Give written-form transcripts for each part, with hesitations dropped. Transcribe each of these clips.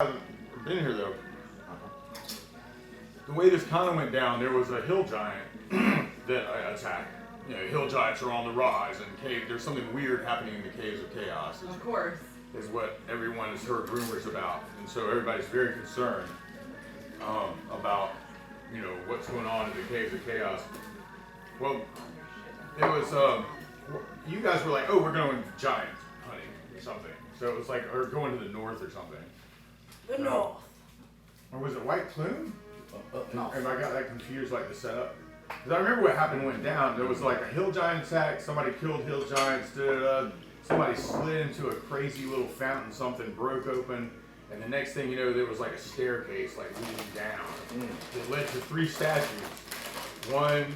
haven't been here though. The way this kind of went down, there was a hill giant that attacked. You know, hill giants are on the rise, and there's something weird happening in the caves of chaos. Of course. Is what everyone has heard rumors about, and so everybody's very concerned about what's going on in the caves of chaos. Well, it was you guys were like, oh, we're going giant hunting or something. So it was like, or going to the north or something. The north. Or was it White Plume? No. And I got that confused, like the setup. Because I remember what happened went down. There was like a hill giant attack. Somebody killed hill giants. Somebody slid into a crazy little fountain. Something broke open. And the next thing you know, there was like a staircase like leading down. It led to 3 statues. One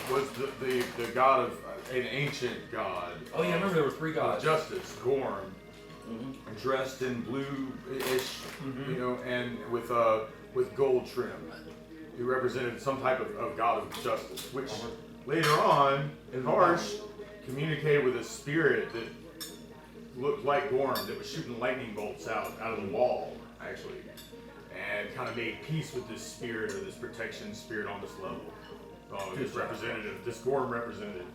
was the god of an ancient god. Oh yeah, I remember there were 3 gods. Justice, Gorm, dressed in blue-ish, and with gold trim. He represented some type of god of justice, which later on, Harsh communicated with a spirit that looked like Gorm, that was shooting lightning bolts out of the wall, actually, and kind of made peace with this spirit, or this protection spirit on this level. This Gorm representative.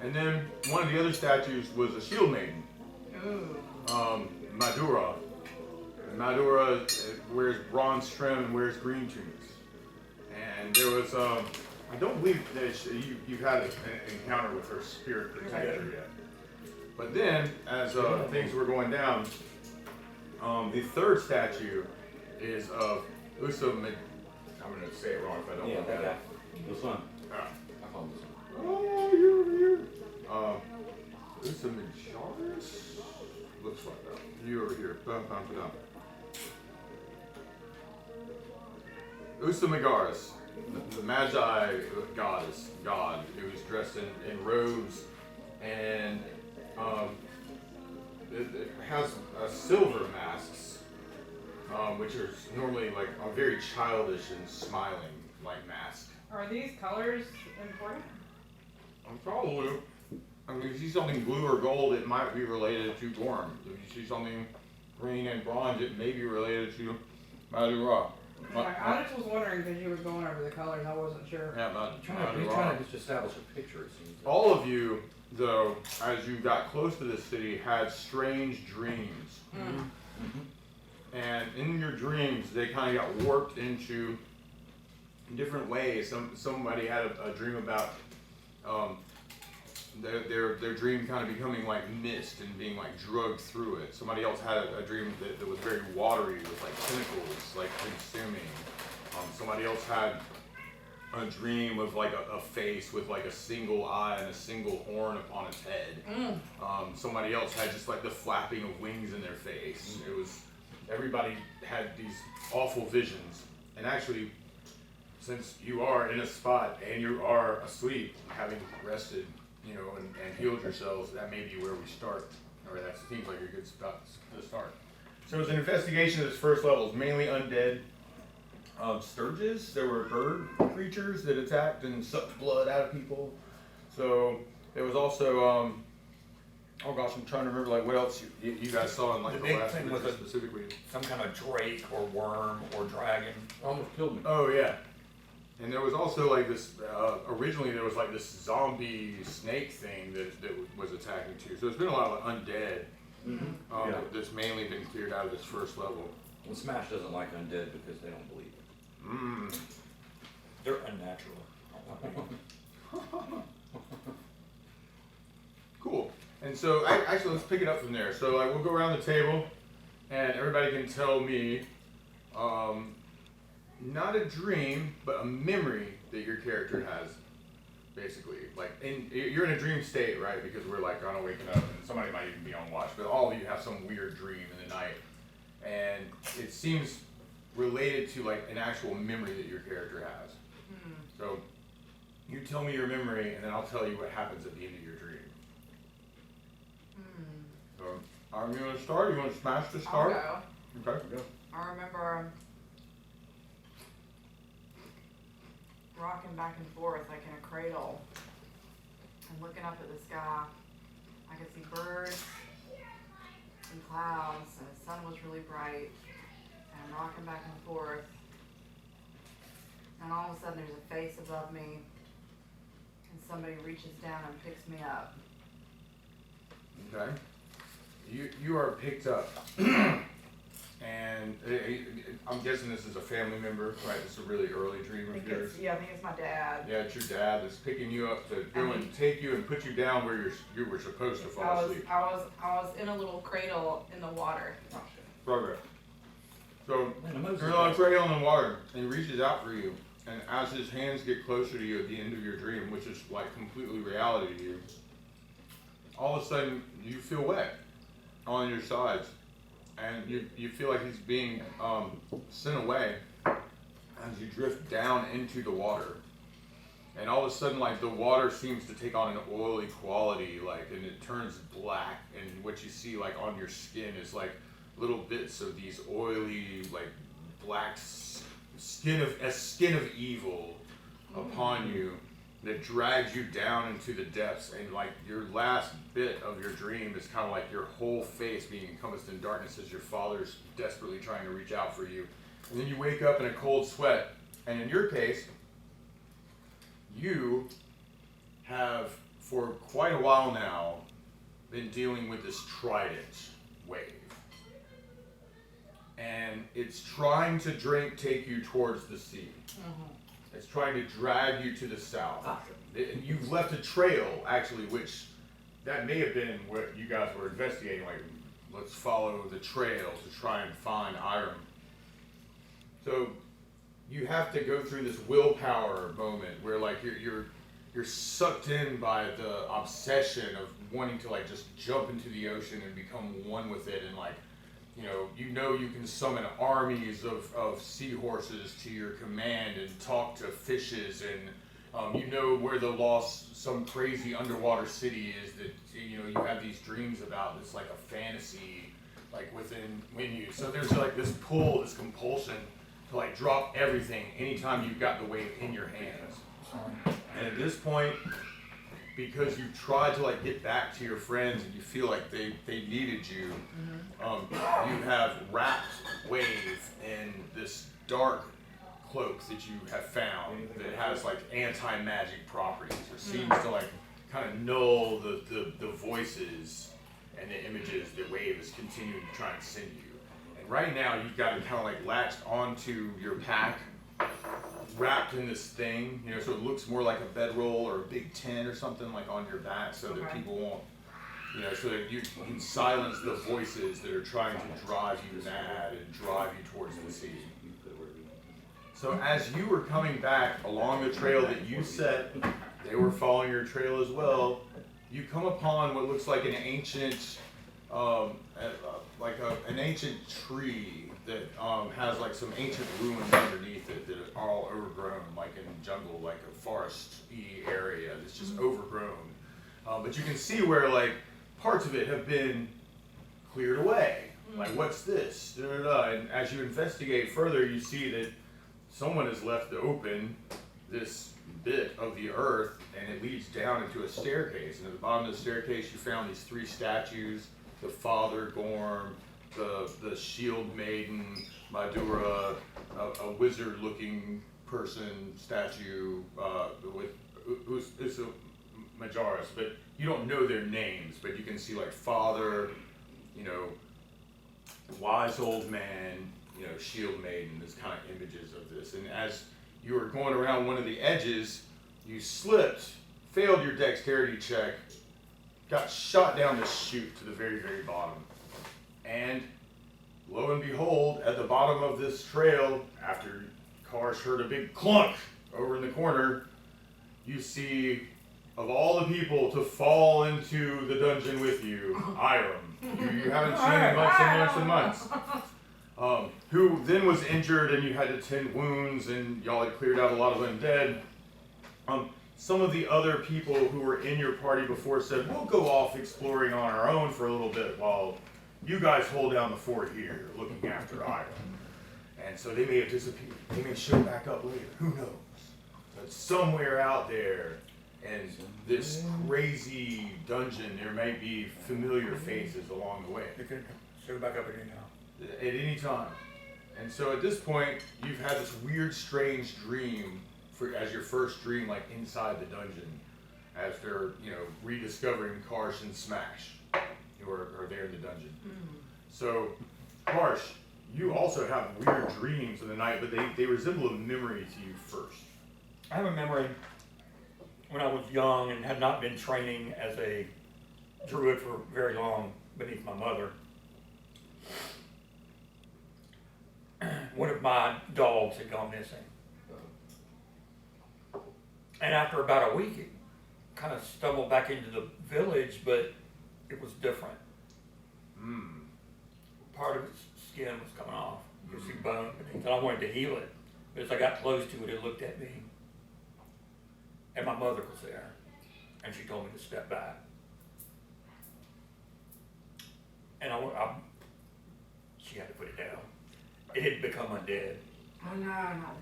And then one of the other statues was a shield maiden, Madura. And Madura wears bronze trim and wears green tunics. And there was, I don't believe that you've had an encounter with her spirit protector yet. But then, as things were going down, the third statue is of I'm going to say it wrong if I don't want that. The sun. I call him the sun. Oh, you're over here. Majaris? Looks like that. You over here. Usamagaris, the Magi goddess, god, who is dressed in robes, and it has silver masks, which are normally like a very childish and smiling like mask. Are these colors important? Probably. I mean, if you see something blue or gold, it might be related to Gorm. If you see something green and bronze, it may be related to Madura. I just was wondering because you were going over the colors, I wasn't sure. Yeah, He's trying to just establish a picture, it seems. All of you, though, as you got close to this city, had strange dreams. And in your dreams, they kind of got warped into different ways. Somebody had a dream about their dream kind of becoming like mist and being like drugged through it. Somebody else had a dream that was very watery with like tentacles like consuming. Somebody else had a dream of like a face with like a single eye and a single horn upon its head. Somebody else had just like the flapping of wings in their face. It was, everybody had these awful visions. And actually, since you are in a spot and you are asleep, having rested, and healed yourselves, that may be where we start. Or that seems like a good spot to start. So it was an investigation of this first level. It's mainly undead sturges. There were bird creatures that attacked and sucked blood out of people. So there was also, oh gosh, I'm trying to remember like what else you guys saw in like the big last thing was specifically. some kind of drake or worm or dragon. Almost killed me. Oh yeah. And there was also like this, originally there was like this zombie snake thing that was attacking too. So there's been a lot of undead that's mainly been cleared out of this first level. Well, Smash doesn't like undead because they don't believe it. They're unnatural. Cool. And so actually let's pick it up from there. So like we'll go around the table and everybody can tell me not a dream, but a memory that your character has, basically. Like, you're in a dream state, right? Because we're like on a waking up, and somebody might even be on watch. But all of you have some weird dream in the night, and it seems related to like an actual memory that your character has. So, you tell me your memory, and then I'll tell you what happens at the end of your dream. So, I'm going to start. You want to Smash to start? I'll go. Okay. Go. I remember rocking back and forth like in a cradle and looking up at the sky. I could see birds, some clouds, and the sun was really bright, and I'm rocking back and forth, and all of a sudden there's a face above me, and somebody reaches down and picks me up. Okay. You are picked up, and I'm guessing this is a family member, right? This is a really early dream of yours. I think it's my dad. Yeah, it's your dad that's picking you up to go and take you and put you down where you were supposed to fall asleep. I was in a little cradle in the water. Progress. So Man, the you're on a cradle in the water, and he reaches out for you, and as his hands get closer to you at the end of your dream, which is like completely reality to you, all of a sudden you feel wet on your sides, and you feel like he's being sent away as you drift down into the water. And all of a sudden, like, the water seems to take on an oily quality, like, and it turns black, and what you see, like, on your skin is like little bits of these oily, like, black skin of evil upon you that drags you down into the depths. And like your last bit of your dream is kind of like your whole face being encompassed in darkness as your father's desperately trying to reach out for you. And then you wake up in a cold sweat, and in your case, you have for quite a while now been dealing with this trident wave. And it's trying to take you towards the sea. Mm-hmm. It's trying to drag you to the south. Awesome. And you've left a trail, actually, which that may have been what you guys were investigating. Like, let's follow the trail to try and find Iram. So you have to go through this willpower moment where, like, you're sucked in by the obsession of wanting to, like, just jump into the ocean and become one with it, and like, you know you can summon armies of seahorses to your command and talk to fishes, and you know where the some crazy underwater city is that you have these dreams about. It's like a fantasy, like within you. So there's like this pull, this compulsion to like drop everything anytime you've got the wave in your hands. And at this point, because you tried to like get back to your friends and you feel like they needed you, you have wrapped Wave in this dark cloak that you have found that has like anti-magic properties, or seems to like kind of null the voices and the images that Wave is continuing to try and send you. And right now you've got it kind of like latched onto your pack, wrapped in this thing, so it looks more like a bedroll or a big tent or something like on your back, so that people won't, so that you can silence the voices that are trying to drive you mad and drive you towards the sea. So as you were coming back along the trail that you set, they were following your trail as well. You come upon what looks like an ancient, an ancient tree that has like some ancient ruins underneath it that are all overgrown, like in jungle, like a forest-y area that's just overgrown. But you can see where like parts of it have been cleared away. Like, what's this? And as you investigate further, you see that someone has left open this bit of the earth, and it leads down into a staircase. And at the bottom of the staircase, you found these three statues: the Father Gorm, the Shield Maiden, Madura, a wizard-looking person statue who's a Majoris, but you don't know their names, but you can see like Father, wise old man, Shield Maiden, this kind of images of this. And as you were going around one of the edges, you slipped, failed your dexterity check, got shot down the chute to the very, very bottom. And lo and behold, at the bottom of this trail, after cars heard a big clunk over in the corner, you see, of all the people to fall into the dungeon with you, Iram, who you haven't seen in months and months and months, who then was injured and you had to tend wounds, and y'all had cleared out a lot of undead. Some of the other people who were in your party before said, we'll go off exploring on our own for a little bit while you guys hold down the fort here, looking after Iram. And so they may have disappeared. They may show back up later. Who knows? But somewhere out there And this crazy dungeon, there might be familiar faces along the way. You can shoot back up again now. At any time. And so at this point, you've had this weird, strange dream as your first dream, like inside the dungeon, as they're, rediscovering Karsh and Smash, who are there in the dungeon. So, Karsh, you also have weird dreams in the night, but they resemble a memory to you first. I have a memory when I was young and had not been training as a druid for very long beneath my mother. One of my dogs had gone missing. And after about a week, it kind of stumbled back into the village, but it was different. Part of its skin was coming off. You could see bone beneath it. I wanted to heal it. But as I got close to it, it looked at me. And my mother was there. And she told me to step back. And she had to put it down. It had become undead. Oh no, not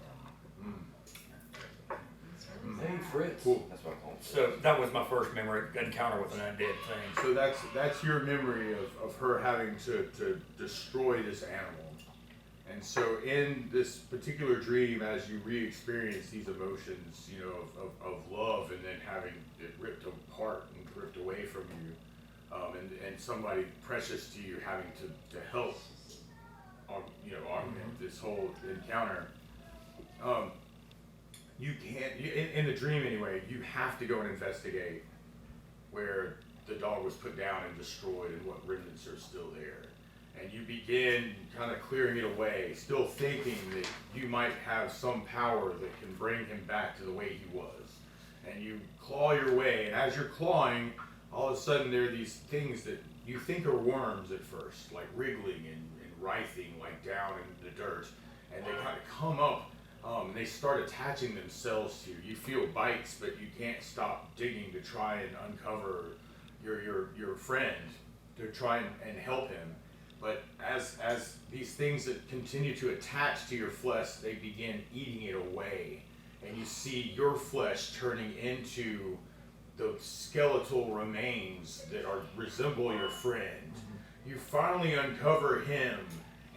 the dog. Hey, Fritz. Cool. That's what I call him. So that was my first memory encounter with an undead thing. So that's your memory of her having to destroy this animal. And so in this particular dream, as you re-experience these emotions, of love and then having it ripped apart and ripped away from you, and somebody precious to you having to help, augment this whole encounter, you can't, in the dream anyway, you have to go and investigate where the dog was put down and destroyed and what remnants are still there. And you begin kind of clearing it away, still thinking that you might have some power that can bring him back to the way he was. And you claw your way, and as you're clawing, all of a sudden there are these things that you think are worms at first, like wriggling and writhing like down in the dirt. And they kind of come up, and they start attaching themselves to you. You feel bites, but you can't stop digging to try and uncover your friend, to try and help him. But as these things that continue to attach to your flesh, they begin eating it away. And you see your flesh turning into the skeletal remains that resemble your friend. You finally uncover him,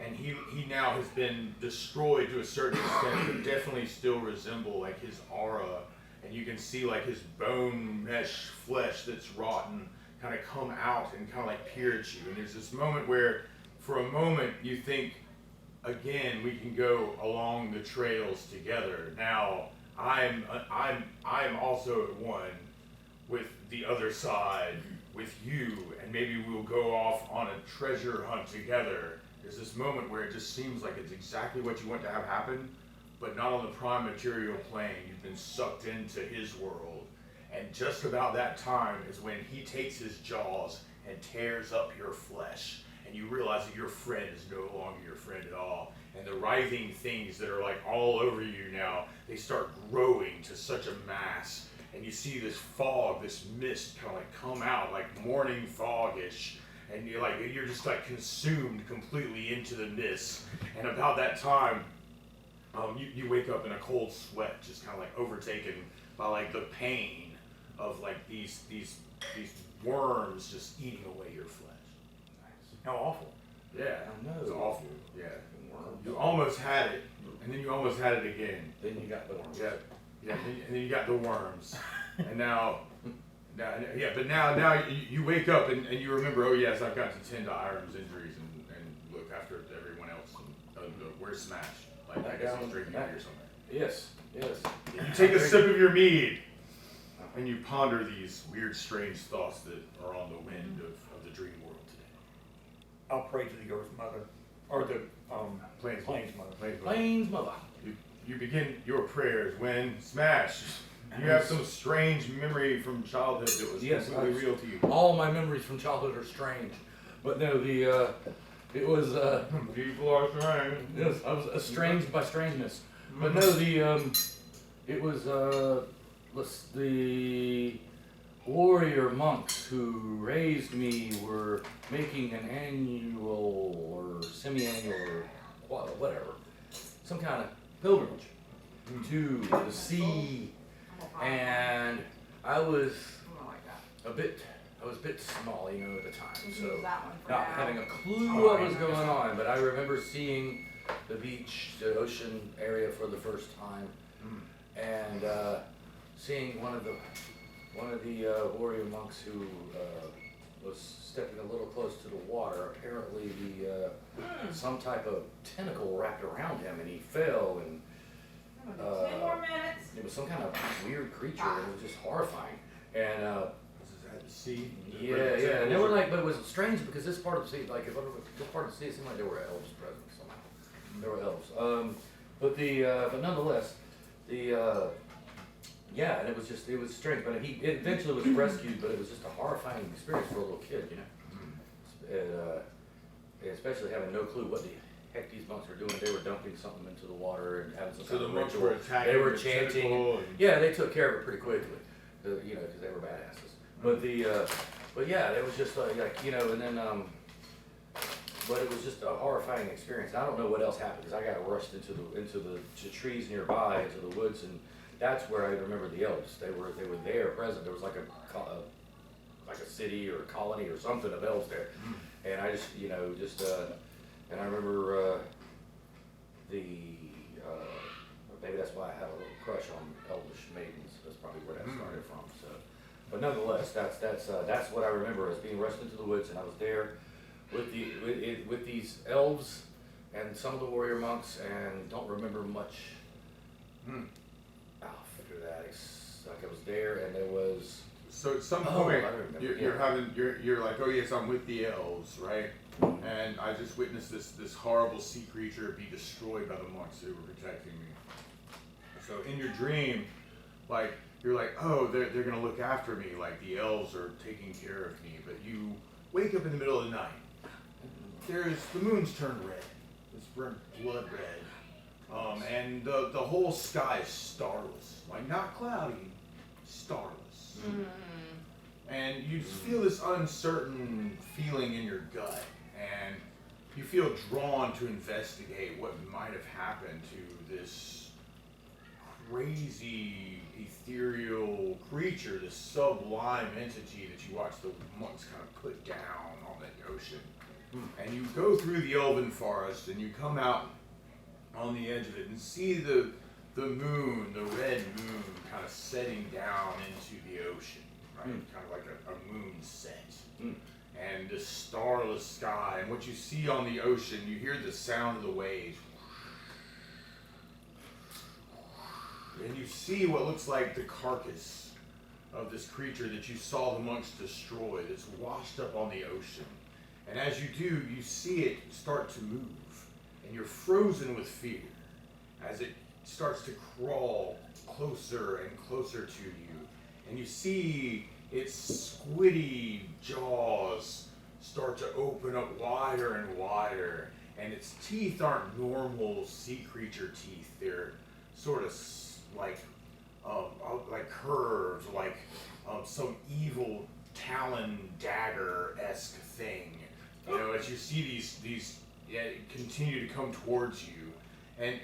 and he now has been destroyed to a certain extent, but definitely still resemble like his aura. And you can see like his bone mesh flesh that's rotten kind of come out and kind of like peer at you. And there's this moment where, for a moment, you think, again, we can go along the trails together. Now, I'm also at one with the other side, with you, and maybe we'll go off on a treasure hunt together. There's this moment where it just seems like it's exactly what you want to have happen, but not on the prime material plane. You've been sucked into his world. And just about that time is when he takes his jaws and tears up your flesh. And you realize that your friend is no longer your friend at all. And the writhing things that are like all over you now, they start growing to such a mass. And you see this fog, this mist kind of like come out, like morning fog-ish. And you're just like consumed completely into the mist. And about that time, you wake up in a cold sweat, just kind of like overtaken by like the pain of like these worms just eating away your flesh. How awful. Yeah, I know. it's awful. Yeah, Worms. you almost had it, and then you almost had it again. Then you got the worms. Yeah, and then you got the worms, and now you wake up and you remember, oh yes, I've got to tend to Iram's injuries and look after everyone else. And where's Smash? Like I guess he's drinking beer somewhere. Yes. You take a sip of your mead, and you ponder these weird, strange thoughts that are on the wind of the dream world today. I'll pray to the Earth Mother, or the Plains Mother. Plains mother. You begin your prayers when Smash. You have some strange memory from childhood that was completely real to you. All my memories from childhood are strange, but no, it was People are strange. yes, I was estranged by strangeness. But no, it was the warrior monks who raised me were making an annual or semi-annual or whatever, some kind of pilgrimage to the sea, and I was Something like that. I was a bit small, at the time, We can so use that one for not now. having a clue what was going on. But I remember seeing the beach, the ocean area for the first time, and seeing one of the warrior monks who was stepping a little close to the water. Apparently, some type of tentacle wrapped around him, and he fell. And 10 more minutes. it was some kind of weird creature. And it was just horrifying. And This is at the sea. yeah, yeah, and they were like, but it was strange because this part of the sea, like this part of the sea, it seemed like there were elves present somehow. There were elves. But nonetheless, yeah, and it was strange. But he eventually was rescued, but it was just a horrifying experience for a little kid, And especially having no clue what the heck these monks were doing. They were dumping something into the water and having some So kind the of monks ritual. were attacking. They were the chanting. tentacle and- Yeah, they took care of it pretty quickly, because they were badasses. But yeah, it was just and then but it was just a horrifying experience. I don't know what else happened because I got rushed into the trees nearby, into the woods, and that's where I remember the elves. They were there present. There was like a city or a colony or something of elves there, and I just and I remember maybe that's why I had a little crush on elvish maidens. That's probably where that started from. So, but nonetheless, that's what I remember as being rushed into the woods, and I was there with these elves and some of the warrior monks, and don't remember much after that. It's like I was there, and there was. So at some Oh, point, I remember, you're like, oh yes, I'm with the elves, right? And I just witnessed this horrible sea creature be destroyed by the monks who were protecting me. So in your dream, like you're like, oh, they're gonna look after me, like the elves are taking care of me. But you wake up in the middle of the night. The moon's turned red. It's burnt blood red, and the whole sky is starless, like not cloudy, starless. And you just feel this uncertain feeling in your gut, and you feel drawn to investigate what might have happened to this crazy ethereal creature, this sublime entity that you watch the monks kind of put down on the ocean. And you go through the elven forest, and you come out on the edge of it and see the moon, the red moon, kind of setting down into the ocean, right? Kind of like a moon set. And this starless sky, and what you see on the ocean, you hear the sound of the waves. And you see what looks like the carcass of this creature that you saw the monks destroy, that's washed up on the ocean. And as you do, you see it start to move, and you're frozen with fear as it starts to crawl closer and closer to you. And you see its squiddy jaws start to open up wider and wider, and its teeth aren't normal sea creature teeth. They're sort of like curved, like some evil talon dagger-esque thing. As you see these continue to come towards you, and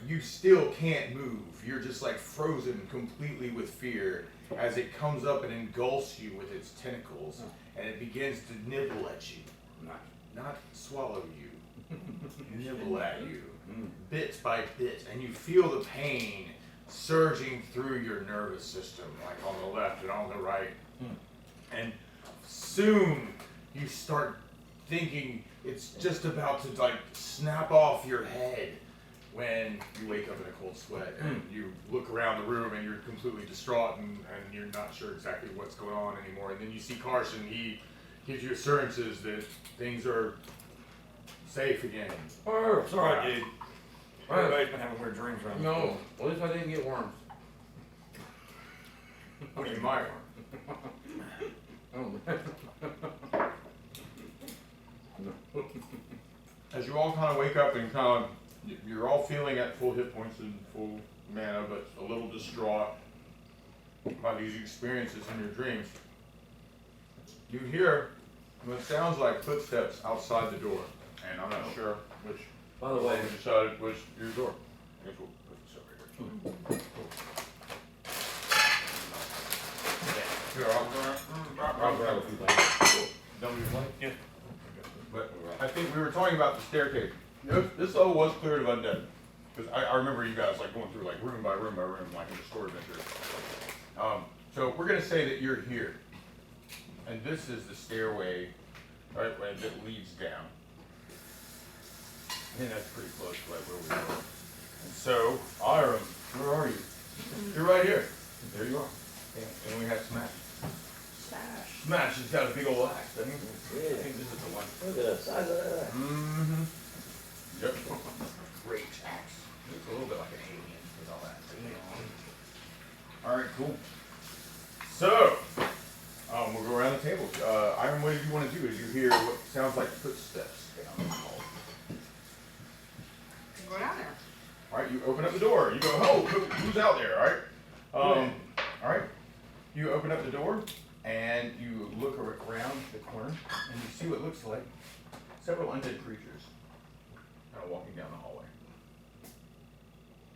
you still can't move. You're just like frozen completely with fear as it comes up and engulfs you with its tentacles, and it begins to nibble at you, not swallow you, nibble at you, bit by bit, and you feel the pain surging through your nervous system, like on the left and on the right, and soon you start thinking it's just about to like snap off your head when you wake up in a cold sweat and you look around the room and you're completely distraught and you're not sure exactly what's going on anymore. And then you see Carson, he gives you assurances that things are safe again. Oh, It's alright, dude. Everybody's been having weird dreams around. No, at least I didn't get worms. What do you might? As you all kind of wake up and you're all feeling at full hit points and full mana, but a little distraught by these experiences in your dreams, you hear what sounds like footsteps outside the door, and I'm not sure which. By the way, Which side was your door? I guess we'll put this over here. Here, I'll grab a few things. Done with your plate? Yeah. But I think we were talking about the staircase. This level was cleared of undead. Because I remember you guys like going through like room by room by room, like in the story adventure. So we're gonna say that you're here. And this is the stairway, right, that leads down. I think that's pretty close to right where we were. And so, Iram, where are you? You're right here. There you are. And we have Smash. Smash has got a big old axe, doesn't he? I think this is the one. Look at the size of that. Mm-hmm. Yep. Great axe. Looks a little bit like an alien with all that. Alright, cool. So, we'll go around the table. Iram, what did you want to do? Did you hear what sounds like footsteps down the hall? Go down there. Alright, you open up the door. You go, oh, who's out there, alright? Alright. You open up the door, and you look around the corner, and you see what looks like several undead creatures kind of walking down the hallway.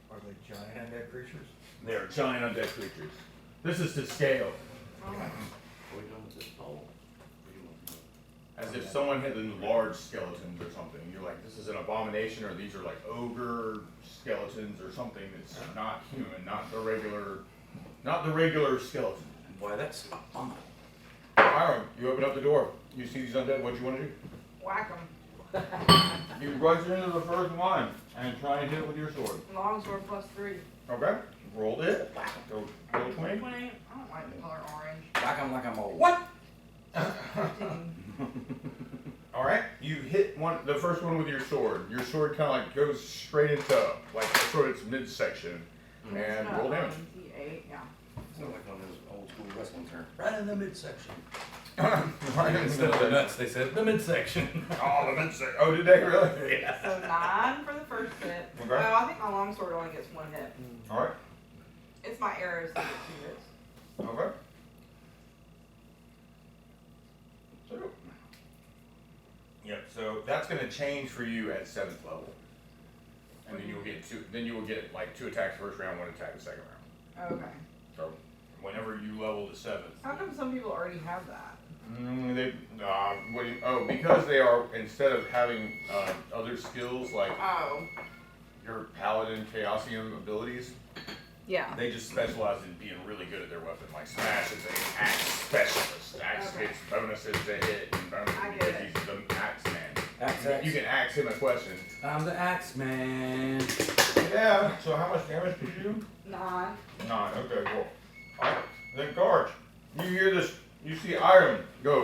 Are they giant undead creatures? They are giant undead creatures. This is to scale. Oh. What are we doing with this pole? What do you want to do? As if someone had large skeletons or something. You're like, this is an abomination, or these are like ogre skeletons or something that's not human, not the regular skeleton. Why, that's fun. Iram, you open up the door. You see these undead. What do you want to do? Whack them. You rush into the first one and try and hit it with your sword. Longsword +3. Okay. Roll it. Go roll 20. 20. I don't like the color orange. Like I'm old. What? 15. All right. You hit the first one with your sword. Your sword kind of like goes straight into like sort of its midsection, and roll damage. D8, yeah. Sounds like one of those old school wrestling terms. Right in the midsection. Right Instead of the nuts, they said the midsection. Oh, the midsection. Oh, did they really? Yeah. So 9 for the first hit. Okay. No, I think my longsword only gets 1 hit. All right. It's my arrows that get 2 hits. Okay. So, yep. So that's going to change for you at 7th level, and then you will get 2. Then you will get like 2 attacks first round, 1 attack the second round. Okay. So whenever you level to 7th. How come some people already have that? Because they are, instead of having other skills like Oh. your paladin chaosium abilities, Yeah. they just specialize in being really good at their weapon. Like Smash is an axe specialist. Axe Okay. gets bonuses to hit and bonuses I get because it. he's the axe man. Axe. You can ask him a question. I'm the axe man. Yeah, so how much damage did you do? 9. 9, okay, cool. Alright, then Garge, you hear this, you see Iram go,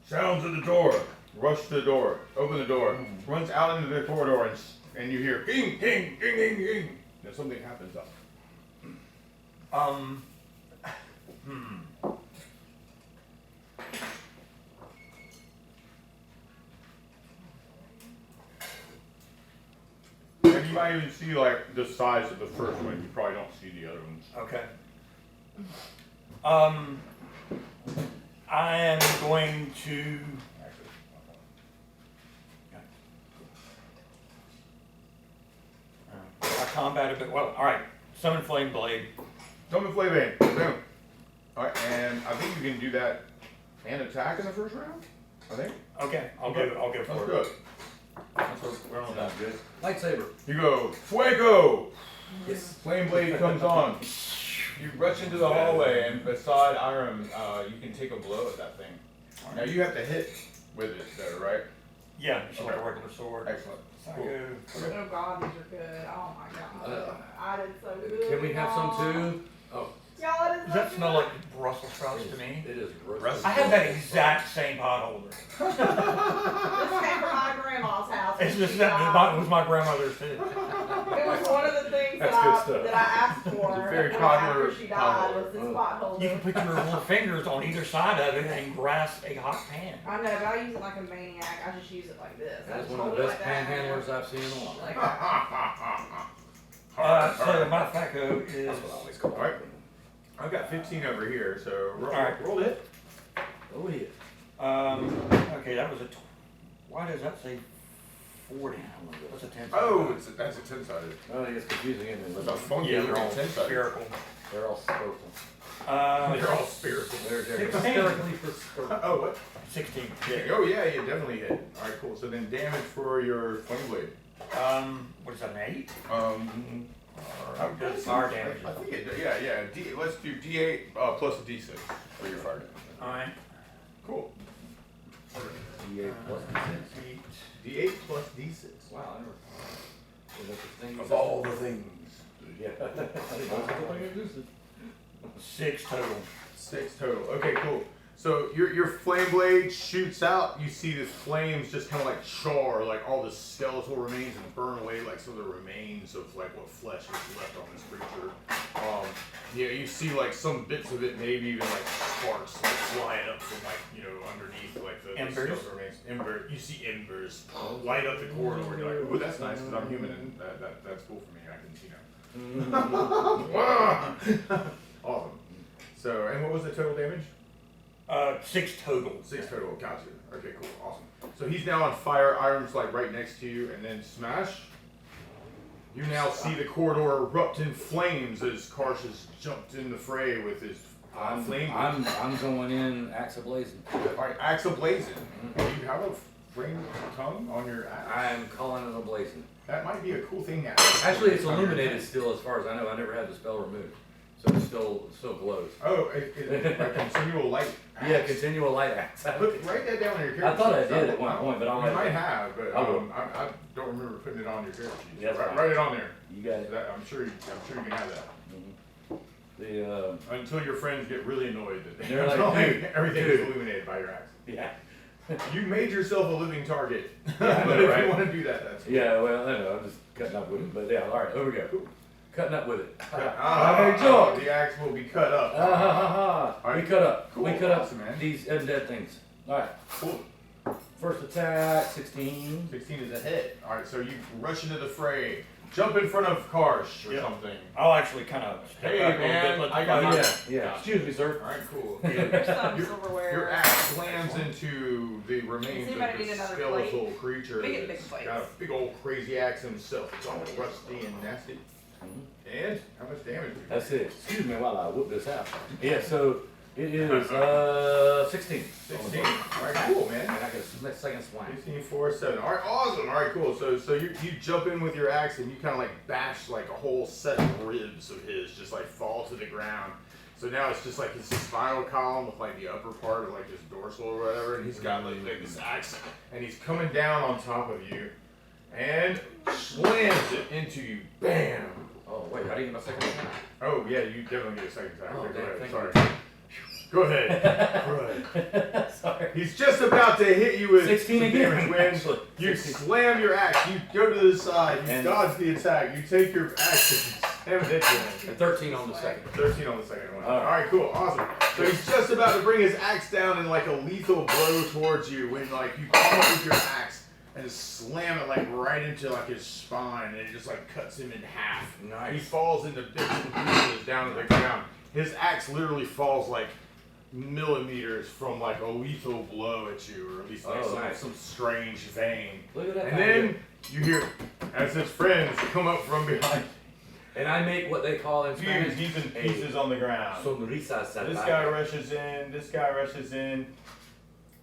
sounds at the door, rush to the door, open the door, runs out into the corridor, and you hear ding, ding, ding, ding, ding. Then something happens up. And you might even see like the size of the first one. You probably don't see the other ones. Okay. I am going to. I combat a bit well. All right. Summon Flame Blade. Summon Flame Bane. Boom. Alright, and I think you can do that and attack in the first round? I think. Okay. I'll go for That's it. good. That's what we're on that. Good. Lightsaber. You go, Fuego! Yes. Flame Blade comes on. You rush into the hallway, and beside Iram, you can take a blow at that thing. Now you have to hit with it, though, right? Yeah, it's like Okay. a regular sword. Excellent. I Cool. go. Oh god, these are good. Oh my god. I did so good. Can we have some y'all. too? Oh, Y'all, it is Does so that smell good. like Brussels sprouts to me? it is gross. Rest- I have that exact same pot holder. This came from my grandma's house. when It's just she that died. it was my grandmother's too. It was one of the things That's that good I, stuff. that I asked for It's a very when popular after she died pot was this holder. pot holder. You can put your little fingers on either side of it and grasp a hot pan. I know, but I use it like a maniac. I just use it like this. I That is just one of hold the it best like that. panhandlers I've seen in a while. Like, So my FACO is. That's what I always call it. Alright. I've got 15 over here, so Alright. roll it. Oh yeah. Okay, that was a. Why does that say 40? What's a 10? Oh, that's a 10-sided. Oh, it's confusing, isn't That's it? a funky Yeah, they're looking all 10-sided. spherical. They're all purple. They're all spiritual. They're 16. hysterically for. Oh, what? 16. Yeah. Oh, yeah, you definitely hit. All right, cool. So then damage for your flame blade. What is that, an 8? Just fire damage. I think it. Yeah. Let's do D8 plus a D6 for your fire damage. Alright. Cool. D8 plus D6. D8 plus D6. Wow, I never. Was that the thing? Of all the things. Yeah. I didn't know what the thing is. 6 total. 6 total. Okay, cool. So your flame blade shoots out. You see the flames just kind of like char, like all the skeletal remains, and burn away like some of the remains of like what flesh is left on this creature. Yeah, you see like some bits of it, maybe even like sparks like, flying up from like underneath like the Embers? skeletal remains. You see embers light up the corridor. You're like, ooh, that's nice because I'm human and that's cool for me. I can see now. Awesome. So, and what was the total damage? 6 total. 6 total, gotcha. Okay, cool, awesome. So he's now on fire, Iram's like right next to you, and then Smash. You now see the corridor erupt in flames as Karsh has jumped in the fray with his flame. I'm going in axe ablazing. Alright, axe ablazing. Do you have a flame tongue on your axe? I'm calling it ablazing. That might be a cool thing now. Actually, it's illuminated still, as far as I know. I never had the spell removed, so it still glows. Oh, it's a continual light axe. Yeah, continual light axe. Write that down on your character I thought I sheet. did at one point, but I'll You write it might down. have, but I will. I don't remember putting it on your character sheet. Yeah, that's fine. Write it on there. You got it. I'm sure you can have that. The Until your friends get really annoyed that They're like, dude, everything dude. is illuminated by your axe. yeah. You made yourself a living target. Yeah, I know, But if right? you want to do that, that's cool. Yeah, well, I know, I'm just cutting up with it, but yeah, alright, over we go. Cutting up with it. Ah, joke. the axe will be cut up. Ah, ha, ha, ha. All We right. cut up. Cool. We cut up Awesome, man. these undead things. Alright, Cool. first attack, 16. 16 is a hit. All right, so you rush into the fray. Jump in front of Karsh or Yep. something. I'll actually kind of step Hey, back man, a little bit. I Let got the my- fire- Yeah. Excuse me, sir. All right, cool. There's some Your- silverware. Your axe slams into the remains Does anybody of need this another skeletal creature Make it that's big plates. got a big old crazy axe himself. It's all rusty and nasty. And how much damage? do you That's take? it. Excuse me while I whoop this out. Yeah, so it is 16. 16. All right, cool, man. And I get a second swing. 15, 4, 7. All right, awesome. All right, cool. So you jump in with your axe and you kind of like bash like a whole set of ribs of his just like fall to the ground. So now it's just like his spinal column with like the upper part of like his dorsal or whatever, and he's got like this axe and he's coming down on top of you and slams it into you. Bam. Oh, wait, I didn't get my second attack. Oh yeah, you definitely get a second attack. Oh, Okay, go damn, ahead. thank Sorry. Go ahead. Go ahead. Sorry. He's just about to hit you with 16 some again. damage when Actually, you 16. slam your axe, you go to the side, you And- dodge the attack, you take your axe and slam it into And 13 on the second. 13 on the second one. All right. Alright, cool, awesome. So he's just about to bring his axe down in like a lethal blow towards you when like you come up with your axe and slam it like right into like his spine and it just like cuts him in half. He Nice. falls into bits and pieces down to the ground. His axe literally falls like millimeters from like a lethal blow at you, or at least like Oh, nice. some strange vein. Look at that. And then you hear as his friends come up from behind. And I make what they call in Spanish. He's in pieces on the ground. Sonrisa salvaje. This guy rushes in. This guy rushes in.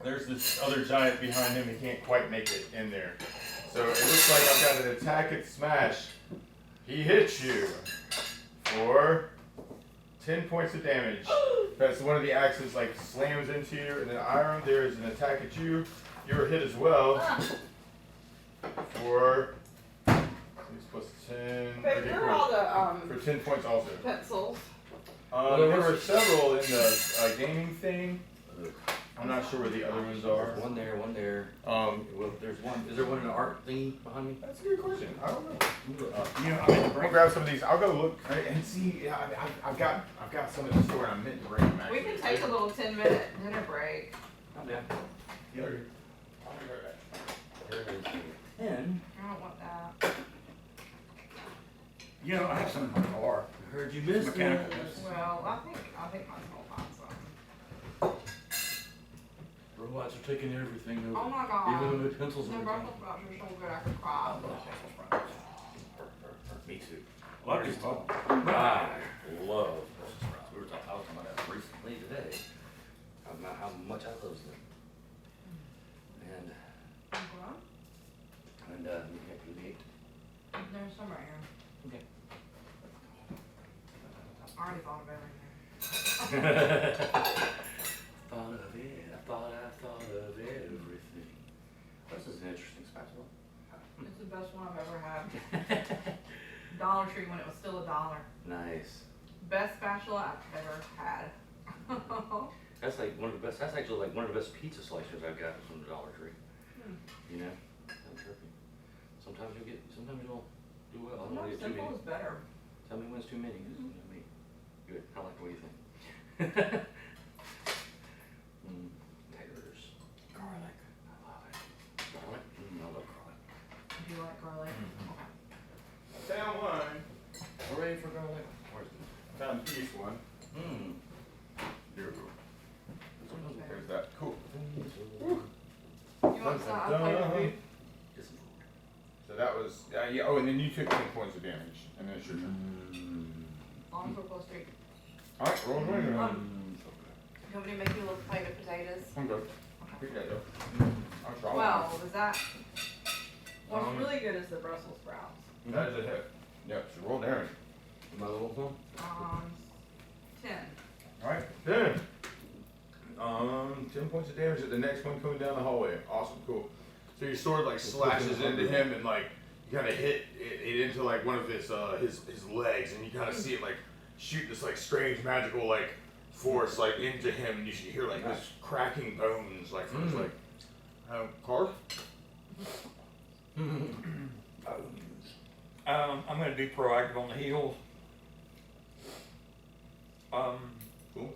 There's this other giant behind him. He can't quite make it in there. So it looks like I've got an attack at smash. He hits you for 10 points of damage. That's one of the axes like slams into you, and then Iram, there's an attack at you. You're hit as well for 6 plus 10. Babe, Okay, where are all cool. the For 10 points also. pencils? There were several in the gaming thing. I'm not sure where the other ones are. There's one there, one there. Um, Well, there's one. Is there one in the art thing behind me? that's a good question. I don't know. You know, I'm in the I'm gonna break. grab some of these. I'll go look and see. Yeah, I've got some in the store, and I meant to bring them. We can take a little 10-minute dinner break. I'm down. Yeah. I'll be right back. There it is. 10. I don't want that. You know, I have some in my car. I heard you missed Mechanical. it. Well, I think mine's gonna find some. Robots are taking everything Oh over. my god. Even the pencils No, and Brussels sprouts are so good I could cry. Me too. Well, I just thought. I love Brussels sprouts. I was talking about that much I love them. And you got your There's some right here. Okay. I already thought of everything. Thought of it. I thought of everything. This is an interesting spatula. It's the best one I've ever had. Dollar Tree when it was still $1. Nice. Best spatula I've ever had. That's like one of the best. That's actually like one of the best pizza slicers I've got from the Dollar Tree. You know, that's trippy. Sometimes you get. Sometimes you'll do well. I don't No, want to get too simple many. is better. Tell me when it's too many. 'Cause, you know me. Good. I like the way you think. Taters. Garlic. I love it. Garlic. I love garlic. Do you like garlic? I found one. Hooray for garlic. Where's it? I found a beef one. Mmm. Here we go. Okay. There's that. Cool. You want some? I'll play with you. Get some food. So that was, yeah, oh, and then you took 10 points of damage, and then it's your turn. As long as we're close to it. Alright, roll away. You want me to make you a little plate of potatoes? I'm good. Pick that up. I'll try Well, is that, what's Um, really good is the Brussels sprouts. That is a hit. Yep, so roll damage. My little one? 10. Alright, then. 10 points of damage at the next one coming down the hallway. Awesome, cool. So your sword like slashes into him and like you kind of hit it into like one of his legs, and you kind of see it like shoot this like strange magical like force like into him, and you should hear like this cracking bones like from his like car. I'm gonna be proactive on the heels. Cool.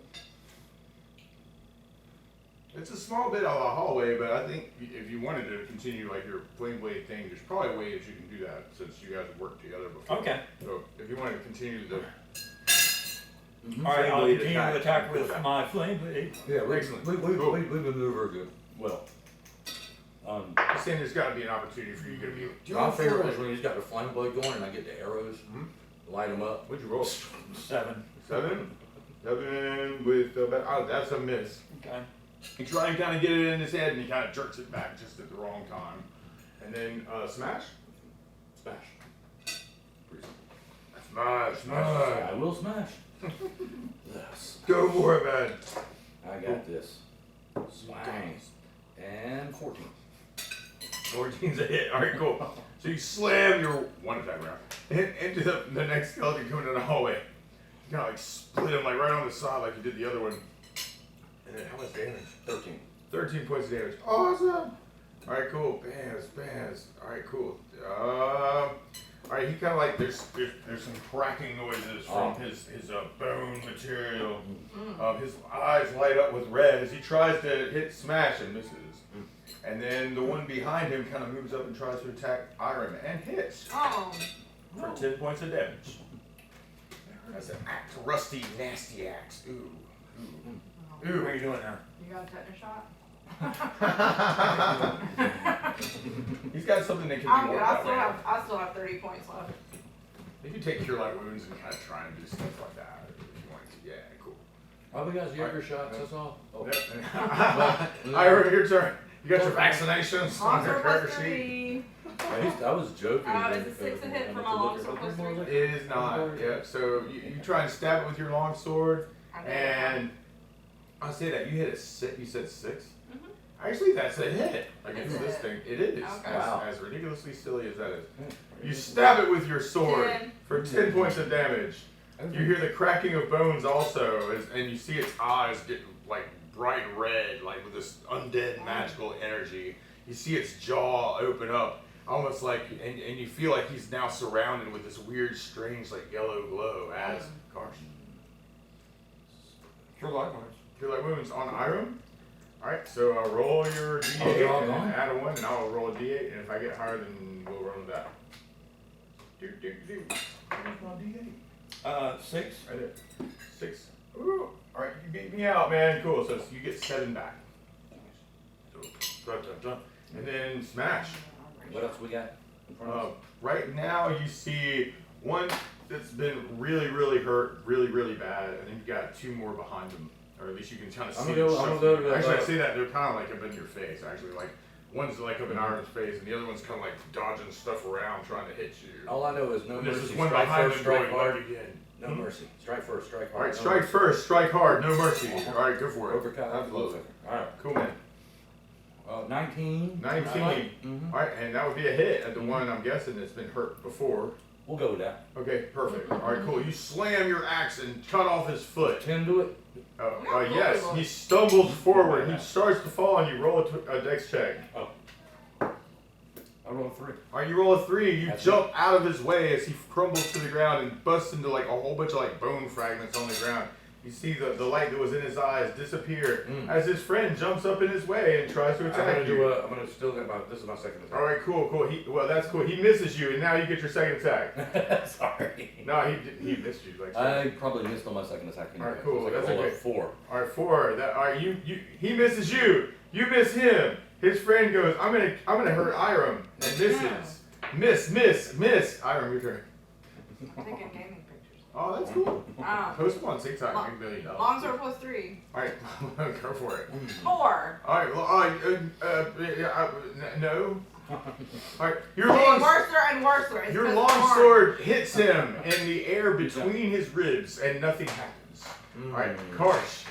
It's a small bit of a hallway, but I think if you wanted to continue like your flame blade thing, there's probably a way that you can do that since you guys have worked together before. Okay. So if you want to continue the Alright, I'll blade continue to attack with that. my flame blade. Yeah, Excellent. we Cool. maneuver good. Well. I'm saying there's got to be an opportunity for you to be. My favorite is when he's got the flame blade going and I get the arrows, Mhm. light them up. What'd you roll? 7. 7. 7 with oh, that's a miss. Okay. You try and kind of get it in his head, and he kind of jerks it back just at the wrong time. And then smash. Smash. Smash, smash. I will smash. Yes. Go for it, man. I got this. Swang. And 14. 14's a hit. All right, cool. So you slam your one attack round into the next skeleton coming in the hallway. You kind of like split him like right on the side like you did the other one. And then how much damage? 13. 13 points of damage. Awesome. All right, cool. Baz. All right, cool. All right, he kind of like there's some cracking noises from his bone material. His eyes light up with red as he tries to hit smash and misses. And then the one behind him kind of moves up and tries to attack Iram and hits Oh. for 10 points of damage. That's an rusty, nasty axe. Ooh. What are you doing now? You got a tetanus shot? He's got something that can I'm be good. worked out. I still have 30 points left. If you take cure light wounds and kind of try and do stuff like that, if you wanted to, yeah, cool. Oh, we got Jaeger shots, that's all. Oh. Yep. Iram, your turn. You got your vaccinations on your Also character plus sheet. 3. I was joking. Is it 6 a hit for my longsword plus 3? It is not. Yeah. So you try and stab it with your long sword, I did. and I'll say that you hit a 6. You said 6. Mhm. Actually, that's a hit. Against Is this it? thing, it is. Okay. Wow. As ridiculously silly as that is. You stab it with your sword 10. for 10 points of damage. You hear the cracking of bones also, and you see its eyes get like bright red, like with this undead magical energy. You see its jaw open up, almost like, and you feel like he's now surrounded with this weird, strange, like yellow glow as Carson. Sure, likewise. Feel like wounds on Iram. Alright, so roll your d8 they're all and gone? add a 1, and I'll roll a d8, and if I get higher, then we'll run with that. Where's my d8? 6. Right there. 6. Ooh. Alright, you beat me out, man. Cool. So you get 7 back. So, and then smash. What else we got in front of us? Right now you see one that's been really, really hurt, really, really bad, and then you got 2 more behind him. or at least you can kind of I'm see gonna them go- I'm gonna shuffling. go to Actually, I the- see that they're kind of like up in your face. Actually, like one's like up in Iron's face, and the other one's kind of like dodging stuff around, trying to hit you. All I know is no And there's mercy. this one Strike behind first, them strike going hard. like again. No mercy. Strike first, strike hard. All right, no strike mercy. first, strike hard, no mercy. All right, go for it. Overcut. Absolutely. All right. Cool, man. 19. 19. Mm-hmm. All right, and that would be a hit at the one I'm guessing that's been hurt before. We'll go with that. Okay, perfect. All right, cool. You slam your axe and cut off his foot. 10 to it. Yes, he stumbles forward. He starts to fall, and you roll a dex check. I roll a 3. All right, you roll a 3. You That's jump out of his way as he crumbles to the ground and busts into like a whole bunch of like bone fragments on the ground. You see the light that was in his eyes disappear as his friend jumps up in his way and tries to attack you. I'm gonna still get this is my second attack. All right, cool. That's cool. He misses you, and now you get your second attack. Sorry. No, he missed you. Like I probably missed on my second attack. Anyway. All right, cool. So I That's roll a okay. 4. All right, 4. All right, he misses you. You miss him. His friend goes, I'm gonna hurt Iram, and misses. Miss. Iram, your turn. I'm taking gaming pictures. Oh, that's cool. Post them on TikTok, Long- make $1 million. All Long sword plus 3. right, go for it. 4. All right, well, no. All right, your Getting long worse and worse. It's your just long more. sword hits him in the air between his ribs, and nothing happens. All right, Karsh.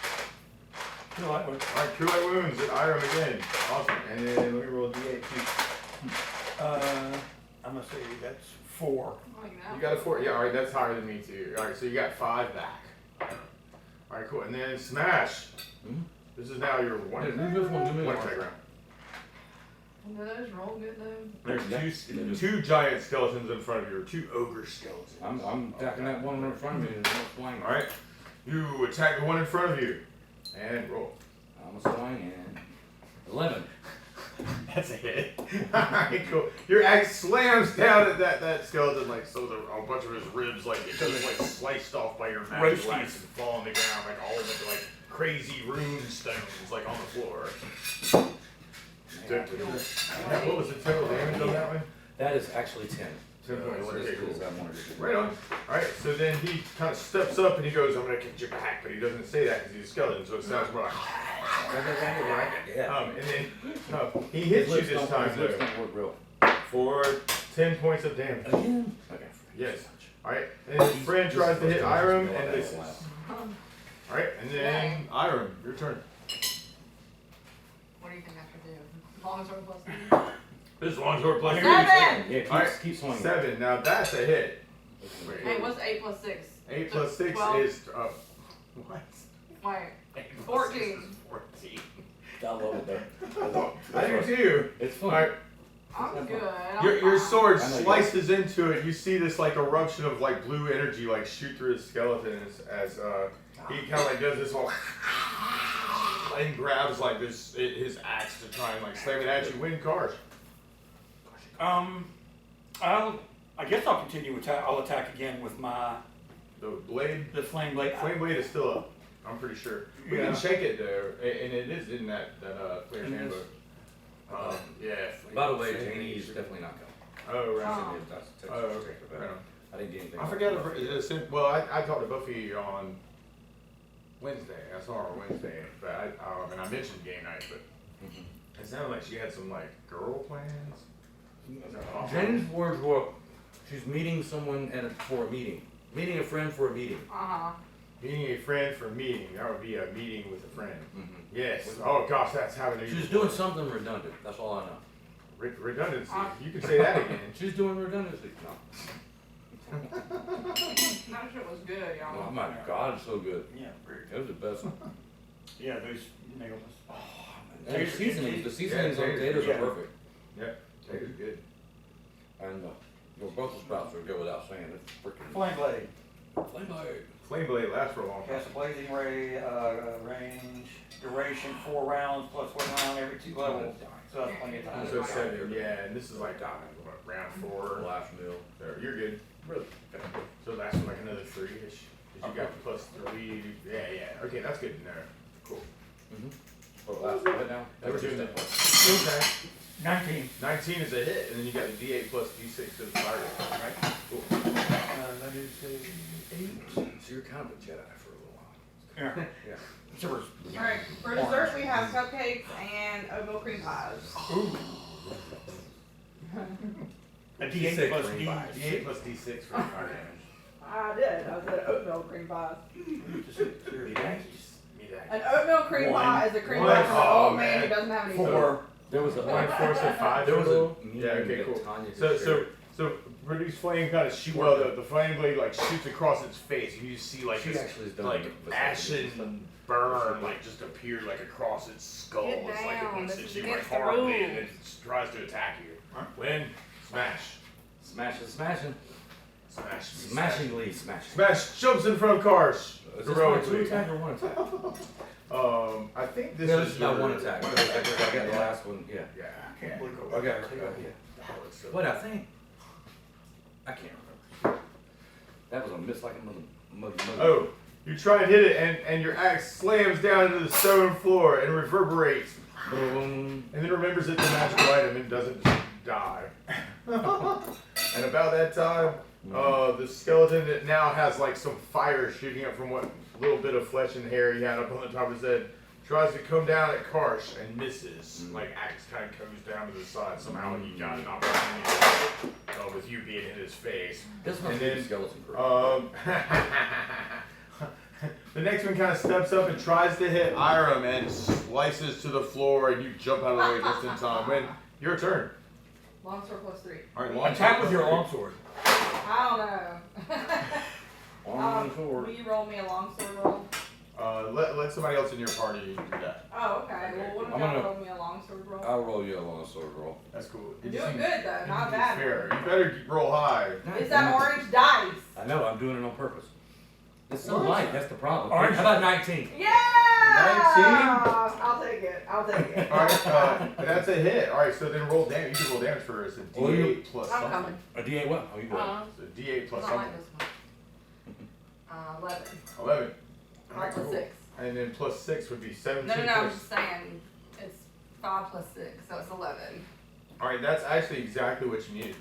You know, like, All right, cure light wounds at Iram again. Awesome. And then let me roll a d8 too. I'm gonna say that's 4. Oh, You got a 4. Yeah, all right, that's higher than me too. All right, so you got 5 back. All right, cool. And then smash. This is now your one. Hey, move this one, give me one one. attack round. Do those roll good though? There's two giant skeletons in front of you, or 2 ogre skeletons. I'm attacking that one in front of me and I'm swing. All right, you attack the one in front of you, and roll. I'm a swing and 11. That's a hit. Alright, cool. Your axe slams down at that skeleton, like so a bunch of his ribs like it just like sliced off by your magic Roasties. axe and fall on the ground like all of it like crazy rune stones like on the floor. What was the total damage on that one? That is actually 10. 10 points. What Okay, is cool. I wanted to do. Right on. Alright, so then he kind of steps up and he goes, I'm gonna kick your back, but he doesn't say that because he's a skeleton, so it sounds more like Yeah. and then he hits you this time His lips though don't work real. for 10 points of damage. Again? Okay. Yes. Alright, and his friend tries to hit Iram and misses. Alright, and then Iram, your turn. What do you think I should do? Long sword plus 3. This long sword plus 3. 7! Yeah, Alright, keep swinging. 7. Now that's a hit. Wait, Hey, what's 8 plus 6? 8 plus 6 12. is what? Wait. 8 plus 6 14. is 14. I love it though. I do too. It's fun. Alright, I'm good. I'm your fine. sword I know you slices into it. You see this like eruption of like blue energy like shoot through his skeleton as he kind of like does this whole and grabs like his axe to try and like slam it at you. Win Karsh. I guess I'll continue attack. I'll attack again with The blade, the flame blade. flame blade is still up. I'm pretty sure. We Yeah. can check it though, and it is in that player's It is. handbook. Yeah. By the way, Flame Janie blade. is definitely not coming. Oh right. Oh. Oh, Okay. Right on. I didn't get anything. I forget. Well, I talked to Buffy on Wednesday. I saw her on Wednesday, but I mentioned game night, but it sounded like she had some like girl plans. Is that awful? Jane's words were, she's meeting someone for a meeting. Meeting a friend for a meeting. Uh-huh. Meeting a friend for a meeting. That would be a meeting with a friend. Mhm. Yes. Oh gosh, that's how it is. She's doing something redundant. That's all I know. Redundancy. You can say that again. She's doing redundancy. No. That shit was good, Oh y'all. my God, it's so good. Yeah, very It was the best one. Yeah, those nailed us. And the seasonings on potatoes Yeah. are perfect. That is good. And your Brussels sprouts would go without saying. It's freaking Flame blade. flame blade. Flame blade lasts for a long time. Cast a blazing ray, range, duration 4 rounds plus 1 round every 2 levels. So that's plenty of time. So 7, yeah, and this is like what, round 4. Last meal. So you're good. Really? So it lasts for like another 3-ish. Cause you got the plus 3. Yeah. Okay, that's good to know. Cool. Oh, last right now. That was just doing that that. one. Okay. 19. 19 is a hit, and then you got the D8 plus D6 to the fire. Right? Cool. That is a 8. So you're kind of a Jedi for a little while. It's Yeah. Yeah. Sure. Alright, for dessert we have cupcakes and oatmeal cream pies. Ooh. A D8 D6 plus green pies. D8 plus D6 for fire damage. I did. I said oatmeal cream pies. Me An oatmeal cream One. pie is a cream One. pie for an Oh, old man man. who doesn't have any 4. There was a One, 4, so 5. There was total? a Yeah, okay, that cool. Tanya just So shared. Reduced flame kind of shoot. Well, the flame blade like shoots across its face, and you see like She this actually has done like it besides ashen burn like just appear like across its skull. Get It's like it down, wants this to is shoot like against the horribly, rules. and it tries to attack you. Win, smash, Smashing, smashing, smash, smashingly smashing. Smash jumps in front of cars Is this my heroically. 2 attack or 1 attack? I think this No, is this is not your- 1 attack. Because I got the last one. Yeah. Yeah, I can't believe Okay. yeah. Yeah. That was so- What I think? I can't remember. That was a miss like a mother. Oh, you try and hit it, and your axe slams down into the stone floor and reverberates, Boom. and then remembers it's a magical item and doesn't just die. And about that time, the skeleton that now has like some fire shooting up from what little bit of flesh and hair he had up on the top of his head, tries to come down at Karsh and misses. Like axe kind of comes down to the side. Somehow he got an opportunity with you being in his face. This must And be the then, skeleton crew. The next one kind of steps up and tries to hit Iram and slices to the floor, and you jump out of the way just in time. When your turn. Longsword plus 3. All right, Attack with your longsword. I don't know. On Will sword. you roll me a longsword roll? Let somebody else in your party do that. Oh, okay. Well, what if I'm y'all gonna- roll me a longsword roll? I'll roll you a long sword roll. That's cool. You're It just doing seems- good though, it not seems bad. fair. You better roll high. It's that orange dice. I know, I'm doing it on purpose. It's so What? light, that's the problem. Orange. How about 19? Yeah! 19? I'll take it. I'll take it. All right, that's a hit. All right, so then roll damage. You can roll damage for us. A Oh, you- D8 plus I'm something. coming. A D8 what? Oh, you go. So D8 plus I something. like this one. 11. 11. All right, Plus cool. 6. And then plus 6 would be 17. No, I'm plus- just saying, it's 5 plus 6, so it's 11. All right, that's actually exactly what you needed.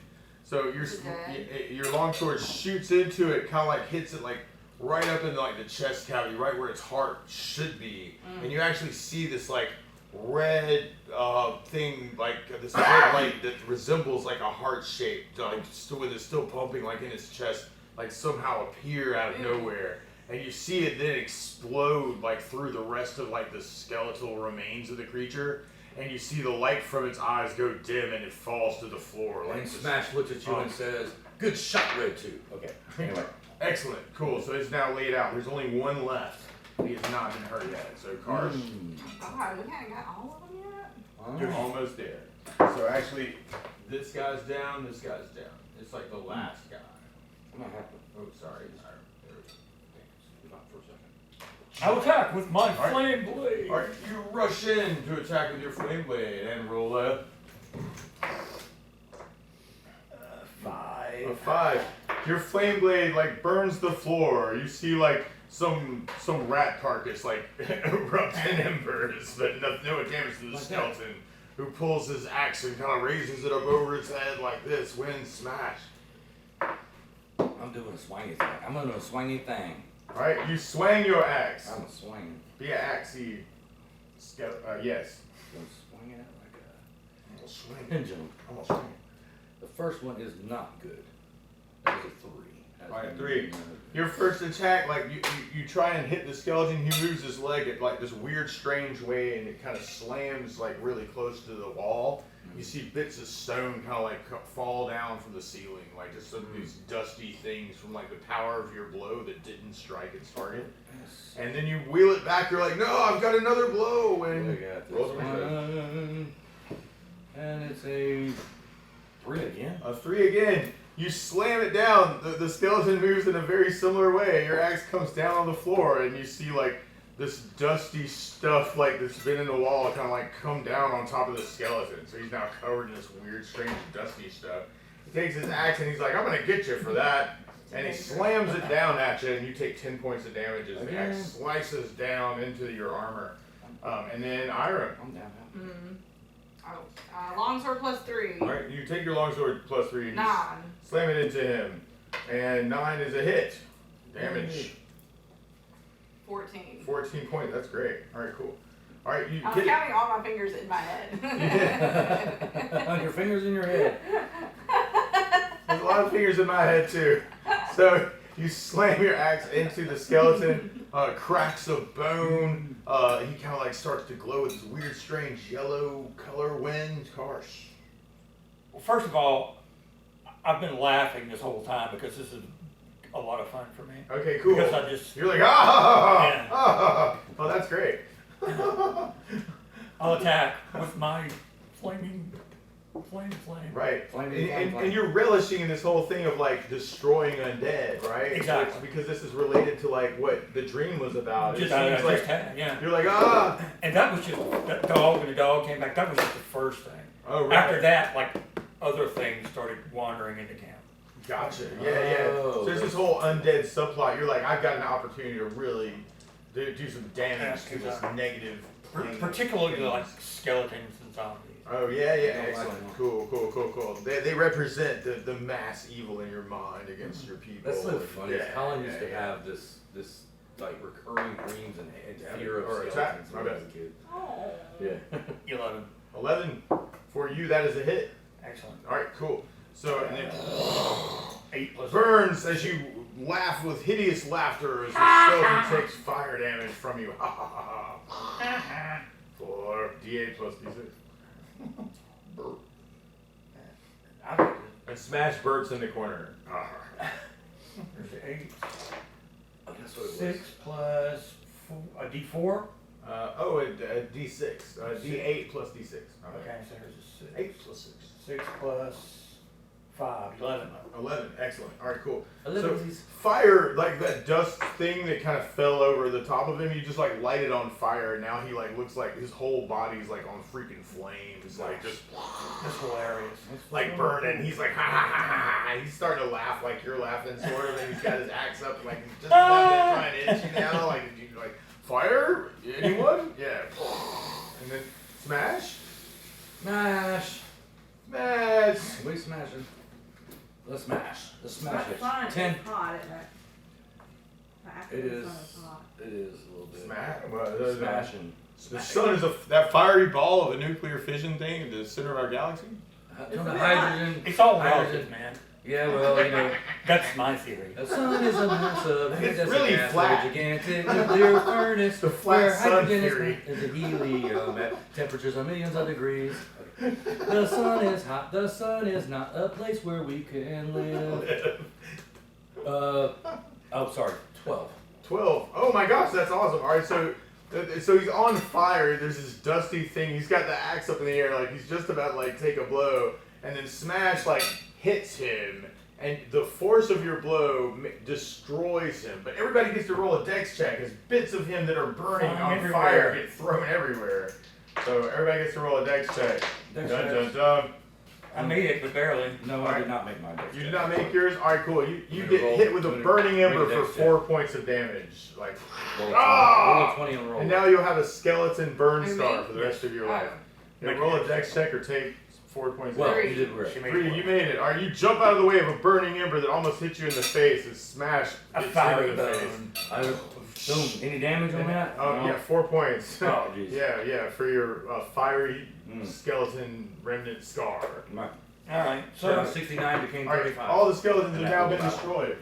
So Okay. your longsword shoots into it, kind of like hits it like right up in like the chest cavity, right where its heart should be, and you actually see this like red thing, like this red light that resembles like a heart shape, like still with it still pumping like in its chest, like somehow appear out of nowhere. And you see it then explode like through the rest of like the skeletal remains of the creature, and you see the light from its eyes go dim and it falls to the floor. Like And this- Smash looks at you and says, "Good shot, Red 2." Okay. Anyway. Excellent, cool. So it's now laid out. There's only one left. He has not been hurt yet. So Karsh, God, we haven't got all of them yet? you're almost there. So actually, this guy's down. This guy's down. It's like the last guy. I'm not happy. Oh, sorry. Not for a second. I'll attack with my right. flame blade. All right, you rush in to attack with your flame blade and roll a 5. Your flame blade like burns the floor. You see like some rat carcass like erupts in embers, but no damage to the skeleton, who pulls his axe and kind of raises it up over its head like this. Wind smash. I'm doing a swingy thing. I'm doing a swingy thing. All right, you swang your axe. I'm a swinging. Be an axey. Yes. I'm swinging it like a Almost swing. pendulum. Almost swing. The first one is not good. That was a 3. That's All right, a 3. no. Your first attack, like you try and hit the skeleton, he moves his leg at like this weird, strange way, and it kind of slams like really close to the wall. You see bits of stone kind of like fall down from the ceiling, like just some of these dusty things from like the power of your blow that didn't strike its target. Yes. And then you wheel it back. You're like, no, I've got another blow. And I got this roll the return. one. And it's a 3 again. A 3 again. You slam it down. The skeleton moves in a very similar way. Your axe comes down on the floor, and you see like this dusty stuff like that's been in the wall kind of like come down on top of the skeleton. So he's now covered in this weird, strange, dusty stuff. He takes his axe and he's like, I'm gonna get you for that. And he slams it down at you, and you take 10 points of damage as the axe slices down into your armor. And then Iram. I'm down now. Longsword plus 3. All right, you take your longsword plus 3 and you 9. slam it into him. And 9 is a hit. Damage. 14. 14 points. That's great. All right, cool. All right, you I was get it. counting all my fingers in my head. On your fingers in your head. There's a lot of fingers in my head too. So you slam your axe into the skeleton, cracks a bone. He kind of like starts to glow with this weird, strange yellow color. When Karsh. Well, first of all, I've been laughing this whole time because this is a lot of fun for me. Okay, cool. Because I just, You're like ah, Yeah. oh, that's great. I'll attack with my flame. Right. Flaming flame. And you're relishing in this whole thing of like destroying undead, right? Exactly. So it's because this is related to like what the dream was about. It Just, I seems like just had, yeah. you're like ah. And that was just, that dog and the dog came back, that was just the first thing. Oh, right. After that, like, other things started wandering into camp. Gotcha. Yeah. So there's this whole undead subplot. You're like, I've got an opportunity to really do some damage to this negative plane. Particularly like skeletons and zombies. Oh yeah. Excellent. Cool. They represent the mass evil in your mind against your people. That's so funny. Yeah, Colin used to yeah. have this like recurring dreams and fear Or of attack. skeletons My when he bad. was a kid. Oh. Yeah. 11. 11 for you. That is a hit. Excellent. All right. Cool. So and then 8 plus burns as you laugh with hideous laughter as the skeleton takes fire damage from you. Ha ha ha. 4 d8 plus d6. I like it. And smash Bert's in the corner. There's the 8. That's what it was. 6 plus a D4. A d6. D8 plus d6. Okay, so here's a 6. 8 plus 6. 6 plus 5, 11. 11. Excellent. All right, cool. 11. So fire, like that dust thing that kind of fell over the top of him, you just like light it on fire. And now he like looks like his whole body's like on freaking flames, like just That's hilarious. like burning. He's like ha ha ha ha ha. He's starting to laugh like you're laughing, sort of. And he's got his axe up, like he's just about to try and hit you now. Like you like fire? Anyone? Yeah. And then smash. Smash. Smash. We smashing. Let's smash. Let's smash it. Fun. 10. It's hot, isn't it? The actual It is. sun is hot. It is a little bit. Smash. Smashing. The sun is that fiery ball of a nuclear fission thing in the center of our galaxy. From the hydrogen. It's all hydrogen. relative, man. Yeah, well, you know. That's my theory. The sun is a massive, It's really flat. gigantic nuclear furnace. The flat where sun hydrogen theory. is a helium at temperatures of millions of degrees. The sun is hot. The sun is not a place where we can live. Sorry, 12. 12. Oh my gosh, that's awesome. All right, so he's on fire. There's this dusty thing. He's got the axe up in the air, like he's just about to like take a blow, and then smash like hits him, and the force of your blow destroys him. But everybody gets to roll a dex check as bits of him that are burning on Everywhere. fire get thrown everywhere. So everybody gets to roll a dex check. Dex Dun, dun, checks. dun. I made it, but barely. No, I did not make mine. You did not make yours? Alright, cool. You I'm gonna get roll hit with a 20 burning ember make a for dex 4 points of damage. Like, Roll a 20, Ah! roll a 20 and roll. and now you'll have a skeleton burn Who, scar me? for the rest of your Oh. life. Yeah, Make roll a a dex check or take 4 points Well, of damage. you did great. She made 3, one. you made it. Alright, you jump out of the way of a burning ember that almost hit you in the face and smash A gets you fiery in the face. bone. Boom. Any damage on that? Oh, No? yeah, 4 points. Oh, jeez. yeah, for your fiery Mm. skeleton remnant scar. My, Alright, so so 69 became Alright, 35. all the skeletons have And now that been was destroyed.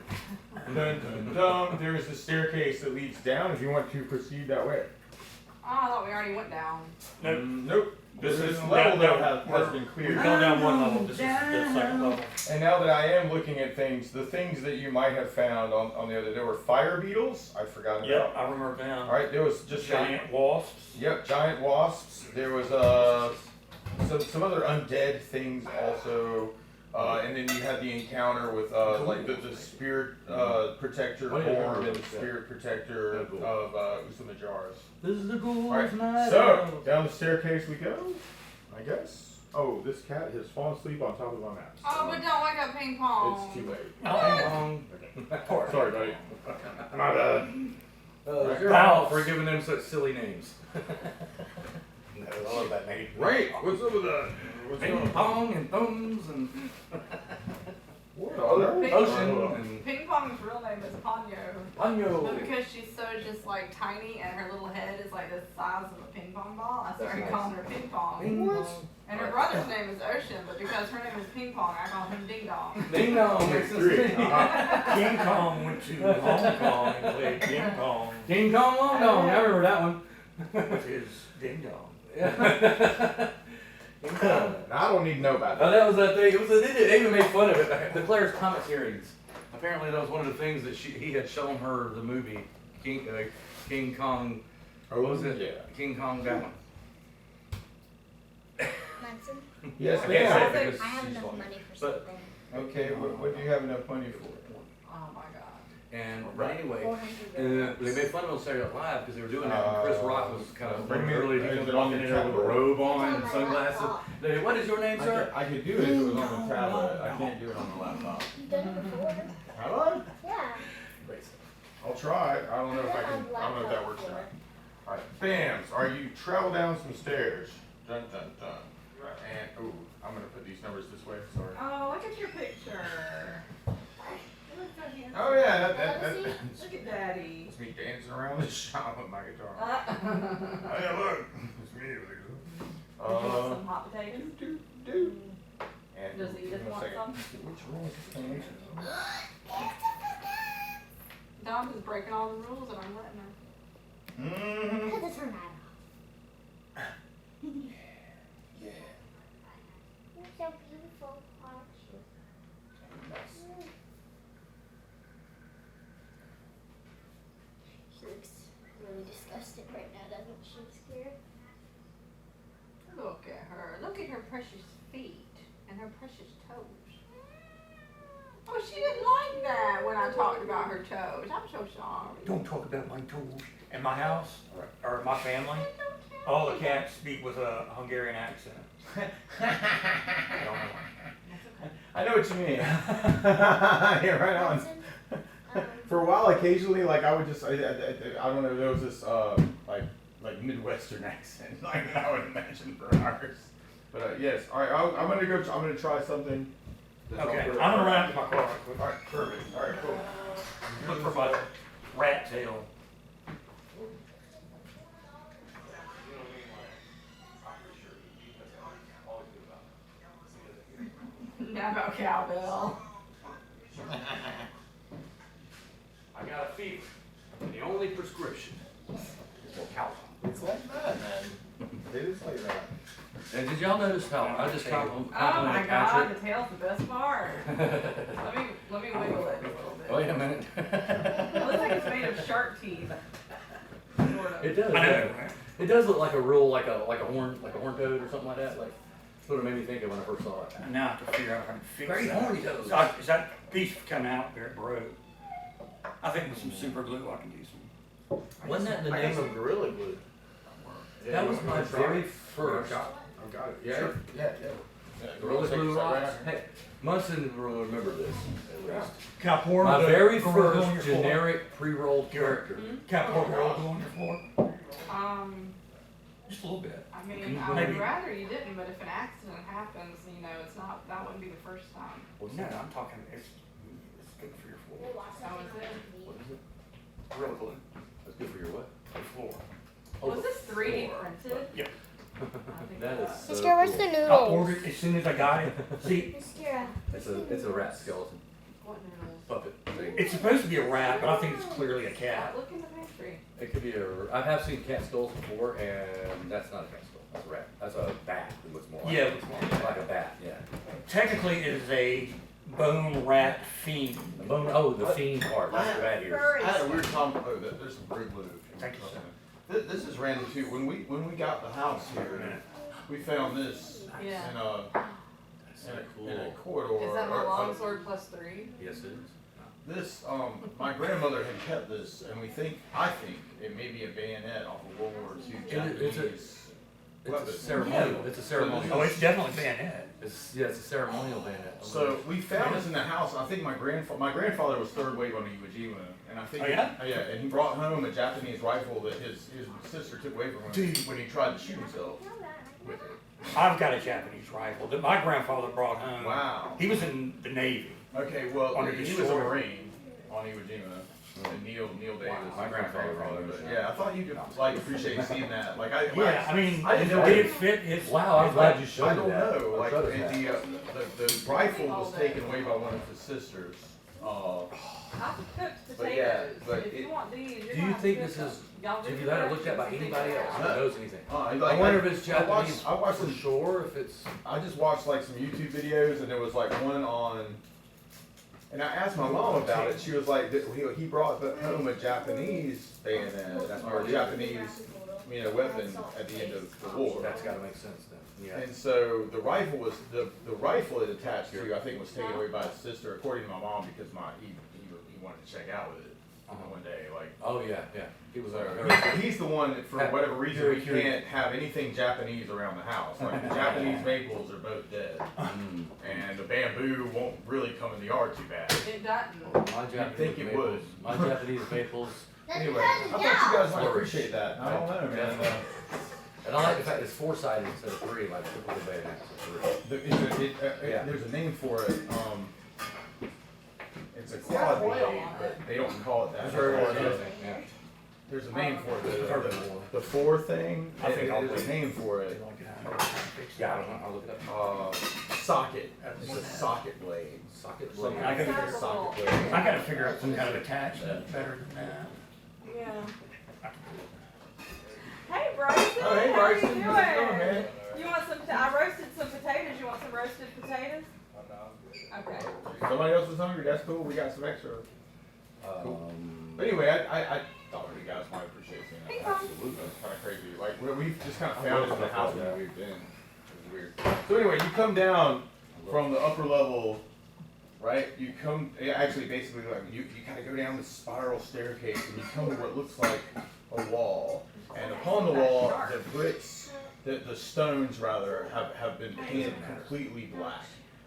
Dun, dun, dun. There's the staircase that leads down if you want to proceed that way. Oh, I thought we already went down. nope. Nope. This This is is level that- that has been we've cleared. gone down one level. This is the second level. And now that I am looking at things, the things that you might have found on the other, there were fire beetles. I forgot about. Yep, I remember them. All right, there was just Giant wasps. Yep, giant wasps. There was some other undead things also. And then you had the encounter with like the spirit protector Oh, yeah, orb and the yeah. spirit protector Yeah, cool. of Usamajaras. This is the ghouls Alright, night so out. down the staircase we go, I guess. Oh, this cat has fallen asleep on top of my map. Oh, but don't wake up ping pong. It's too late. Long. Sorry, buddy. My bad. Your fault for giving them such silly names. No, I love that name. Right. What's up with that? What's Ping going on? pong and thumbs and What? ocean and Ping pong's real name is Ponyo. But Panyo. because she's so just like tiny and her little head is like the size of a ping pong ball, I started That's calling her Ping Pong. Ping pong. And her brother's name is Ocean, but because her name is Ping Pong, I call him Ding Dong. Ding dong. Makes sense to me. King Kong went to Hong Kong and played ping pong King Kong Long Dong. I remember that one. with his ding dong. King Kong. I don't need to know about Oh, that. that was that thing. It was. They even made fun of it. The Claire's Comics hearings. Apparently, that was one of the things that he had shown her the movie King Kong. Oh, What was it? Yeah. King Kong that one. Munson, Yes, I can't say ma'am. it because I have she's enough funny. money for But- something. Okay, what do you have enough money for? Oh my god. And Right. anyway, 400 and they made fun of it on Saturday Night Live because they were doing that. And Chris Rock was kind of Bring me- early. He is comes it on walking the in there with a tablet? robe on and It's on my sunglasses. laptop. They, what is your name, sir? I could do it if it was on the tablet. I can't do it on the laptop. You've done it before? Have I? Yeah. I'll try. I don't know if I can. I don't know if that works or not. All right, Bams, are you travel down some stairs? Dun dun dun. And ooh, I'm gonna put these numbers this way. Sorry. Oh, look at your picture. You look so handsome. Oh yeah, that. Look at Daddy. It's me dancing around the shop with my guitar. Uh, Hey, look, it's me with the guitar. some hot potatoes. do. And Does give Edith me a want second. some? Which room is this thing? Dom is breaking all the rules and I'm letting her. Mm-hmm. Put the tornado. Yeah. You're so beautiful, aren't you? She looks really disgusted right now, doesn't she? Scared? Look at her. Look at her precious feet and her precious toes. Oh, she didn't like that when I talked about her toes. I'm so sorry. Don't talk about my toes. In my house, or my family, all the cats speak with a Hungarian accent. I don't know. I know what you mean. Yeah, right on. Munson, For a while, occasionally, like I would just, I don't know, there was this like Midwestern accent, like I would imagine for ours. But yes, all right, I'm gonna try something. that's Okay, all I'm gonna for- run out to my car. All right, perfect. All right, cool. Look for my rat tail. Now about cowbell. I got a fever. And the only prescription is more Calpol. It's like that, man. It is like that. And did y'all notice how I just Oh my complimented god, Patrick? the tail's the best part. Let me wiggle it a little bit. Wait a minute. It looks like it's made of shark teeth. Sort of. It does. I know, yeah. right? It does look like a real like a horn toad or something like that. Like that's what it made me think of when I first saw it. Now I have to figure out how to fix Very that. horny toes. Is that piece come out where it broke? I think with some super glue I can do some. Wasn't that the I got name some of? Gorilla Glue. That was you my wanna try very it? first. I've got it. Yeah, Sure. yeah. Gorilla Take Glue a second rocks. right Hey, Munson will remember this at least. Can I pour My the very Gorilla Glue on first your floor? generic pre-rolled character. Can I pour Gorilla Glue on your floor? Just a little bit. I Can mean, you I go would maybe- rather you didn't, but if an accident happens, you know, it's not, that wouldn't be the first time. What's No, that? I'm talking, it's good for your floor. How is it? What is it? Gorilla Glue, That's good for your what? your floor. Was this 3D floor. printed? Yep. I think That it is was. so Sister, where's cool. the I noodles? ordered as soon as I got it. See, Sister, It's a rat skeleton What noodles? puppet thing. it's supposed to be a rat, but I think it's clearly a cat. Look in the pantry. It could be I have seen cat skulls before, and that's not a cat skull. That's a rat. That's a bat. It looks more like. Yeah, it looks more like a bat. Like a bat. Yeah. Technically, it is a bone rat fiend. The bone. Oh, the fiend part. That's the rat ears. I had a weird time. Oh, there's some Gorilla Glue. Thank you, sir. This is random too. When we got the house here, we found this Yeah. in a corridor. Is that my or- longsword plus 3? Yes, it is. This, my grandmother had kept this, and I think it may be a bayonet off of World War II It's a- Japanese It's a weapon. ceremonial. It's a ceremonial. Oh, it's definitely bayonet. It's a ceremonial bayonet. So we found this in the house. I think my grandfather was third wave on Iwo Jima, and I think Oh, yeah? and he brought home a Japanese rifle that his sister took away from him Dude. when he tried to shoot himself with it. I've got a Japanese rifle that my grandfather brought home. Wow. He was in the Navy. Okay, well, On a he was a destroyer. Marine, on Iwo Jima. And Neil Davis. Wow, my grandfather father, was, but yeah, I thought you could like appreciate seeing that. Like I Yeah, I mean, I didn't know did it. it fit his? Wow, I'm his- glad you showed I me don't that. know. Or Like showed us and that. the rifle was taken away by one of his sisters. I cooked potatoes. But yeah, but If you it- want these, you're Do gonna you have to think cook this them. is, Y'all have do you had it looked at by directions and anybody figure else it that out. knows anything? Like, I wonder if it's I watched Japanese for for sure, if it's. I just watched like some YouTube videos and there was like one on, and I asked my mom about it. She was like, he brought home a Japanese bayonet or a Japanese, weapon at the end of the war. That's gotta make sense then, yeah. And so the rifle was the rifle it attached to, I think, was taken away by his sister, according to my mom, because he wanted to check out with it one day, like. Oh, yeah, yeah. He was So a. he's the one that, for whatever reason, we can't have anything Japanese around the house. Like the Japanese maples are both dead, and the bamboo won't really come in the yard too bad. It doesn't. My Japanese think it maples, would. my Japanese maples, That's Anyway, because I it's thought you guys might down. appreciate that. I don't know, man. and I like the fact it's 4-sided instead of 3, like typical bayonets are 3. Yeah. There's a name for it. It's a quad blade, but they don't call it that. That's very interesting, yeah. There's a name for it. Heard it before. The 4 thing. I think I'll there's wait. a name for it. Yeah, I don't know, I'll look it up. Socket. It's a socket blade. Socket Something blade. I like can- a socket blade. I gotta figure out some kind of attachment better than that. Yeah. Hey Bryson, Oh, hey, how Bryson. are you How's it going, doing? man? You want some? I roasted some potatoes. You want some roasted potatoes? Okay. Somebody else was hungry. That's cool. We got some extra. But anyway, I thought you guys might appreciate seeing that. Absolutely. That's kind of crazy. Like we've just kind of found it in the house where we've been. It was weird. So anyway, you come down from the upper level, right? You come actually basically like you kind of go down the spiral staircase and you come to what looks like a wall. And upon the wall, the bricks, the stones rather, have been painted completely black.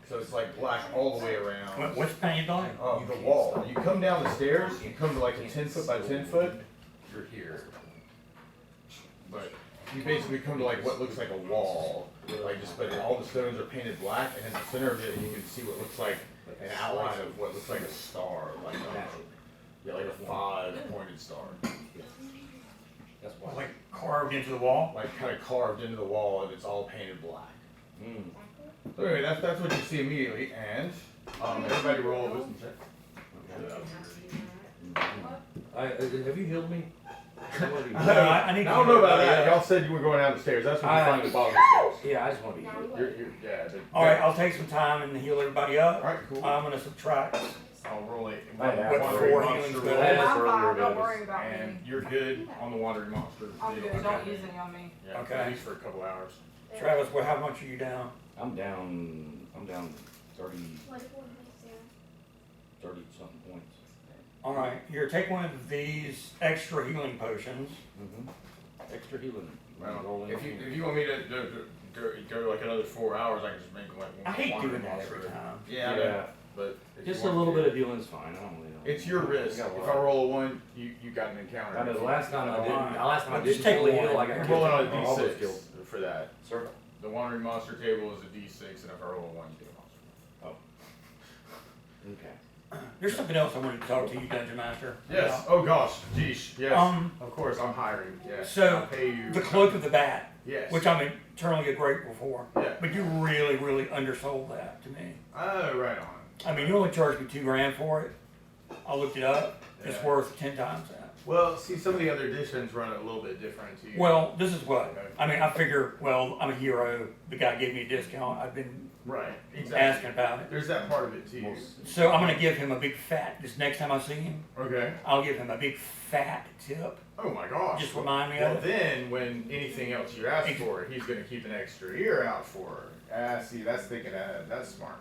So it's like black all the way around. What's painted on it? The wall. You come down the stairs, you come to like a 10 foot by 10 foot, You're here. but you basically come to like what looks like a wall. Like just, but all the stones are painted black, and in the center of it, you can see what looks like an outline of what looks like a star, like like a 5-pointed star, That's why. Like carved into the wall? like kind of carved into the wall, and it's all painted black. Mm. So anyway, that's what you see immediately, and everybody roll a wisdom check. Have you healed me? I need to don't know about know that. that. Y'all said you were going down the stairs. That's what you I- find at the bottom of the stairs. Yeah, I just want to be healed. Yeah. All right, I'll take some time and heal everybody up. All right, cool. I'm gonna subtract. I'll roll it. What Wandering four monster healings roll. I had this I'm earlier, fine. but Don't it worry was- about me. And you're good on the wandering monster. I'm deal. good. Don't use any on me. Yeah, Okay. at least for a couple hours. Travis, well, how much are you down? I'm down 30 something points. All right, here, take one of these extra healing potions. Extra healing. Well, Rolling. if you want me to go like another 4 hours, I can just make like one. I hate wandering doing that monster. every time. Yeah, I Yeah. know, but if Just you a want little to- bit of healing's fine. I don't really know. It's your risk. I got a If lot. I roll a 1, you got an encounter. I know the last time I didn't. Last time I Just didn't take fully one. heal, I You're got rolling on killed. a Almost D6 killed. for that. Sir. The wandering monster table is a D6, and if I roll a 1, you get a monster. Okay. There's something else I wanted to talk to you, Dungeon Master. Yes. about. Oh gosh. Geesh. Yes. Um, of course, I'm hiring. Yes. so, I'll pay you. The Cloak of the Bat, Yes. which I'm eternally grateful for. Yeah. But you really, really undersold that to me. Oh, right on. I mean, you only charged me $2,000 for it. I looked it up. It's Yeah. worth 10 times that. Well, see, some of the other editions run it a little bit different too. Well, this is what, Okay. I mean, I figure, well, I'm a hero. The guy gave me a discount. I've been right. Exactly. asking about it. There's that part of it too. So I'm gonna give him a big fat, this next time I see him, Okay. I'll give him a big fat tip. Oh my gosh. Just remind me Well, of it. then when anything else you ask for, he's going to keep an extra ear out for. See, that's thinking ahead. That's smart.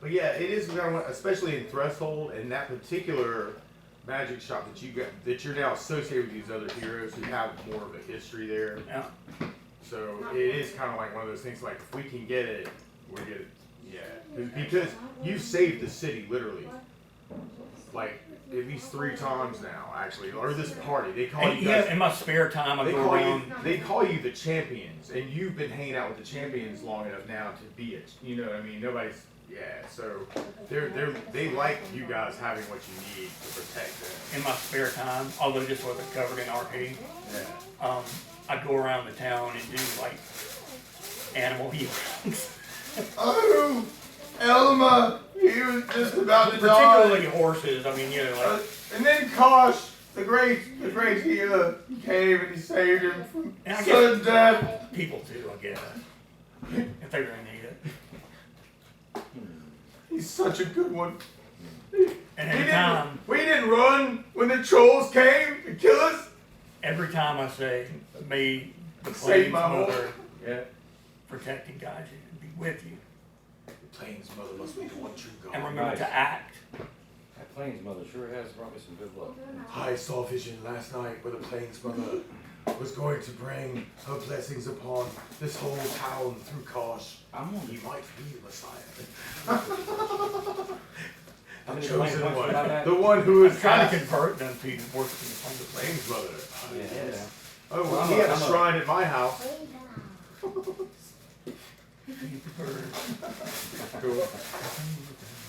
But yeah, it is, especially in Threshold and that particular magic shop that you got, that you're now associated with these other heroes who have more of a history there. Yeah. So it is kind of like one of those things. Like if we can get it, we get it. Yeah, because you saved the city literally, like at least 3 times now, actually. Or this party, they call And you yeah, guys. in my spare time, I They go call around. you. They call you the champions, and you've been hanging out with the champions long enough now to be it. You know what I mean? Nobody's Yeah, so they like you guys having what you need to protect them. In my spare time, although this wasn't covered in RP, Yeah. I'd go around the town and do like animal healings. Oh, Elma, he was just about to Particularly die. horses. I mean, you know, like, And then Kosh, the great healer, came and he saved him from And I sudden death. people too, I guess. If they really need it. He's such a good one. And every time, We didn't run when the trolls came to kill us. every time I say, may the Save Plains my Mother horse. Yeah. protect and guide you and be with you. The Plains Mother must be the one true God. And remember Nice. to act. That Plains Mother sure has brought me some good luck. I saw a vision last night where the Plains Mother was going to bring her blessings upon this whole town through Kosh. I'm on He might be the Messiah. I'm The gonna chosen explain one. about that. The one who I'm is trying to cast. convert them to worshiping the Plains. Plains Mother. Yeah. Oh, Well, well, I'm he a- had a I'm a- shrine at my house. Cool.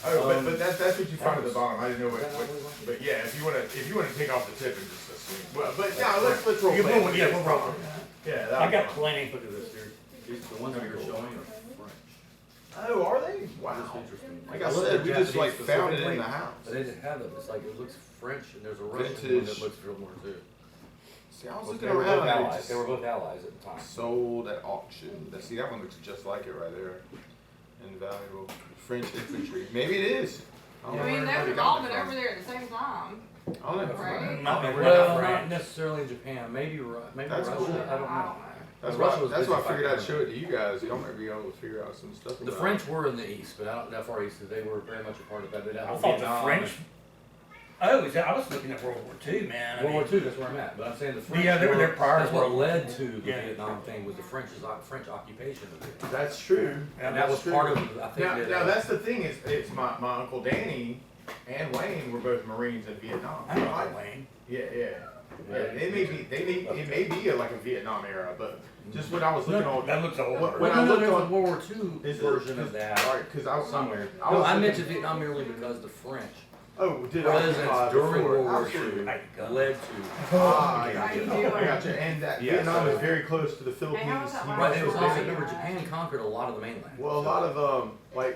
Oh, but that's what you find at the bottom. I didn't know what, but yeah, if you wanna take off the tip and just assume. Well, but yeah, let's roll. Yeah, play. we'll roll. Yeah, I got plenty. Look at this, dude. These, the ones that you're showing are French. Oh, are they? That's Wow. interesting. Like I looked said, at we just like Japanese found it in specifically, the house. But they didn't have them. It's like, it looks French, and there's a Russian one Vintage. that looks similar too. See, I was But looking they were both around. allies. They were both allies at the time. Sold at auction. See, that one looks just like it right there. Invaluable. French infantry. Maybe it is. I don't I know mean, where they everybody would got all that been from. over there at the same time. I don't know. Right? Not I don't know that where we're that Well, from. not necessarily in Japan. Maybe maybe That's Russia. cool. I don't know. That's Russia why. was That's why I busy figured I'd fighting. show it to you guys. Y'all might be able to figure out some stuff. The about French were in the east, but I don't know that far east. They were very much a part of that. They I had thought Vietnam the French. Oh, is that, I was looking at World War II, man. I World War mean, II, that's where I'm at. But I'm saying the French. Yeah, they were there prior That's to what World War led II. to the Yeah. Vietnam thing was the French occupation of Vietnam. That's true. And that was part of, I think Now, that. now that's the thing is, it's my uncle Danny and Wayne were both Marines in Vietnam. I don't know, Wayne. Yeah. It may be like a Vietnam era, but just when I was looking on. That looks old. When Well, I no, looked there's a on- World War II Is it- version of cause- that Alright, cause I was somewhere. I No, was I looking- mentioned Vietnam merely because the French Oh, did presidents occupy during before. World War Absolutely. II led to. Ah, I How got you you. doing? I got you. And that Yeah, Vietnam so- is very close to the Philippines. Hey, how was that You last Right, must it was have also, been- remember, Japan conquered a lot of the mainland. Well, a lot of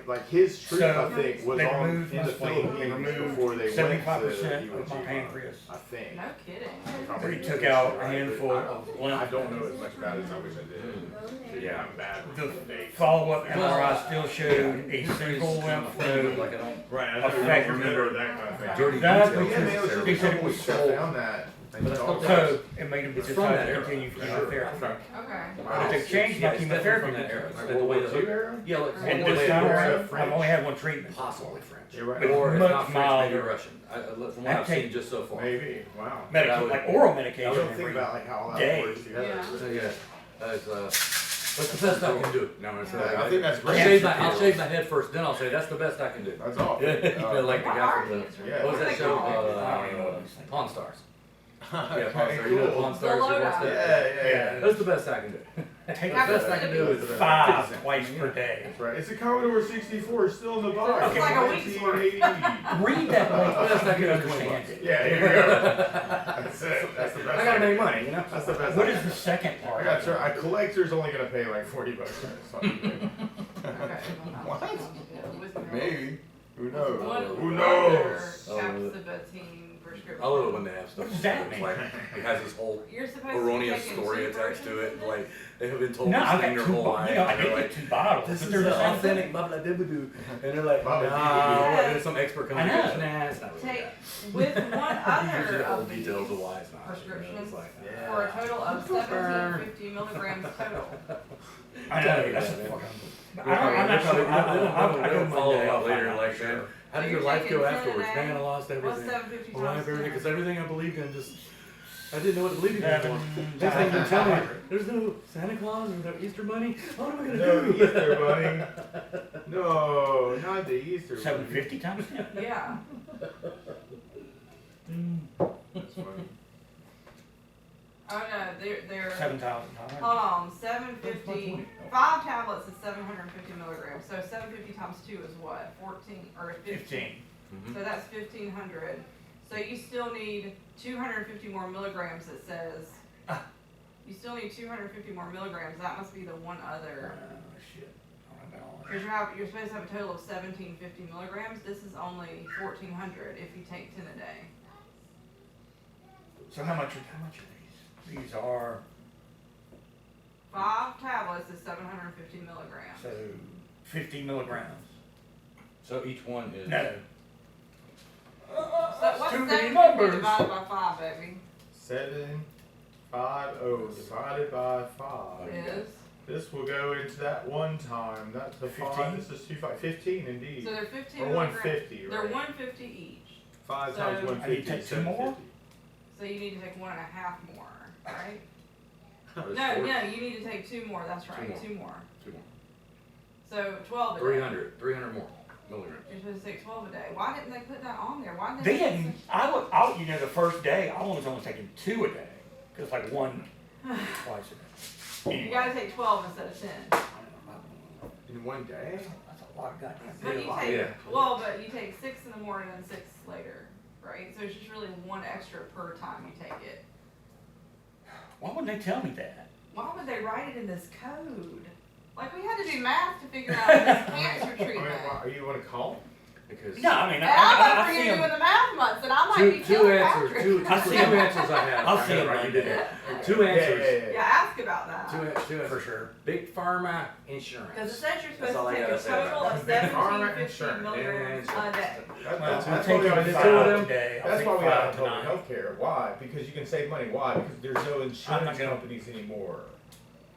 like his troop, So, I think, was they on removed in my the spleen, Philippines they removed before they went to 75% Iwo of my Jima, pancreas. I think. No kidding. If I'm They reading took this out right, a but handful I- of I lymph don't know nodes. as much about it as I wish I did. Yeah. I'm bad with The dates. follow-up MRI still showed a single lymph node. Like I don't. Right, I Affect- don't remember that kind of thing. Dirty That- details. But yeah, man, it was just They a said it couple was weeks I sold. found that. But it's Oh, still So, it made them It's from decide that to era. continue sure. chemotherapy. Okay. Wow. But they changed Yeah, my it's chemotherapy. definitely from that era. Like the way World War II era? Yeah, like And the way this it time works. around, French. I've only had one treatment. Possibly French. You're right. But Or if much not French, maybe milder. Russian. From what I'd I've take- seen just so far. Maybe. Wow. Medication, like oral medication. I don't think every about like how all that day. works together. Yeah. So yeah, that's the best I can do. No, I'm gonna say I think that's I'll great. shave my head first, then I'll say that's the best I can do. That's all. Yeah, like the What guy are from the, these? Yeah. what was that What show? are they called? Pawn Stars. Yeah, Okay, Pawn Stars. You know cool. Pawn Stars. You watch Yeah, that? yeah. That's the best I can do. Take The best I can do is 5 twice per day. That's right. It's a Commodore 64 still in the box. It's like a week's worth. 1980. Read that The best I like can you do is understand 20 it. Yeah, here we go. That's it. That's the best. I gotta make money, you know. That's the best. What is the second I part? got you. A collector's only gonna pay like $40 for it. So What? Maybe. Who knows? One Who knows? Oh, capsaicin prescription. I love it when they have stuff. What does that It's mean? like it has this whole You're supposed erroneous to be taking story 2 attached to versions it. of Like they have been told No, this I thing got their 2 whole life. bottles. I and did they're get like, 2 bottles, this but is they're the the same authentic thing. blah blah dibba doo. And they're like, Blah, nah, blah, what? dibba-doo. And some expert comes I in know. and goes, nah, it's not really Take that. with one He gives other you the whole of these details of why it's not. prescriptions It's like, for a total of 1750 milligrams total. I know, that's a fucking. I'm not sure. I They'll go follow Monday, up I'll later, find out like, for man, sure. how did So your you're life taking go 10 a afterwards? day? Man, I lost What's everything. 750 Well, I have times everything, 10? because everything I believed in just, I didn't know what to believe in Seven anymore. times Next thing you tell me, 100. there's no Santa Claus or no Easter Bunny. What am I gonna No do? Easter bunny. No, not the Easter bunny. 750 times 10. Yeah. That's funny. Oh no, they're 7,000 times. hold on, 750 5 tablets is 750 milligrams. So 750 times 2 is what? 14 or 15? 15. Mhm. So that's 1500. So you still need 250 more milligrams. It says. Ah. You still need 250 more milligrams. That must be the one other. Shit. I don't know. Because you're supposed to have a total of 1750 milligrams. This is only 1400 if you take 10 a day. So how much are these? These are, 5 tablets is 750 milligrams. so 50 milligrams. So each one is. No. So what's Too many 750 numbers. divided by 5, baby? 750 divided by 5. Is. This will go into that one time. That's the 15? 5. This is 15 indeed. So they're 15 Or milligrams. 150, They're right? 150 each. 5 So- times I need to 150 take is 2 more? 750. So you need to take 1.5 more, right? That was No, four. no, you need to take 2 more. That's right, more. 2 more. 2 more. So 12 a day. 300 more milligrams. You're supposed to take 12 a day. Why didn't they put that on there? Why didn't They didn't, I, you know, the first day, I was only taking 2 a day. Cause like one twice a day. You Anyway, gotta take 12 instead of 10. In one day? that's a lot of goddamn. But you Yeah. take, Yeah. well, but you take 6 in the morning and 6 later, right? So it's just really 1 extra per time you take it. Why wouldn't they tell me that? Why would they write it in this code? Like, we had to do math to figure out this cancer I mean, treatment. are you want to call? Because. No, I mean, And I'm I over see here them. doing the math months, and I might be Two killing answers, Patrick. two I see 'em. answers I have. I'll see 'em Right, right you did there. that. Two answers. Yeah, ask about that. Two For answers. sure. Big Pharma Because it insurance. says you're That's all supposed I to take gotta a say about total of that. Pharma 1750 insurance. milligrams a day. Well, That's I'm why we taking ought to 5 do them. today. I'll That's take why we 5 have public tonight. health care. Why? Because you can save money. Why? Because there's no insurance gonna- companies anymore.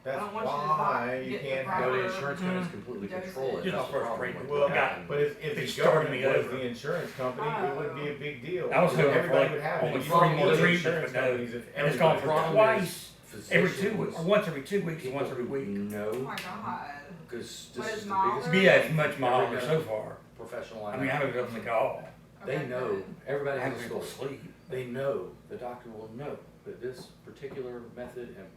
That's don't want you to why you get the can't proper- No, have the insurance companies completely Dosage. control it. Just That's the first problem rate. with Well, that. but if They the started government me was over. the insurance company, it wouldn't be a big deal. I was Because hoping for everybody like would have it. only You 3 don't more need treatments, insurance but no. companies if And it's gone for everybody- twice, every 2 Physicians, weeks, or once every 2 weeks, people once every who week. Oh know, my god. because What this is is the milder? biggest Yeah, it's much milder so far. professional I I mean, I know. haven't been at all. They Okay, know, good. everybody I has a haven't been able story. to sleep. They know, the doctor will know that this particular method and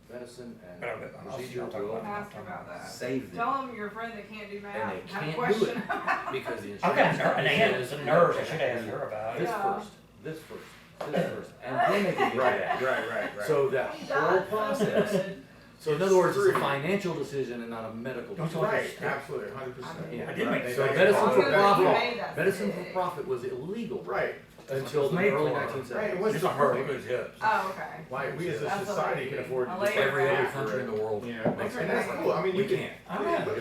medicine But and I'll procedure talk will about it. Ask about that. save them. Tell them your friend that can't do math. And they had a can't do question. it because the insurance. I've got an company aunt says that's a you nurse, I have should to ask do her about it. This Yeah. first, this first, this first, and then they can do Right, that. right. So that whole process, so in other words, it's a Free. financial decision and not a medical Don't decision. you Right, understand? absolutely, 100%. Yeah. I did make So sense. medicine I for was gonna say, profit, you made that medicine for mistake. profit was illegal Right, until It's the made early for. 1970s. right. What's Just the a hurt point? with his hips. Oh, okay. Like, we as a That's a society lady. can afford A to lady. just Every pay other for country it. in the world You know, makes and it. that's cool. I mean, you We can. can't. I Yeah, know.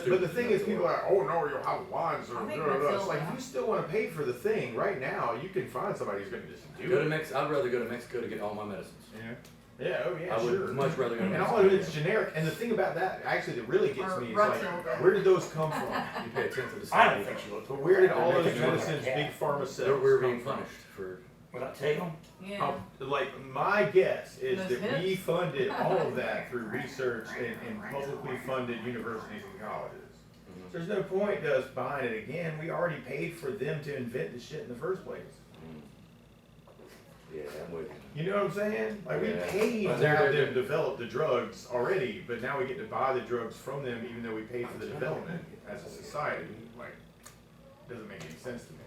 but the thing is, people are like, oh no, you'll have lines or I think da, da, da. that's It's like, illegal. if you still want to pay for the thing right now, you can find somebody who's going to just do Go to it. Mexico. I'd rather go to Mexico to get all my medicines. Yeah, oh yeah, I would sure. much rather go to And Mexico. all of it's generic. And the thing about that, actually, that really gets Or me is Russell like, did. where did those come from? You pay a tenth of the I salary. don't think she looked. But where did all They're those making money. medicines Big Pharma sells? We're being come from? punished for. Without taking? Yeah. Like, my guess is Those that we hips? funded all of that through research in publicly funded universities and colleges. Mhm. There's no point to us buying it again. We already paid for them to invent the shit in the first place. Yeah, I'm with you. You know what I'm saying? Like, we Yeah. paid But to they're- have them develop the drugs already, but now we get to buy the drugs from them even though we paid for the development as a society. Like, doesn't make any sense to me.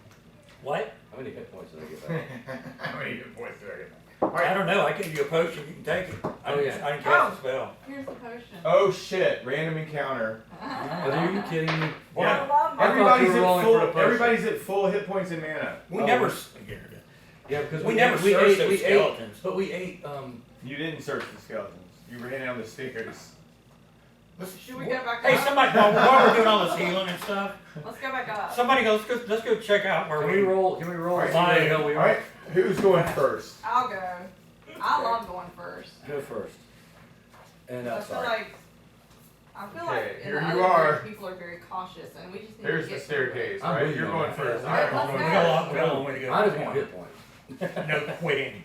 What? How many hit points did I get back? How many good points do I get? I Alright. don't know, I gave you a potion, you can take it. I Oh, didn't- yeah. I didn't cast a spell. Here's the potion. Oh shit, random encounter. Are you kidding me? Boy, I love my Everybody's you were at rolling full. for the potion. Everybody's at full hit points in mana. we Oh, never, we- Yeah, because We never searched those skeletons. But we ate. You didn't search the skeletons. You ran down the stairs. Should we go back Hey, up? somebody, while we're doing all this healing and stuff, Let's go back up. somebody go, let's go check out where Can we we roll? Can we roll? Alright, See where the hell we All are? right, who's going first? I'll go. I love going first. Go first. And I feel outside. like Okay, in here the you other are. groups, people are very cautious, and we just need There's to the get through it. staircase, I'm right? with You're you going on that. first. Alright, All let's right, we go. got a long way to go. I just want hit points. No quitting.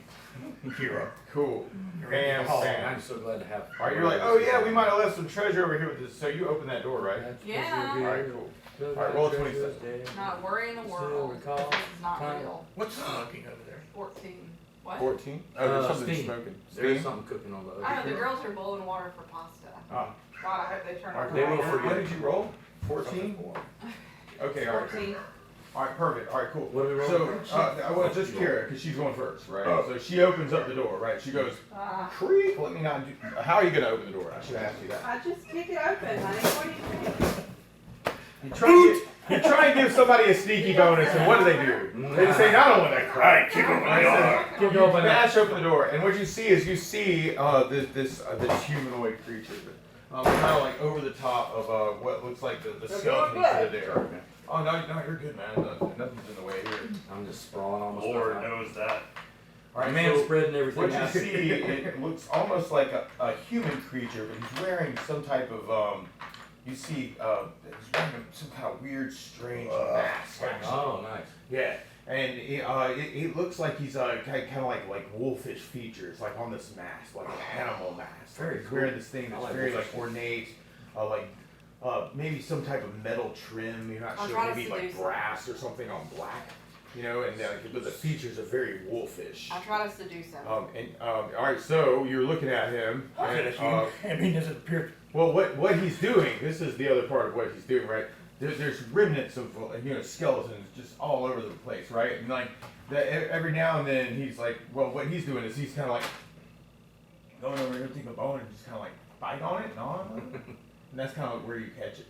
Hero. cool. You're in Bam, the hall. bam. I'm so glad to have. All right, you're like, oh yeah, we might have left some treasure over here with this. So you open that door, right? Yeah. All right, cool. All right, roll 27. Not worrying the world. recall This is not time. real. What's smoking over there? 14. What? 14? Oh, there's something Steam. smoking. There's Steam? something cooking on the Oh, other. the girls are boiling water for pasta. Oh. God, I hope they turn Alright, on. They will fire. forget. What did you roll? 14? Okay, alright. 14. Alright, perfect. Alright, cool. What are we rolling So, first? I want just Kira, because she's going first, right? So she opens up the door, right? She goes, creak, let me not do. How are you going to open the door? I should have asked you that. I just kick it open, honey. What do you think? You try and give somebody a sneaky bonus, and what do? They just say, "No, I don't want that crap." Alright, kick open the door. Kick You open bash open the door, and what you see is this humanoid creature, kind of like over the top of what looks like the skeletons that are there. Oh no, you're good, man. Nothing's in the way here. I'm just sprawling on my Lord stuff. knows that. All right, Man so spreading everything what you out. see, it looks almost like a human creature, but he's wearing some type of you see, he's wearing some kind of weird, strange mask. Actually. Oh, nice. Yeah, and it looks like he's kind of like wolfish features, like on this mask, like an animal mask. Very He's cool. wearing this thing I that's like very wolfish like ornate, maybe some type of metal trim. You're not I'll sure, try to maybe like seduce him. brass or something on black. You know, and but the features are very wolfish. I try to seduce him. All right, so you're looking at him. Is it a human? I mean, does it appear? Well, what he's doing, this is the other part of what he's doing, right? There's remnants of skeletons just all over the place, right? And like every now and then he's like, well, what he's doing is he's kind of like going over here, taking a bone and just kind of like bite on it, gnaw on it, and that's kind of where you catch it.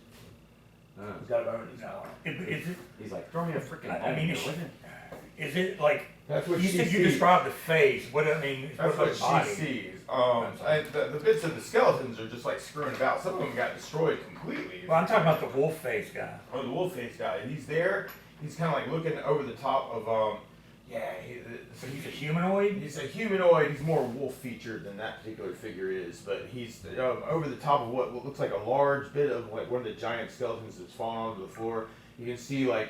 He's got a bone in his mouth. Is it? He's like, throw me a freaking I bone mean, here with it. is it like? That's what You she said you sees. described the face. What I mean, That's what what about the she body? sees. The bits of the skeletons are just like screwing about. Some of them got destroyed completely. Well, I'm talking about the wolf face guy. Oh, the wolf face guy. He's there. He's kind of like looking over the top of So he's a humanoid. He's a humanoid. He's more wolf featured than that particular figure is, but he's over the top of what looks like a large bit of like one of the giant skeletons that's fallen onto the floor. You can see like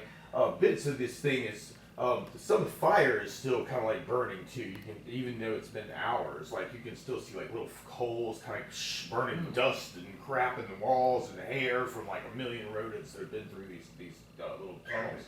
bits of this thing is some of the fire is still kind of like burning too. You can, even though it's been hours, like you can still see like little coals kind of burning dust and crap in the walls and hair from like a million rodents that have been through these little tunnels.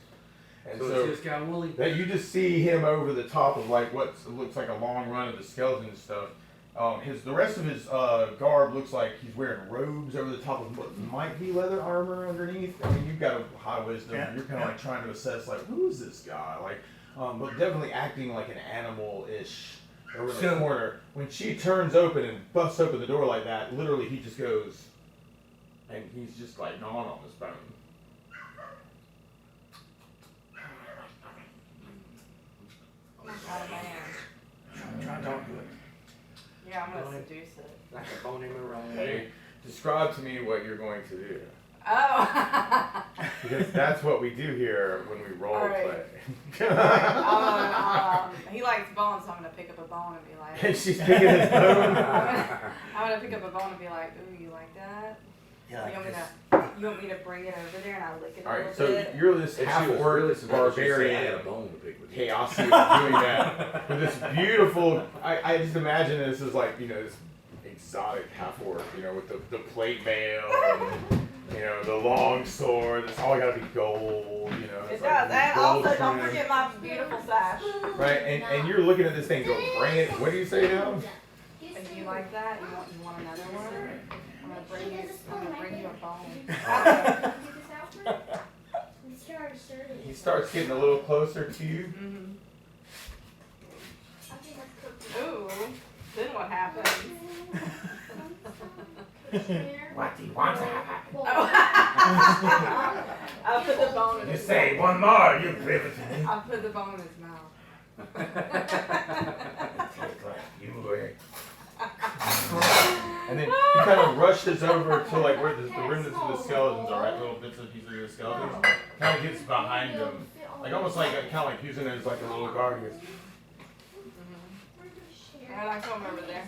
And So it's this guy Wooly. that you just see him over the top of like what looks like a long run of the skeleton stuff. The rest of his garb looks like he's wearing robes over the top of what might be leather armor underneath. I mean, you've got a high wisdom. Yeah. You're kind of like trying to assess like who is this guy? Like, but definitely acting like an animal-ish over the corner. When she turns open and busts open the door like that, literally he just goes, and he's just like gnawing on this bone. Oh, man. Try to talk to it. Yeah, I'm gonna seduce it. Like a bone in my wrong. Hey, describe to me what you're going to do. Oh. Because that's what we do here when we role Alright. play. He likes bones, so I'm gonna pick up a bone and be like. And she's picking his bone. I'm gonna pick up a bone and be like, ooh, you like that? Yeah, You like want me this. to? You want me to bring it over there and I lick it a Alright, little so bit? you're this If she half was orc really surprised, she'd say, I barbarian had a bone to pick with you. chaos doing that. With this beautiful, I just imagine this is like, this exotic half orc, with the plate mail and, the long sword. It's all gotta be gold, It it's does, like and gold also don't trim. forget my beautiful sash. Right, and you're looking at this thing going, bring it, what do you say now? If you like that, you want another one? I'm gonna bring you a bone. He starts getting a little closer to you. Mhm. Ooh, then what happens? What do you want to happen? Oh. I'll put the bone in You his say mouth. one more, you give it to me. I'll put the bone in his mouth. You away. And then he kind of rushes over to like where the remnants of the skeletons are, right? Little bits and pieces of the skeletons. Kind of gets behind him, like almost like kind of like using it as like a little guard. He goes, Alright, I come over there.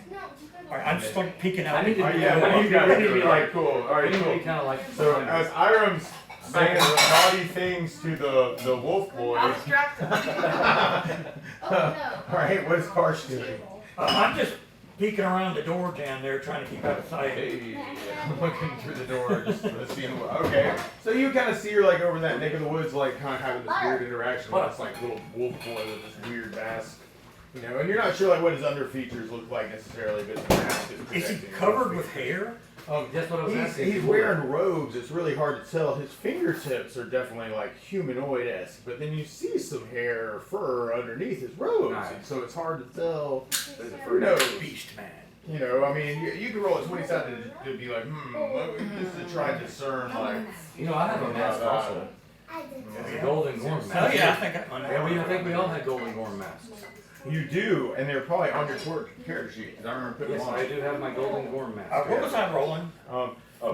Alright, I'm just like peeking out. I need to oh do yeah, that. you guys need to be like cool. All I right, need to be cool. kind of like. So as Iram's saying the naughty things to the wolf boys, I'll distract him. all right, what's Karsh doing? I'm just peeking around the door down there, trying to keep out of sight. Hey, looking through the door, just seeing. Okay, so you kind of see her like over in that neck of the woods, like kind of having this weird interaction with this like little wolf boy with this weird mask. You know, and you're not sure like what his under features look like necessarily, but the mask is Is protecting. he his covered features. with hair? That's what I was asking. He's before. wearing robes. It's really hard to tell. His fingertips are definitely like humanoid-esque, but then you see some hair or fur underneath his robes, Nice. and so it's hard to tell. There's a Who knows? Beast man. You know, I mean, you can roll a 20-sided to be like, just to try and discern, like, You know, I have a mask also. It's a golden gorm mask. Oh yeah, I think I I think we all had golden gorm masks. you do, and they're probably on your character sheet, because I remember putting Yes, them on. I do have my golden gorm mask. What was I rolling?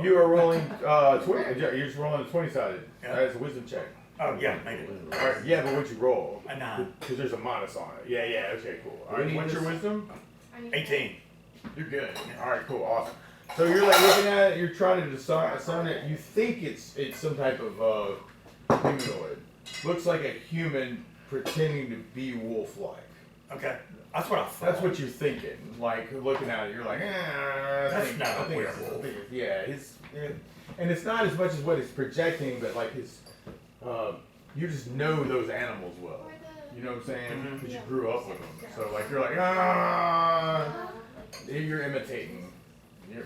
You are rolling 20. You're just rolling a 20-sided. Yeah. That's a wisdom check. Oh yeah, made it. All right, yeah, but what'd you roll? A 9. Because there's a minus on it. Yeah, yeah, okay, cool. All We right, need what's your this- wisdom? 18. You're good. All right, cool, awesome. So you're like looking at it, you're trying to discern it. You think it's some type of humanoid. Looks like a human pretending to be wolf-like. Okay, that's what I thought. That's what you're thinking. Like looking at it, you're like, That's not a it's- werewolf. Yeah, and it's not as much as what it's projecting, but like you just know those animals well. You know what I'm saying? Mhm. Because you grew up with them. So like you're like, you're imitating.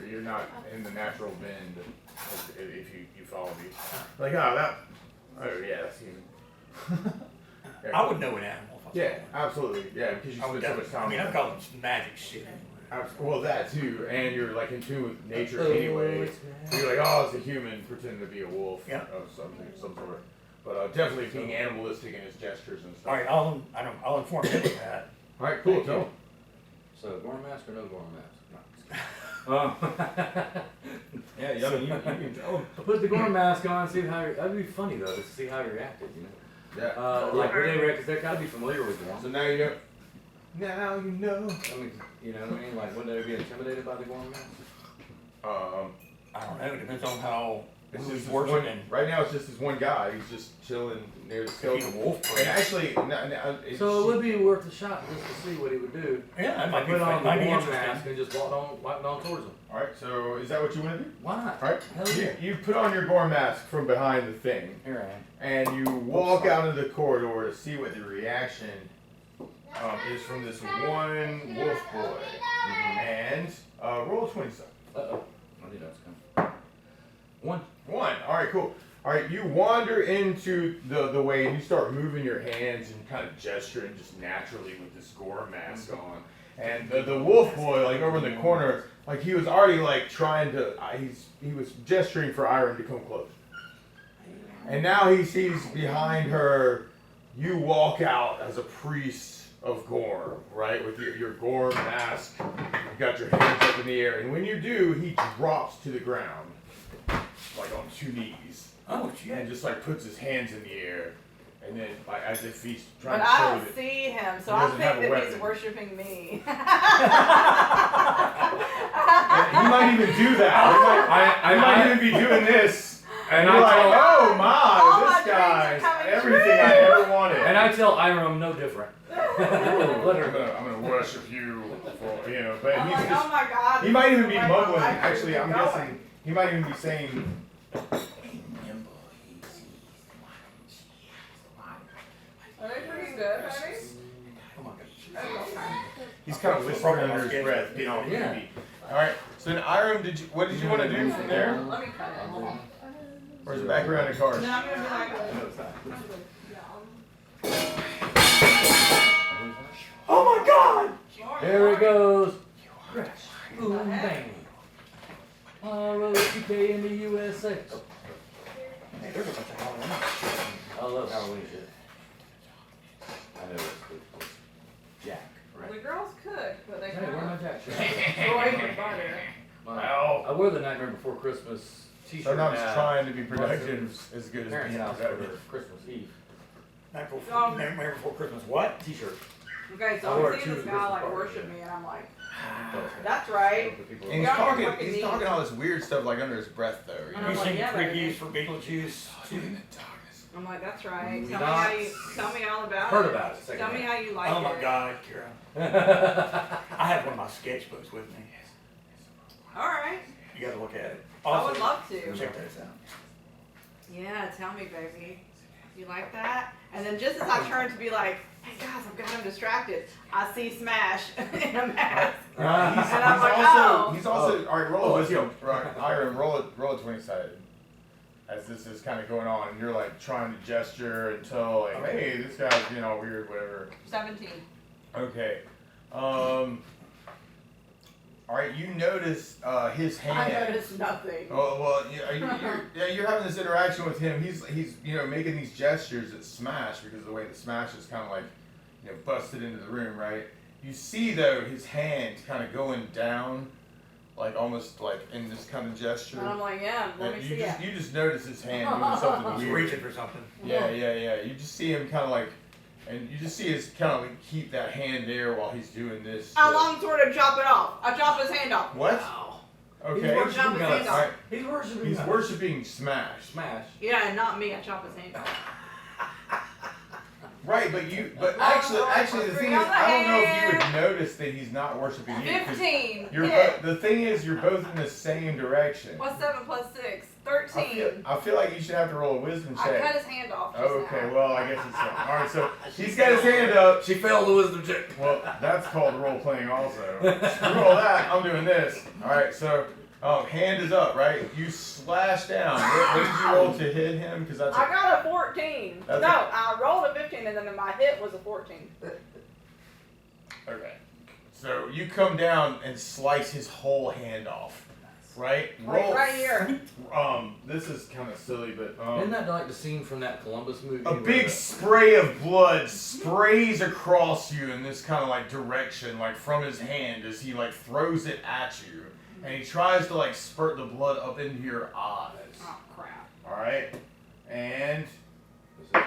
You're not in the natural bend. If you follow me. Like oh yeah, that's human. Yeah, I would know an animal if I yeah, saw one. absolutely. Yeah, because you I would spend so much definitely. time. I mean, with I've them. got some magic shit. Well, that too, and you're like in tune with nature Oh, anyway. it's So you're like, oh, it's a human pretending to be a wolf Yeah. of some sort. But definitely being animalistic in his gestures and stuff. All right, I'll inform him of that. All right, cool. Thank Tell you. him. So, gorm mask or no gorm mask? Yeah, I mean, you can tell him. Put the gorm mask on, see how that'd be funny though, to see how he reacted, you know. Yeah. Like would they react? Because they're gotta be familiar with gorm. So now you know. Now you know. I mean, you know what I mean? Like, would they be intimidated by the gorm mask? I don't know. It depends on how It's who's just this working one, and right now it's just this one guy. He's just chilling near the he's a skeleton. wolf. And person. actually, So it would be worth a shot just to see what he would do. Yeah, that might be Put on fun. the Might be gorm interesting. mask and just walk on towards him. all right. So is that what you want to do? Why not? All right. Hell yeah. You put on your gore mask from behind the thing. Here I am. And you walk out into the corridor to see what the reaction is from this one wolf boy. And roll a 20 side. Uh-oh. I knew that was coming. 1. 1. All right, cool. All right, you wander into the way and you start moving your hands and kind of gesturing just naturally with this gore mask on. And the wolf boy, like over in the corner, like he was already like trying to, he was gesturing for Iram to come close. And now he sees behind her, you walk out as a priest of Gorm, right? With your Gorm mask. You got your hands up in the air. And when you do, he drops to the ground, like on 2 knees. Oh, And shit. just like puts his hands in the air. And then like as if he's trying But to I show don't that. see him, so he I doesn't have think a that he's weapon. worshiping me. He might even do that. He might even be doing this. And You're I like, tell- oh All my, my this dreams are guy's coming everything true. I ever wanted. And I tell Iram no different. Let her. I'm gonna worship you for, but I'm he's like, just, oh my God. he might even be this is the way my mumbling. life Actually, is I'm going. guessing he might even be saying. Are they pretty good, honey? Oh my He's kind of whispering under his breath, getting all Yeah. creepy. All right. So then, Iram, what did you want to do from there? Let me cut it. Hold on. Or is it back around the cars? No, I'm gonna be like, Oh my God! There it goes. Crash. Boom, bang. R-O-C-K in the USA. Hey, there's a bunch of Halloween shit. I love Halloween shit. I know it's Jack, the right? girls cook, but they Hey, where my kind Jack shirt? of destroy the butter. Well, I wore the Nightmare Before Christmas t-shirt. sometimes at trying to be productive is as good as parents' being house for productive. Christmas Eve. Nightmare Before Christmas. What? T-shirt. Okay, so I wore I'm it seeing to this the guy Christmas like party, worship yeah. me, and I'm like, That's that's right. And You're he's on your talking, fucking he's knees. talking all this weird stuff like under his breath though. And Have I'm you like, seen yeah, previews baby. for Beetlejuice? I'm like, that's right. Not Tell me all about heard it. about it. Tell me how you like it. Oh my God, Kira. I have one of my sketchbooks with me. All right. You gotta look at it. I would Also, love to. check this out. Yeah, tell me, baby. You like that? And then just as I turn to be like, hey guys, I've got him distracted. I see Smash in a mask. He's, And I'm like, oh. he's also, all right, roll Oh, a it's wisdom. Right, Iram, roll a 20-sided. As this is kind of going on, and you're like trying to gesture and tell, like, hey, this guy's, you know, weird, whatever. 17. Okay. All right, you notice his hand. I noticed nothing. Oh, well, you're having this interaction with him. He's you know making these gestures at Smash because of the way the Smash is kind of like you know busted into the room, right? You see though his hand kind of going down, like almost like in this kind of gesture. And I'm like, yeah, let me And see you it. you just notice his hand doing something He's weird. reaching for something. Yeah. You just see him kind of like, and you just see his kind of like keep that hand there while he's doing this. How long sort of chop it off? I chop his hand off. What? Wow. Okay. He's worshiping Chop his hand us. off. Alright. He's worshiping He's us. worshiping Smash. Smash. Yeah, and not me. I chop his hand off. Right, but actually, the thing is, I don't know if you would notice that he's not worshiping you. 'Cause 15. You're Hit. the thing is, you're both in the same direction. What's 7 plus 6? I 13. feel like you should have to roll a wisdom I cut check. his hand off. Just Oh, okay, now. well, I guess it's fine. All right, so he's got his hand up. She failed the wisdom check. Well, that's called role playing, also. Screw all that. I'm doing this. All right, so hand is up, right? You slash down. What did you roll to hit him? Because that's I got a 14. That's No, a- I rolled a 15 and then my hit was a 14. okay. So you come down and slice his whole hand off, right? Like right here. This is kind of silly, but Isn't that like the scene from that Columbus movie? a where big spray of blood sprays across you in this kind of like direction, like from his hand as he like throws it at you, and he tries to like spurt the blood up into your eyes. Oh, crap. All right, and This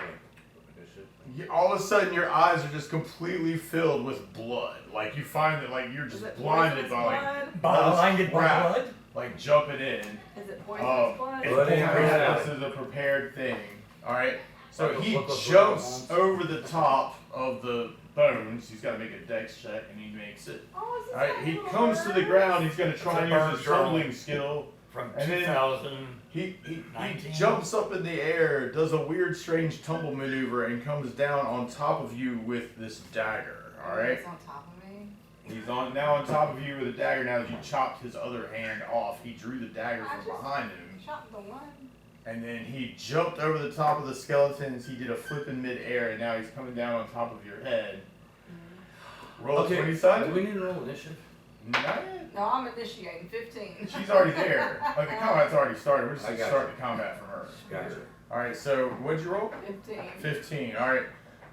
is all of a sudden your eyes are just completely filled with blood. Like you find that like you're Is just it blinded poisonous by like blood? Blinded by crap. blood? like jumping in. Is it poisonous blood? It's Blood ain't poisonous. red. This is a prepared thing. All right. So Look, he look, look, jumps look. over the top of the bones. He's got to make a dex check, and he makes it. Oh, is this All right. that He little comes to the bird? ground. He's going to try and It's a use his bird tumbling skill. From And then- 2000. He 19. jumps up in the air, does a weird, strange tumble maneuver, and comes down on top of you with this dagger. All right. He's on top of me. He's now on top of you with a dagger. Now that you chopped his other hand off, he drew the dagger I from just- behind him. Shot the one. And then he jumped over the top of the skeletons. He did a flip in midair, and now he's coming down on top of your head. Roll a 20 Do sided? we need to roll initiative? Not yet. No, I'm initiating 15. She's already there. Like the combat's already started. We're just I gonna got start the combat from her. Gotcha. Alright, so what'd you roll? 15. 15. Alright.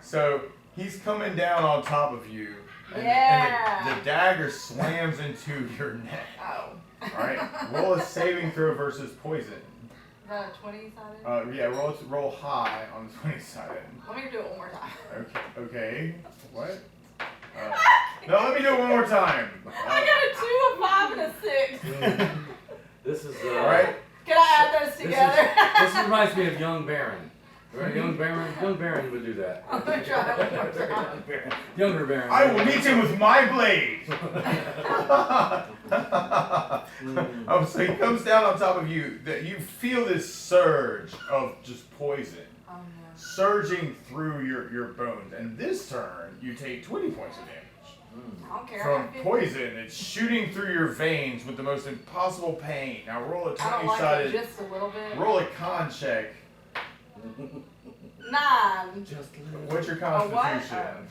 So he's coming down on top of you. And, Yeah. and the dagger slams into your neck. Oh. Alright. Roll a saving throw versus poison. Is that a 20 sided? Yeah, roll high on the 20 sided. Let me do it one more time. Okay. What? No, let me do it one more time. I got a 2, a 5, and a 6. This is All right. Can I add those This, together? this reminds me of Young Baron. Right? Young Baron would do that. I'm gonna try it one more time. Younger Baron. I will meet him with my blade. So he comes down on top of you. That you feel this surge of just poison Oh no. surging through your bones, and this turn you take 20 points of damage. I don't care. I From got 50. poison, it's shooting through your veins with the most impossible pain. Now roll a I don't 20 like it sided. just a little bit. Roll a con check. 9. Just What's your A what? constitution?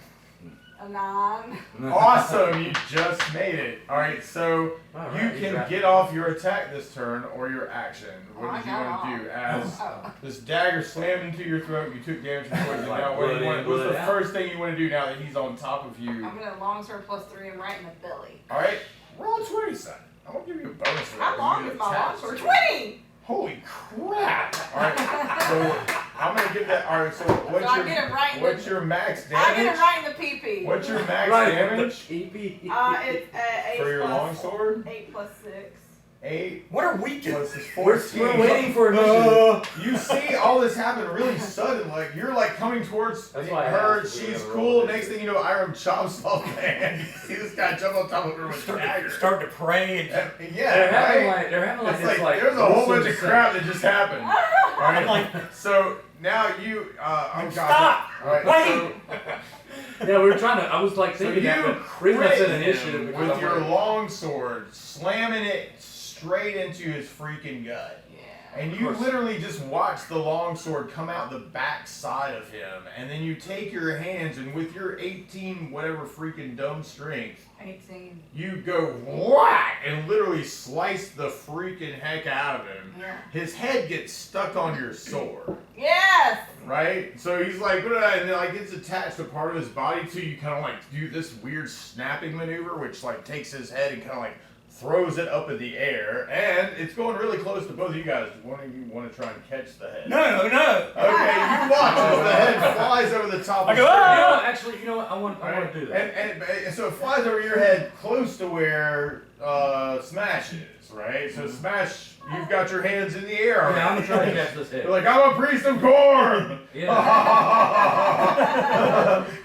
A 9. Awesome, you just made it. Alright, so Alright, you he's can right. get off your attack this turn or your action. Oh, What I did you got want to do? As Oh. this dagger slammed into your throat, you took damage from poison. Like Now, what do you blood want? in, What's the blood out. first thing you want to do now that he's on top of you? I'm gonna long sword plus 3 and right in the belly. Alright, roll a 20, son. I'm gonna give you a bonus for that. How You long get is my long attached sword? to it. 20! Holy crap! Alright, so I'm gonna give that. Alright, so So what's I your get it right in what's the, your max I get damage? it right in the pee-pee. What's your max Right. damage EP. It's 8 for your plus, longsword? 8 plus 6. 8 What are we doing? plus is We're 14. waiting for initiative. You see all this happen really sudden. Like you're like coming towards That's why I her. asked if we She's were cool. rolling Next thing you know, Iram chops off the hand. You see this guy jump on top of her with a dagger. Start to pray and Yeah, They're having right? like they're having like It's this like there's a whole bunch of wholesome crap that just happened. All I'm right. like, So now you. Oh God. Stop! All right. Wait! So Yeah, we were trying to. I was like So thinking you that, but the reason I said crit initiative him because with I'm your like, long sword, slamming it straight into his freaking gut. Yeah. And you literally just watch the longsword come out the back side of him, and then you take your hands and with your 18 whatever freaking dumb strength, 18. you go whack and literally slice the freaking heck out of him. Yeah. His head gets stuck on your sword, Yes. right? So he's like, and then like it's attached to part of his body too. You kind of like do this weird snapping maneuver, which like takes his head and kind of like throws it up in the air, and it's going really close to both of you guys. One of you want to try and catch the head? No, no. Okay, you watch as the head flies over the top I of go, the "Ah!" actually, you know what? I want to do that. and so it flies over your head close to where Smash is, right? So Smash, you've got your hands in the air. Yeah, I'm gonna try to catch this head. You're like, I'm a priest of corn! Yeah.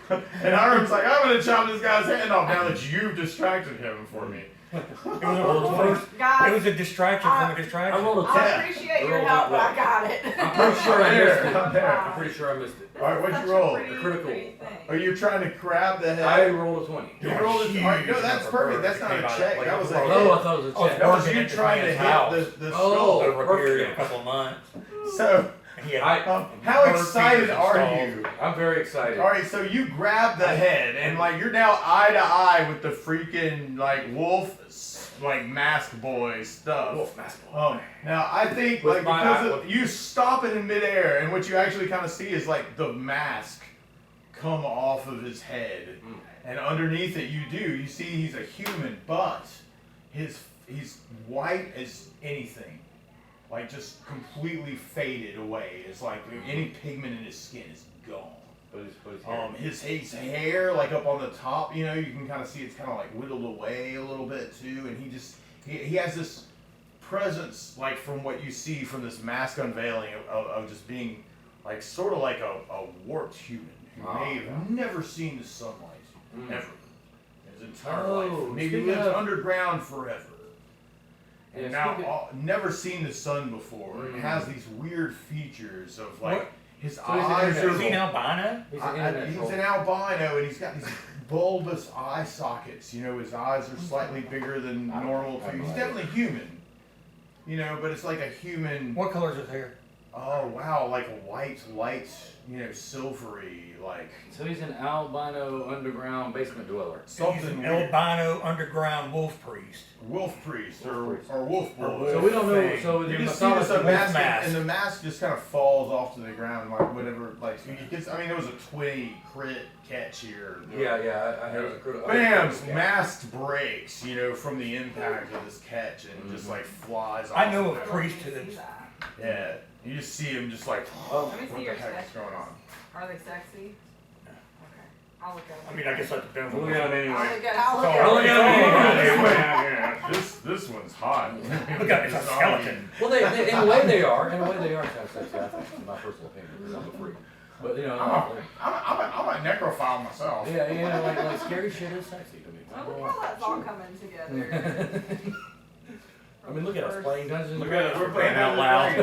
And Iram's like, I'm gonna chop this guy's hand off now that you've distracted him for me. Guys, It was a distraction from a I distraction. rolled a I 10. appreciate your Roll help, but that I got it. I'm pretty sure I missed it. I'm there. I'm pretty sure I missed it. Alright, what'd you roll? Critical. Are you trying to grab the head? I rolled a 20. You rolled it. Alright, no, that's perfect. That's not a check. That was a hit. Oh, I thought it was a Oh, check. That was Working you at the trying to man's hit house. the Oh. skull. Over a period of a Perfect. couple of months. So, And he had how bird excited feeders are installed. you? I'm very excited. Alright, so you grab the head, and like you're now eye to eye with the freaking like wolf, like mask boy stuff. Wolf mask. Now I think With like my because eye- of, you stop it in midair, and what you actually kind of see is like the mask come off of his head, and underneath it you see he's a human, but he's white as anything, like just completely faded away. It's like any pigment in his skin is gone. His hair, like up on the top, you can kind of see it's kind of like whittled away a little bit too, and he has this presence, like from what you see from this mask unveiling of just being like sort of like a warped human who may have never seen the sunlight ever in his entire life. Maybe speaking lived of- underground forever. And Yeah, now speaking- never seen the sun before, and has these weird features of like What? his he's eyes an are Is he an albino? He's I- an I- internet he's troll. an albino, and he's got these bulbous eye sockets. His eyes are slightly bigger than normal too. He's definitely human, but it's like a human. What color is his hair? Oh wow, like a white, light, silvery, like So he's an albino underground basement dweller. He's something an weird. albino underground wolf priest. Wolf priest or Wolf priest. wolf boy. wolf So we don't know. thing. So You the just see this mythology. mask, mask. and the mask just kind of falls off to the ground, like whatever. Like there was a 20 crit catch here. Yeah, I had a critical. Bam! Mask breaks, from the impact of this catch, and just like flies off. I know of of it. priesthoods. Yeah, you just see him just like, Oh, Let me what see the your heck is sketches. going on? Are they sexy? Okay. I'll look at I them. mean, I guess that depends on Look at him I'll anyway. look at, I'll look So, at. look it. at him. This one's hot. Look at it's a skeleton. Well, they in a way they are. In a way they are kind of sexy. I think, in my personal opinion, because I'm a freak. But I'm a necrophile myself. yeah, like scary shit is sexy to me. Oh, look how that's all coming together. I mean, look at us playing Dungeons Look and at it, we're Dragons. playing out loud.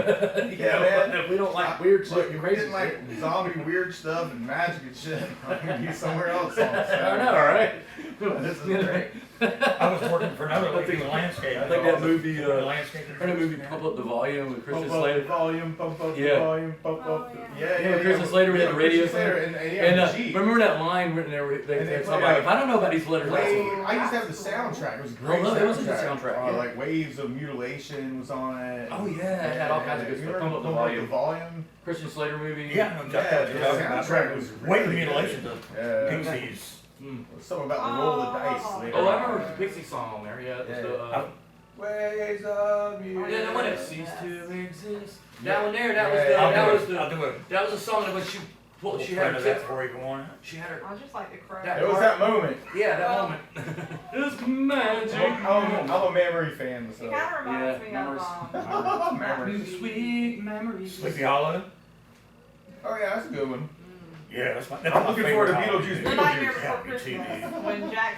Yeah, man. If we don't like weird Look, shit, if we crazy didn't like shit. zombie weird stuff and magic and shit, I could be somewhere else on I know, right? This is great. I was working for another lady in the landscape. I think that movie, landscaping. That movie, Pump Up the Volume with Christian Pump up the Slater. volume, pump up the Yeah. volume, pump Oh, up the... yeah. Yeah, Christian Slater, we had the radio Christian Slater, thing. and And Jeep. remember that line written there? And They they said play, something like, if I don't know about these letters, that's Wave, what. I used to have the soundtrack. It was a great Oh, no, soundtrack. it was a good soundtrack, yeah. Like Waves of Mutilation was on it. Oh, yeah, it had all kinds of good You stuff. remember Pump Up the Volume. Christian Slater movie. Yeah, I know Yeah, exactly the what you're talking about. soundtrack was Weight really mutilation good. of Yeah. Pixies. Something about the roll of the dice. Oh. later Oh, I on. remember the Pixie song on there. Yeah, it was Yeah. the. Ways of Mutilation. Yeah, the one that ceased to exist. That one there, Yeah. I'll do it. that was a song that when she She had had her that kids. before you go on. She had her. I just like the crow. That- It was that moment. Yeah, that moment. It's magic. I'm a memory fan, It so. kind of reminds Yeah, me memories. of Memories. Sweet memories. Sleepy Hollow. Oh yeah, that's a good one. Yeah, that's my I'm looking forward to favorite Beetlejuice. The Nightmare Yeah, Before me Christmas too. when Jack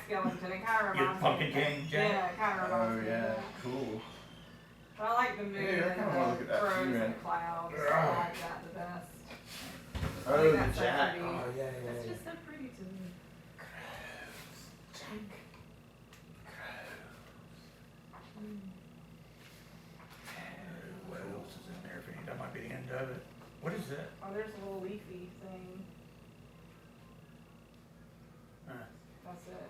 Skellington. It kind of Yeah, reminds Pumpkin me. King, Jack. Yeah, it kind of Oh reminds me. yeah, Of that. cool. But I like the moon Yeah, I kinda wanna look at and that the crows too, and man. the clouds. I like that the best. Oh, think the that's so jack. pretty. Oh, yeah, yeah, It's yeah. just so pretty to me. What else is in there? That might be the end of it. What is that? Oh, there's a little leafy thing. That's it.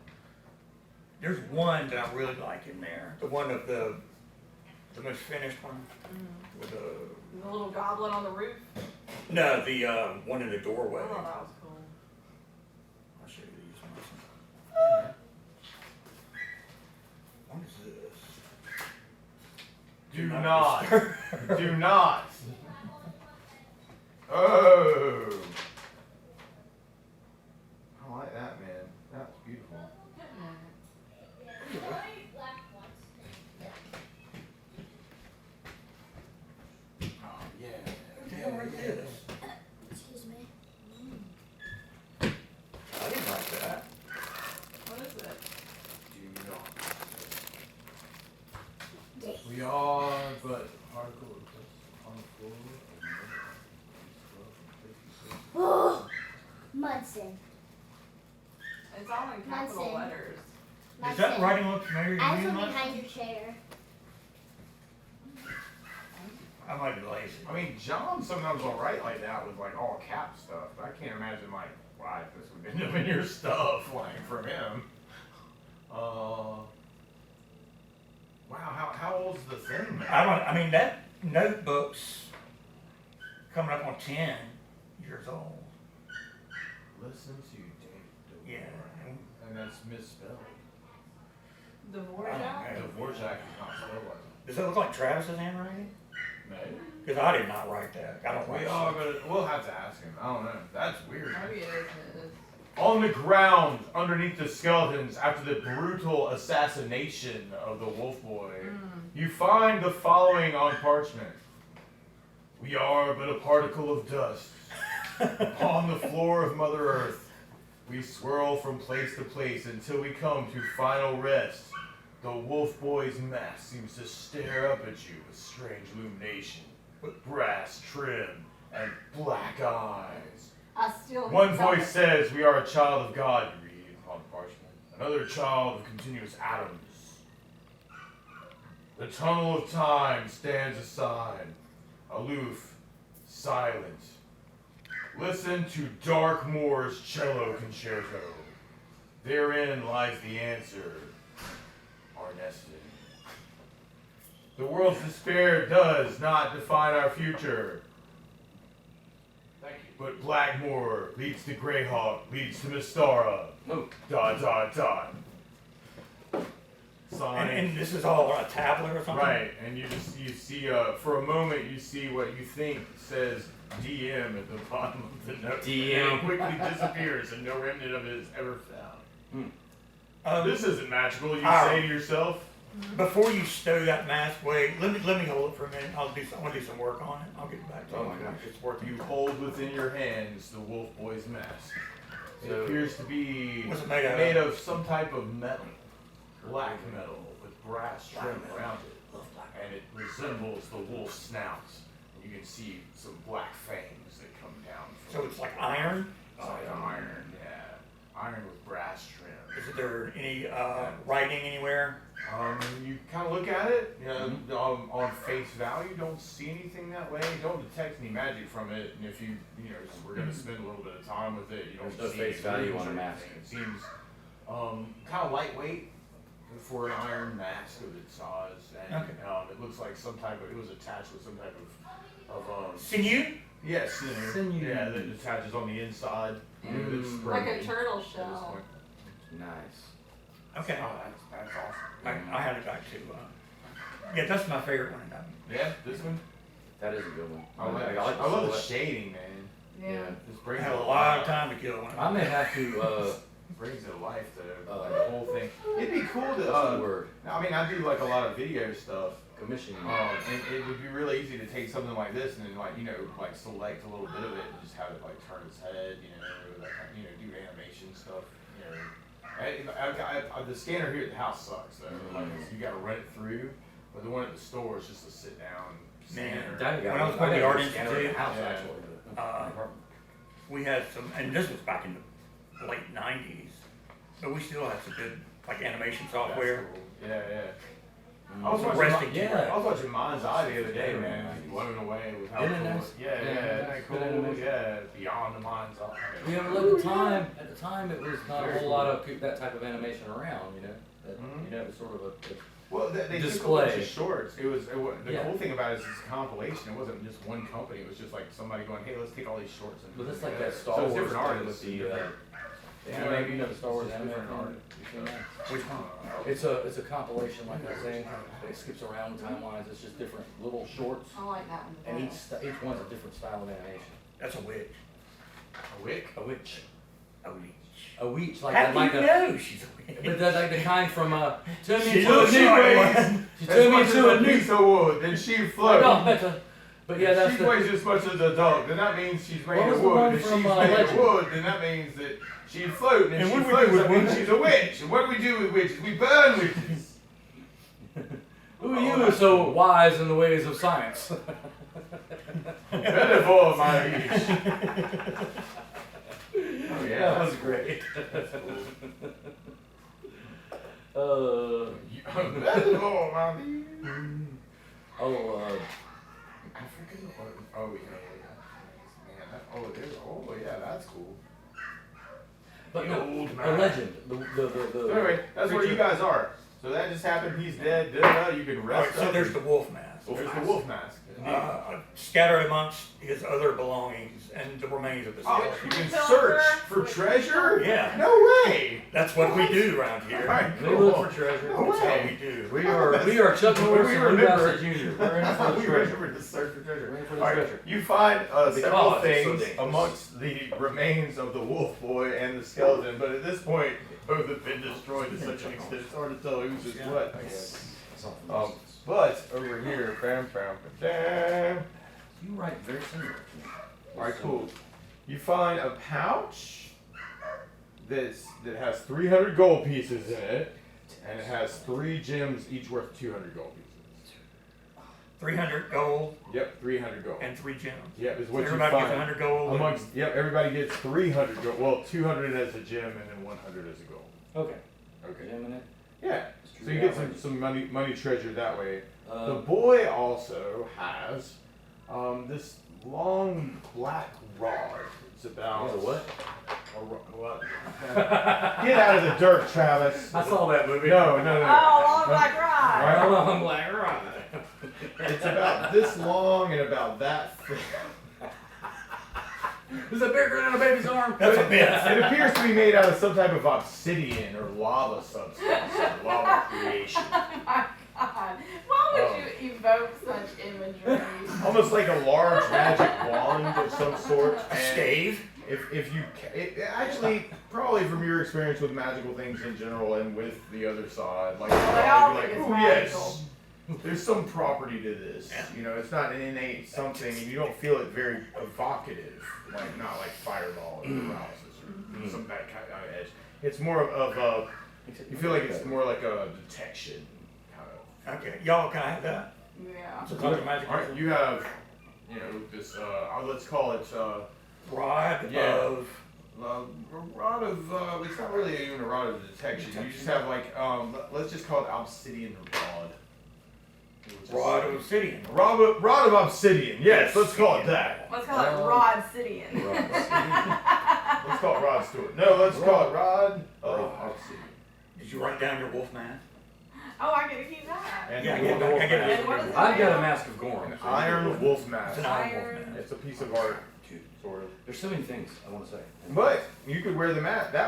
There's one that I really like in there. The one of the most finished one with the The little goblin on the roof. no, the one in the doorway. Oh, that was cool. I'll show you these ones. What is this? Do not. Do not. Oh. I like that, man. That's beautiful. Oh yeah. Yeah, it is. Excuse me. I didn't like that. What is it? Do not. We are but particle of dust on the floor. Oh, Munson. It's all in capital Munson. letters. Does that writing look familiar to Eyes you? are Mike? behind your chair. I might be lazy. I mean, John sometimes will write like that with like all cap stuff. But I can't imagine like why this would end up in your stuff like from him. Wow, how old's the thing, man? I mean, that notebook's coming up on 10 years old. Listen to David Yeah. and that's misspelled. Dvorak? Dvorak is not spelled like Does that look like Travis's handwriting? that. Maybe. Because I did not write that. I don't write We are, shit. but we'll have to ask him. I don't know. That's weird. Maybe it is. On the ground, underneath the skeletons, after the brutal assassination of the Wolf Boy, you find the following on parchment. We are but a particle of dust. Upon the floor of Mother Earth, we swirl from place to place until we come to final rest. The Wolf Boy's mask seems to stare up at you with strange illumination, with brass trim and black eyes. I still. One voice says, we are a child of God, you read on the parchment. Another child of continuous atoms. The tunnel of time stands aside, aloof, silent. Listen to Dark Moore's cello concerto. Therein lies the answer, Arnested. The world's despair does not define our future. But Blackmore leads to Greyhawk, leads to Mystara. Oh. Dot, dot, dot. Signed. And this is all on a tablet or something? Right, and you see, for a moment, you see what you think says DM at the bottom of the note. DM. And it quickly disappears, and no remnant of it is ever found. Um, This isn't magical, you Iram. say to yourself. Before you stow that mask away, let me hold it for a minute. I want to do some work on it. I'll get back to Oh it. my gosh. It's working. You hold within your hands the Wolf Boy's mask. It So- appears to be What's it made of? some type of metal, black metal with brass trim around it, and it resembles the wolf's snout. And you can see some black fangs that come down. So it's like iron? It's like iron, yeah, iron with brass trim. Is there any writing anywhere? You kind of look at it, you know, on face value, don't see anything that way, don't detect any magic from it, and if you know, we're going to spend a little bit of time with it, you don't There's no see face any value clues on a or mask. anything. It seems kind of lightweight for an iron mask of its size, and Okay. it looks like it was attached with some type of Sinew? yes, Sinew. yeah, that attaches on the inside. It's Like a broken turtle at this shell. point. Nice. Okay. Oh, that's awesome. I had it back to, yeah, that's my favorite one. Yeah, this one. That is a good one. I love the silhouette. shading, man. Yeah. Just I brings had it a lot of time to kill one. I may have to, brings it to life to like, the whole thing. It'd be cool to. what's the word? I mean, I do like a lot of video stuff. Commissioning. And it would be really easy to take something like this and then like like select a little bit of it and just have it like turn its head, or that kind of, do animation stuff, the scanner here at the house sucks though. Like you got to run it through, but the one at the store is just a sit down Man, scanner. Daddy got When I was it. going to the got Art a scanner in the Institute, house, yeah. actually. we had some, and this was back in the late '90s, but we still had some good like animation software. Yeah, yeah. Mm. I was watching, Resting yeah. I was watching Mind's Eye the other day, man. Just blown away with how Isn't it cool. nice? Yeah, Yeah, yeah, isn't it's that cool? good animation. Yeah, beyond the Mind's Eye. Yeah, but at the time it was not a Very whole cool. lot of that type of animation around, you know? That, Mhm. You know, it was sort of a Well, they took a bunch Display. of shorts. It was the Yeah. cool thing about it is it's a compilation. It wasn't just one company. It was just like somebody going, "Hey, let's take all these shorts and." But put it's them like that together." Star So it's Wars different thing artists. with the different- anime, you know, the Star Wars It's just anime different thing? artists. You seen that? Which one? It's a compilation, like I was saying. It skips around timelines. It's just different little shorts, I like that one the and best. each one's a different style of animation. That's a witch. A wick. A witch, A witch. a witch, like How like do you a. know she's a witch? But that's like the kind from turn me She into a looks new like way. one. She As turned me much as into a a new. piece of wood, then she I floats. know, better. But yeah, that's if she the. weighs as much as a dog, then that means she's made What was of the wood. one If from, she's made of Legend? wood, then that means that she's floating. And And she what do we floats, do with that means wood? she's a witch. And what do we do with witches? We burn witches. Who are you so wise in the ways of science? Metaphor, my liege. Oh yeah, That was great. Metaphor, my liege. Oh, African or oh yeah, man. Oh yeah, that's cool. but The no, old a man. legend. The So anyway, that's where you guys are. So that just happened. He's dead. You can All rest right, so up. there's the wolf mask. There's the wolf mask. Scattered amongst his other belongings and the remains of the Oh, skeleton. you can search for treasure? Yeah. No way. That's what we do around here. Alright, We look for treasure. No That's what way. we do. We are Chuck Norris We and Lou remember. Gossett Jr. We're in it for the We treasure. remember to search for treasure. We're in for the Alright, treasure. you find several Because it's so things dangerous. amongst the remains of the wolf boy and the skeleton, but at this point, both have been destroyed to such an extent it's hard to tell who's is what, I guess. But over here, bam, bam, bam. You write very similar to me. Alright, cool. You find a pouch that has 300 gold pieces in it, and it has 3 gems, each worth 200 gold pieces. 300 gold Yep, 300 gold. and 3 gems. Yep, is what Everybody you gets find. 100 gold. Amongst, yep, everybody gets 300 gold. Well, 200 as a gem and then 100 as a gold. Okay. Okay. Gem in it. Yeah. So you get some money treasure that way. The Uh, boy also has this long black rod. It's about the what? what? Get out of the dirt, Travis. I saw that movie. No. Oh, long black ride. Right. Right on, black rod. It's about this long and about that thick. Is it bigger than a baby's arm? That's a myth. It appears to be made out of some type of obsidian or lava substance, or lava creation. Oh my God. Why would Oh. you evoke such imagery? Almost like a large magic wand of some sort. A And stave. if you actually probably from your experience with magical things in general and with the other side, like Well, they you'd all probably think be it's like, magical." yes, there's some property to this. Yeah. You know, it's not an innate something, and you don't feel it very evocative, like not like fireball or paralysis or some that kind of edge. It's more of a. You feel like it's more like a detection kind of. Okay, y'all can I have that? Yeah. It's a color magic. All right, you have, you know, this. Let's call it. Rod Yeah. of. A rod of, it's not really even a rod of detection. You just have like, let's just call it obsidian rod. Rod of obsidian. Rod of obsidian. Yes, let's call it that. Let's call it Rod Cidian. Let's call it Rod Stewart. No, let's call it Rod of obsidian. Did you write down your wolf mask? Oh, I get to keep that. And Yeah, the I get wolf that. I get mask. And what is it? I've got a mask of Gorham. An iron wolf It's mask. an iron wolf Iron. mask. It's a piece of art, sort of. There's so many things I want to say. But you could wear that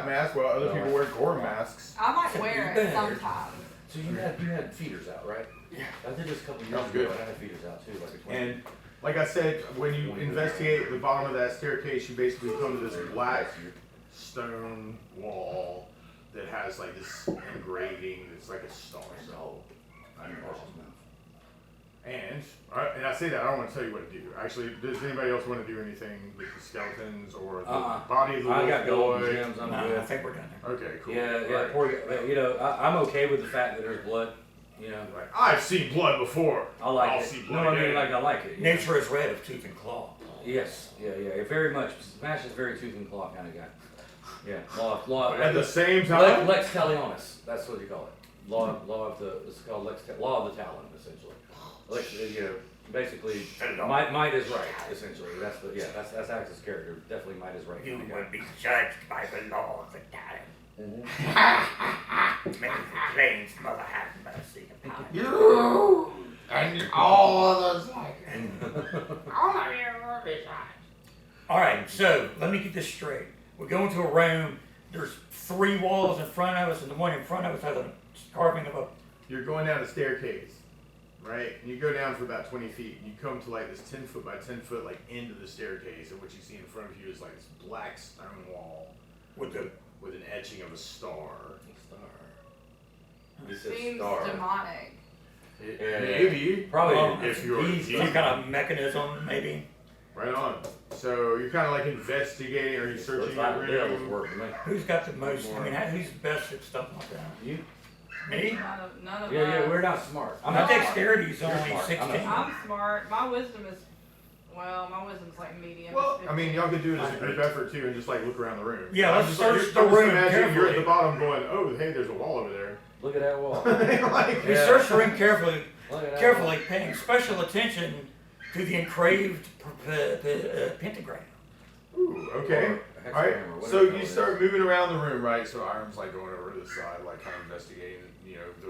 mask while other people wear Gorham masks. I might wear it sometimes. So you had feeders out, right? Yeah. I did this a couple years That was ago. good. I had feeders out too, like a 20. And like I said, when you investigate the bottom of that staircase, you basically come to this black stone wall that has like this engraving that's like a star. And I say that I don't want to tell you what to do. Actually, does anybody else want to do anything with the skeletons or the body of the I wolf got gold boy? gems. I'm No, I good. think we're done there. Okay, cool. Yeah, yeah. Alright. Poor, you know, I'm okay with the fact that there's blood. You know, Like, I've seen blood before. I like I'll it. see No, blood I mean again. like I like it. you Nature is red of tooth and claw. know. Yes, yeah, it very much. Smash is very tooth and claw kind of guy. Yeah, law. At the same Lex, time, Lex Talionis. That's what you call it. Law of the. It's called law of the Talon, essentially. Lex, basically, might is right. Essentially, that's Axe's character. Definitely might is right. You kind of will guy. be judged by the law of the talent. Mhm. May the plains mother have mercy upon you. you and all others like it. All of you will be judged. Alright, so let me get this straight. We go into a room, there's 3 walls in front of us, and the one in front of us has a carving of a. You're going down a staircase, right? And you go down for about 20 feet, and you come to like this 10 foot by 10 foot like end of the staircase, and what you see in front of you is like this black stone wall With the. with an etching of a star. He said Seems star. demonic. Yeah. Maybe. Probably. If you're Some kind of mechanism, maybe. right on. So you're kind of like investigating or Looks researching like your the devil's room. work to me. Who's got the most, I mean, who's best at stuff like that? You? Me? None of Yeah, us. we're not smart. I'm My not. dexterity's You're only smart. I'm 16. not. I'm smart. My wisdom is, well, my wisdom's like medium. Well, It's I mean, 50. y'all could do it as a group effort too, and just like look around the room. Yeah, I'm let's just search like, the I'm just room imagining you're at carefully. the bottom going, oh, hey, there's a wall over there. Look at that wall. Like, We Yeah. search the room carefully, Look at that carefully, paying special attention to the engraved pentagram. Ooh, okay. Or a hexagram Alright, or whatever so the hell you it start moving around the room, right? So Iram's like going over to the side, like kind of investigating,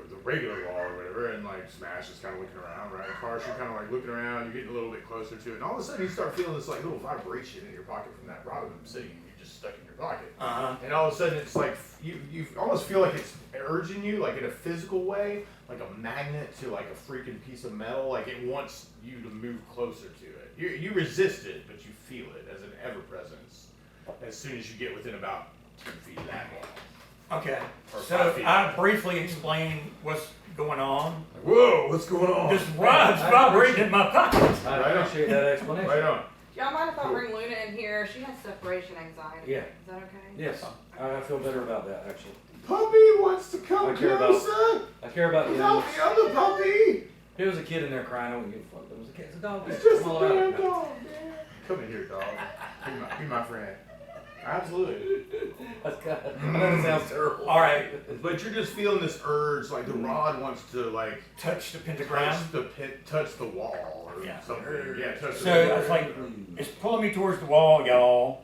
the regular wall or whatever, and like Smash is kind of looking around, right? Karsh, you're kind of like looking around, you're getting a little bit closer to it, and all of a sudden you start feeling this like little vibration in your pocket from that rod of obsidian you just stuck in your pocket. Uh-huh. And all of a sudden it's like, you almost feel like it's urging you, like in a physical way, like a magnet to like a freaking piece of metal, like it wants you to move closer to it. You resist it, but you feel it as an ever-presence as soon as you get within about 2 feet of that wall. Okay, Or so 5 feet. I briefly explain what's going on. Like, whoa, what's going on? This rod's vibrating in my pocket. I Right on. appreciate that explanation. Right on. Y'all mind if I bring Luna in here? She has separation anxiety. Yeah. Is that okay? Yes, I feel better about that actually. Puppy wants to come I care about- closer. I care about the Without animals. the other puppy. If there was a kid in there crying, I wouldn't give a fuck. There was a kid. It's a dog. It's just a I'm all about damn it. dog, man. Come in here, dog. Be my friend. Absolutely. That's kind of, I know it sounds terrible. All right, But you're just feeling this urge, like the rod wants to like touch the pentagram. touch the wall or Yeah. something. Yeah, touch So the it's like, it's pulling me towards the wall, y'all.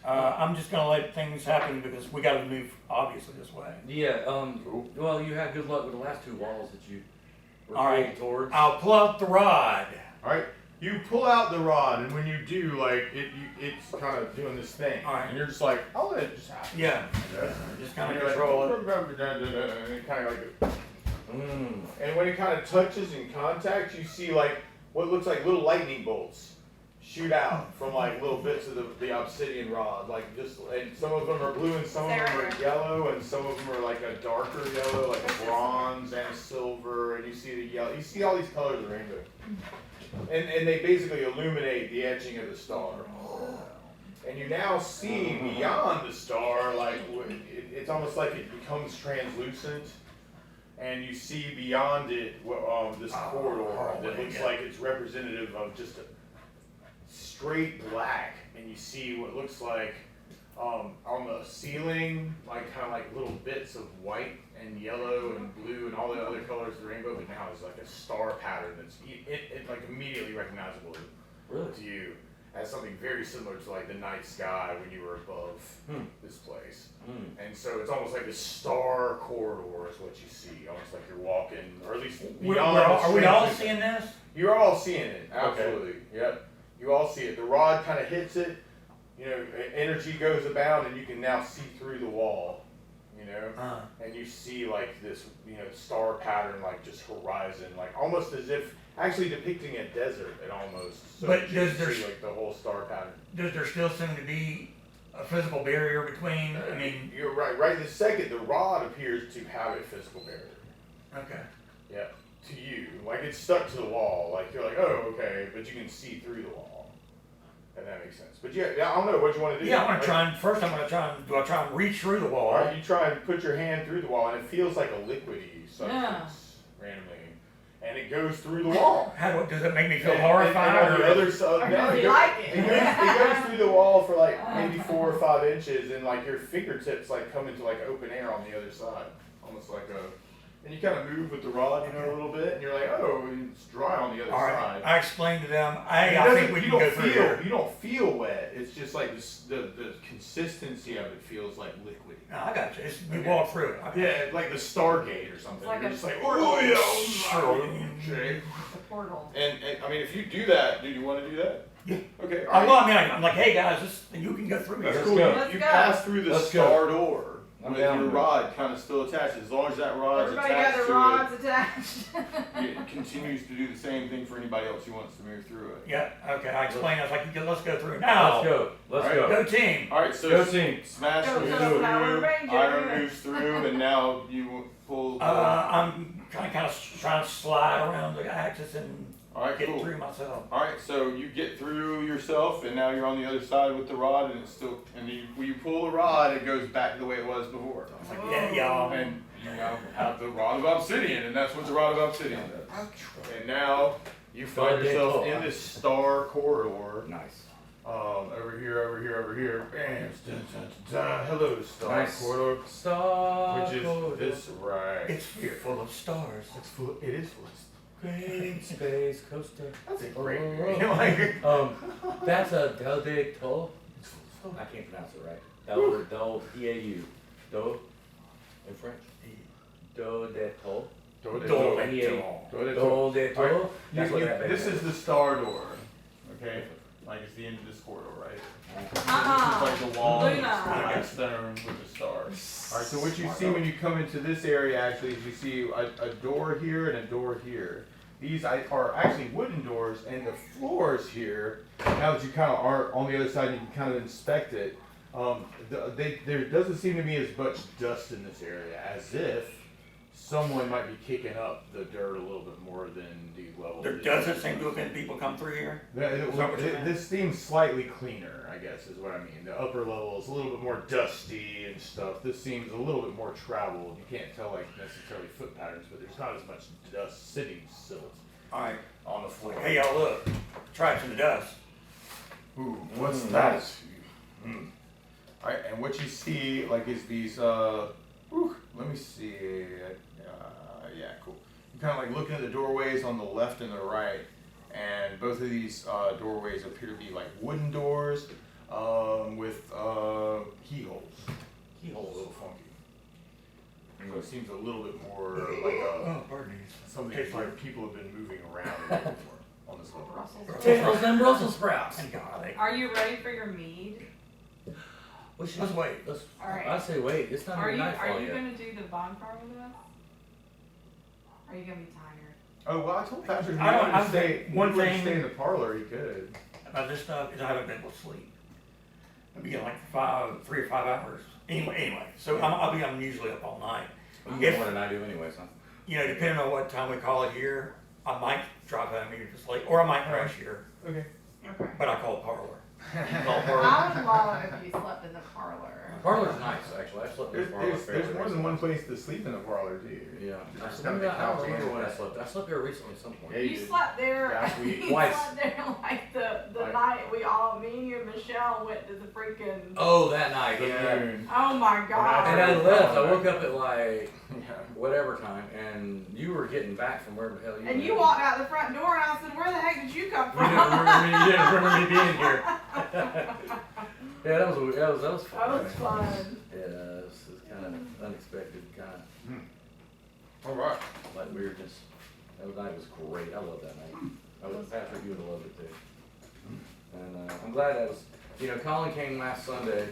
I'm just gonna let things happen because we gotta move obviously this way. Yeah, well, you had good luck with the last 2 walls that you were All right. pulled towards. I'll pull out the rod. Alright, you pull out the rod, and when you do, like, it's kind of doing this thing. All right. And you're just like, I'll let it just happen. Yeah, just kind of control it. And it kind of like, Mm. and when it kind of touches and contacts, you see like what looks like little lightning bolts shoot out from like little bits of the obsidian rod, like just, and some of them are blue and some of them are yellow, and some of them are like a darker yellow, like a bronze and a silver, and you see the yellow, you see all these colors of the rainbow. And they basically illuminate the etching of the star. And you now see beyond the star, like it's almost like it becomes translucent, and you see beyond it this corridor that looks like it's representative of just a straight black, and you see what looks like on the ceiling, like kind of like little bits of white and yellow and blue and all the other colors of the rainbow, but now it's like a star pattern that's it like immediately recognizable Really? to you as something very similar to like the night sky when you were above this place. Mm. And so it's almost like a star corridor is what you see, almost like you're walking, or at least Are we all seeing this? You're all seeing it, absolutely. Yep. You all see it. The rod kind of hits it, energy goes abound, and you can now see through the wall, and you see like this, star pattern, like just horizon, like almost as if actually depicting a desert, it almost. So But you does there- see like the whole star pattern. Does there still seem to be a physical barrier between, I mean, You're right. Right this second, the rod appears to have a physical barrier. okay. Yeah. To you, like it's stuck to the wall. Like you're like, oh, okay, but you can see through the wall. If that makes sense. But yeah, I don't know what you want to do. Yeah, I'm gonna try and reach through the wall. Alright, you try and put your hand through the wall, and it feels like a liquidy substance randomly. and it goes through the wall. Does it make me feel And horrified? on the Or, other side, Or no, do it you goes, like it? it goes through the wall for like maybe 4 or 5 inches, and like your fingertips like come into like open air on the other side, almost like a. And you kind of move with the rod, you know, a little bit, and you're like, oh, and it's dry on the other all right, side. I explained to them, And it I think doesn't- we you can go don't through feel here. you don't feel wet. It's just like the consistency of it feels like liquidy. No, I got you. We Okay. walk through it. Yeah, like the Stargate or something. It's like You're a just like, portal. oh yeah. Okay. It's a portal. And I mean, if you do that, do you want to do that? Yeah. Okay. I'm like, hey guys, you can go through That's here. cool. go. You, Let's you go. pass through the Let's go. star door I'm with down your with it. rod kind of still attached. As long as that rod's Everybody got attached their to rods attached. it continues to do the same thing for anybody else who wants to move through it. Yeah, okay, I explained, I was like, let's go through it now. Let's go. Let's All right. go. Go team. All right, so Go team. Smash Go, moves go, through, Power Ranger. Iron moves through, and now you pull. I'm kind of trying to slide around the axis and All right, get cool. through myself. All right, so you get through yourself, and now you're on the other side with the rod, and it's still. And when you pull the rod, it goes back to the way it was before. I was like, yeah, y'all. And you now have the rod of obsidian, and that's what the rod of obsidian does. And now you find Stargate yourself hole. in this star corridor. Nice. Over here. Bam. Dun, dun, dun, dun. Hello, star Nice. corridor. Star Which is this right. It's full of stars. It is full of. Great space coaster. That's a great Oh. movie. Like, That's a Del de Tol. I can't pronounce it right. Del P-A-U. Do in French. Do de Tol. Dole. Dole. Dol de Tol. That's what that This band is the star door. Okay? Like it's the end of this corridor, right? Uh-uh. This is like the wall, Luna. black stone with the stars. Alright, so what you see when you come into this area actually is you see a door here and a door here. These are actually wooden doors, and the floors here, now that you kind of are on the other side, you can kind of inspect it. There doesn't seem to be as much dust in this area, as if someone might be kicking up the dirt a little bit more than the level. There doesn't seem to have been people come through here. This seems slightly cleaner, I guess, is what I mean. The upper level is a little bit more dusty and stuff. This seems a little bit more traveled. You can't tell like necessarily foot patterns, but there's not as much dust sitting silt Alright, on the floor. hey y'all look, tracks in the dust. Ooh, what's that? Alright, and what you see like is these let me see. Yeah, cool. You kind of like looking at the doorways on the left and the right, and both of these doorways appear to be like wooden doors with keyholes. Keyholes a little funky. So it seems a little bit more like Oh, pardon me. something Tastes where like people have been moving around a little more on this level. Brussels. Potatoes and Brussels sprouts. Thank God. Are you ready for your mead? We should Let's wait. Let's. All right. I say wait. It's not Are even you nightfall yet. gonna do the bonfire with us? Are you gonna be tired? Oh well, I told Patrick I don't- he I would stay. think one he would thing- stay in the parlor. He could. About this stuff is I haven't been able to sleep. I'll be getting like 3 or 5 hours. Anyway, so I'm usually up all night. You get more than I do anyway, son. You know, depending on what time we call it here, I might drop home here to sleep, or I might crash here, Okay. Okay. but I call it parlor. I would love if you slept in the parlor. Parlor's nice, actually. I slept in the parlor. There's more than one place to sleep in the parlor, too. Yeah. There's I just don't gotta be couch remember and when I bed. slept. I slept there recently at some point. Yeah, You slept there. Last week. You Twice. slept there like the Like- night me and you and Michelle went to the freaking. Oh, that night, The yeah. moon. Oh my god. And I left. I woke up at like Yeah. whatever time, and you were getting back from wherever the hell you were. And you walked out the front door, and I said, "Where the heck did you come You from?" didn't remember me. You didn't remember me being here. Yeah, that was fun. That was fun. Yeah, it was kind of unexpected, kind of All right. like weirdness. That night was great. I love that night. I was Patrick. You would have loved it too. And I'm glad that was. You know, Colin came last Sunday.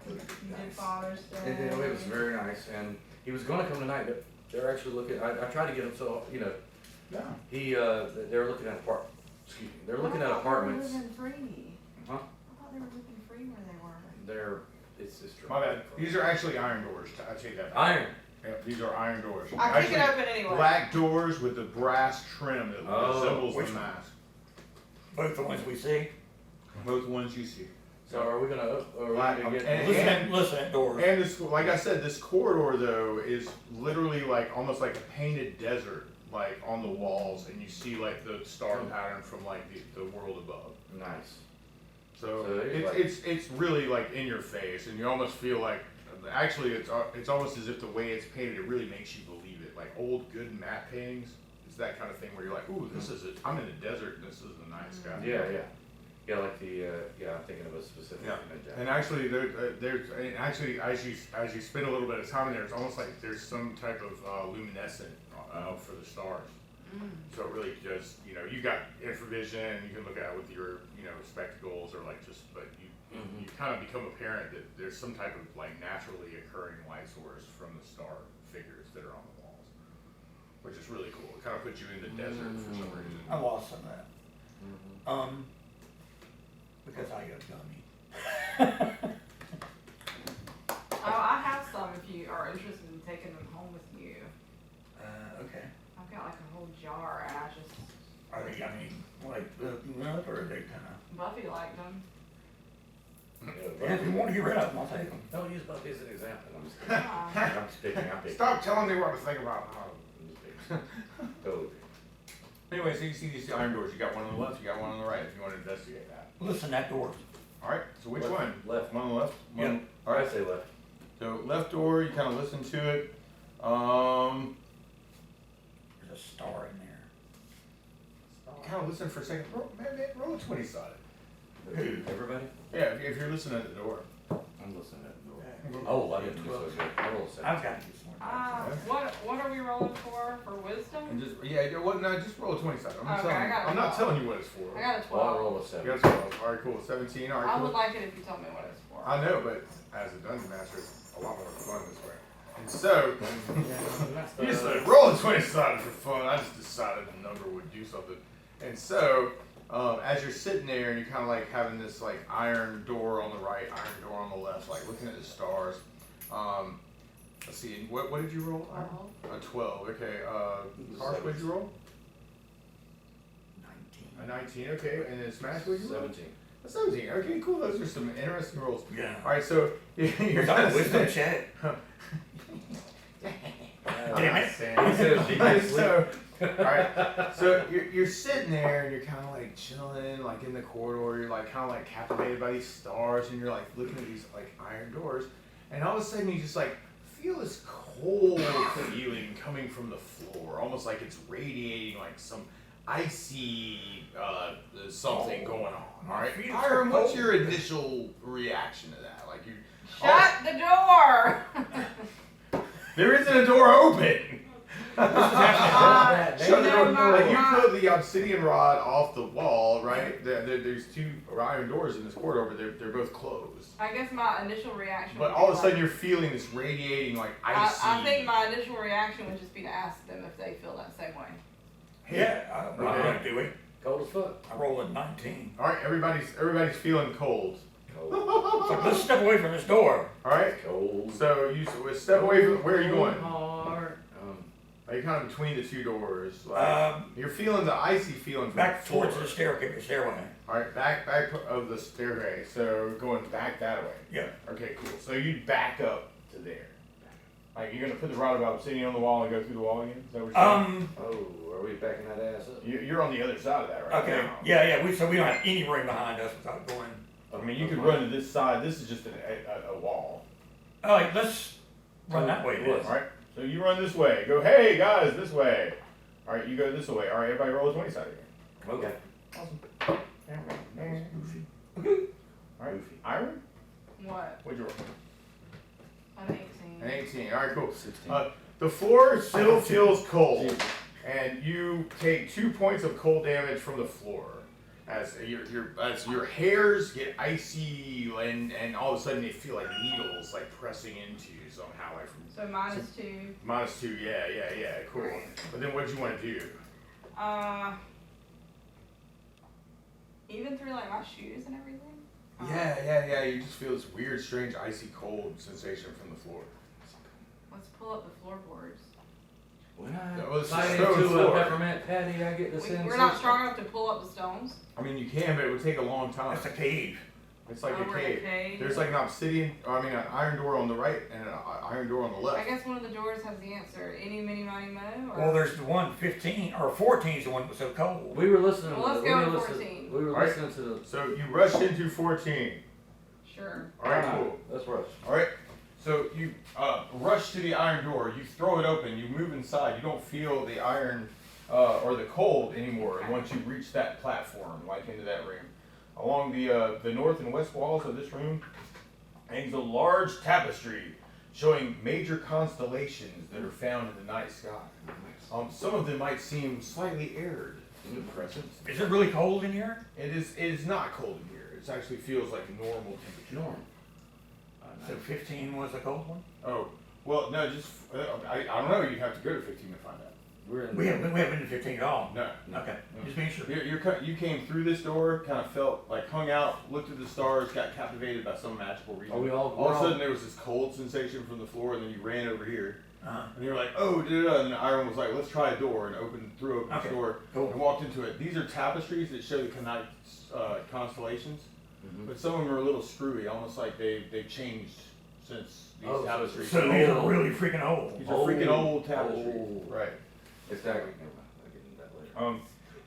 You did Father's Day. And you know, it was very nice, and he was going to come tonight, but they're actually looking. I tried to get him so you know. Yeah. They're looking at Excuse me. They're looking at apartments. I thought they were living free. Huh? I thought they were living free where they were. It's true. My bad. These are actually iron doors. I take that back. Iron. Yeah, these are iron doors. I kick it Actually, open anyway. black doors with the brass trim that Oh, resembles which the one? mask. Both the ones we see. Both ones you see. So are we gonna? Are we Black- gonna get? and- Listen at doors. And this, like I said, this corridor though is literally like almost like a painted desert like on the walls, and you see like the star pattern from like the world above. Nice. So So it's like- it's really like in your face, and you almost feel like actually it's almost as if the way it's painted, it really makes you believe it. Like old good matte paintings, it's that kind of thing where you're like, ooh, this is it. I'm in the desert, and this is the night sky. Yeah, like the, I'm thinking of a specific Yeah, image. and actually, there's and actually as you spend a little bit of time in there, it's almost like there's some type of luminescent for the stars. So it really does, you got infravision, you can look at it with your, spectacles or like just, but you kind of become apparent that there's some type of like naturally occurring light source from the star figures that are on the walls, which is really cool. It kind of puts you in the desert for some reason. I lost some of that. Because I got gummy. Oh, I have some if you are interested in taking them home with you. Okay. I've got like a whole jar and I just, Are they, like the nut or are they kinda? Buffy liked them. If you wanna get rid of them, I'll take them. Don't use Buffy as an example. I'm just kidding. Yeah. I'm just picking. Stop telling me what to think about. I'm just picking. Totally. Anyway, so you see these iron doors. You got one on the left, you got one on the right. If you want to investigate that. Listen, that door. All right. So which Left. one? Left. One on the left. One. Yep. All right. I say left. So left door. You kind of listen to it. There's a star in there. Kind of listen for a second. Roll a 20 sided. Everybody? Yeah, if you're listening at the door. I'm listening at the door. Oh, I didn't do so good. I rolled a 17. I've got to do some more. What are we rolling for wisdom? And just just roll a 20 sided. Okay, I got a I'm not 12. telling you what it's for. I got a Well, I 12. rolled a You 7. got a 12. All right, cool. 17. All right, I cool. would like it if you told me what it's for. I know, but as a dungeon master, it's a lot more fun this way. And so, you just like roll a 20 sided for fun. I just decided the number would do something. And so, as you're sitting there and you're kind of like having this like iron door on the right, iron door on the left, like looking at the stars. Let's see, what did you roll? 12. A 12. Okay. Harsh, what did you roll? 19. A 19. Okay. And then Smash, what did you roll? 17. A 17. Okay, cool. Those are some interesting rolls. Yeah. All right, so you're Was that kind a wisdom check? Damn it. He says genius. So, alright, so you're sitting there and you're kind of like chilling, like in the corridor, you're like kind of like captivated by these stars and you're like looking at these like iron doors and all of a sudden you just like feel this cold feeling coming from the floor, almost like it's radiating like some icy something going on, alright? Feels so Iram, what's cold. your initial reaction to that? Like you Shut the door! there isn't a door open! Shut the door. Never mind. Like you put the obsidian rod off the wall, right? There's two iron doors in this corridor, but they're both closed. I guess my initial reaction But would all be of a sudden like- you're feeling this radiating like icy. I think my initial reaction would just be to ask them if they feel that same way. Yeah, I'm gonna do it. Cold as fuck. I rolled a 19. All right, everybody's feeling cold. Cold. So let's step away from this door. All right. Cold. So you step away from where are you going? Hard. Are you kind of between the two doors? Like, you're feeling the icy feeling from Back the floor. towards the stairway. All right, back of the stairway. So going back that way. Yeah. Okay, cool. So you back up to there. Like you're gonna put the rod of obsidian on the wall and go through the wall again? Is that what you're saying? Oh, are we backing that ass up? You're on the other side of that right Okay. now. Yeah. So we don't have any room behind us without going. I mean, you could run to this side. This is just a wall. All right, let's run that way then. All right. So you run this way. Go, hey guys, this way. All right, you go this way. All right, everybody roll a 20 sided again. Okay. Awesome. All right, Iron, What? what'd you roll? An 18. An 18. All right, cool. 16. The floor still feels cold, and you take 2 points of cold damage from the floor. As your hairs get icy and all of a sudden they feel like needles like pressing into you somehow, like from So -2. -2. Yeah, cool. But then what do you want to do? Even through like my shoes and everything? Yeah. You just feel this weird, strange, icy cold sensation from the floor. Let's pull up the floorboards. When I Well, it's a bite stone into floor. a peppermint patty, I get the sensation. We're not strong enough to pull up the stones. I mean, you can, but it would take a long time. That's a cave. It's like Over a the cave. cave. There's like an obsidian, an iron door on the right and an iron door on the left. I guess one of the doors has the answer. Any, mini, miny, mo. Or? Well, there's the one 15 or 14 is the one that was so cold. We were listening. Well, let's we go were with listening. 14. We were Alright. listening to the. So you rushed into 14. Sure. Alright, cool. Let's rush. Alright, so you rush to the iron door, you throw it open, you move inside, you don't feel the iron or the cold anymore once you reach that platform, like into that room. Along the north and west walls of this room hangs a large tapestry showing major constellations that are found in the night sky. Some of them might seem slightly arid in the present. Is it really cold in here? It is not cold in here. It actually feels like normal temperature. Norm. So 15 was the cold one? Oh, well, no, just, I don't know, you'd have to go to 15 to find out. We're in. We haven't been to 15 at all. No. Okay, No. just being sure. You came through this door, kind of felt, like hung out, looked at the stars, got captivated by some magical reason. Are we all? All of a sudden there was this cold sensation from the floor, and then you ran over here. Uh-huh. And you were like, oh, and then Iram was like, let's try a door, and threw open Okay, this door, cool. and walked into it. These are tapestries that show the night constellations, Mhm. but some of them are a little screwy, almost like they've changed since these Oh, tapestries. So these are really freaking old. These are freaking old tapestries. Old. Right. Exactly. I'll get into that later.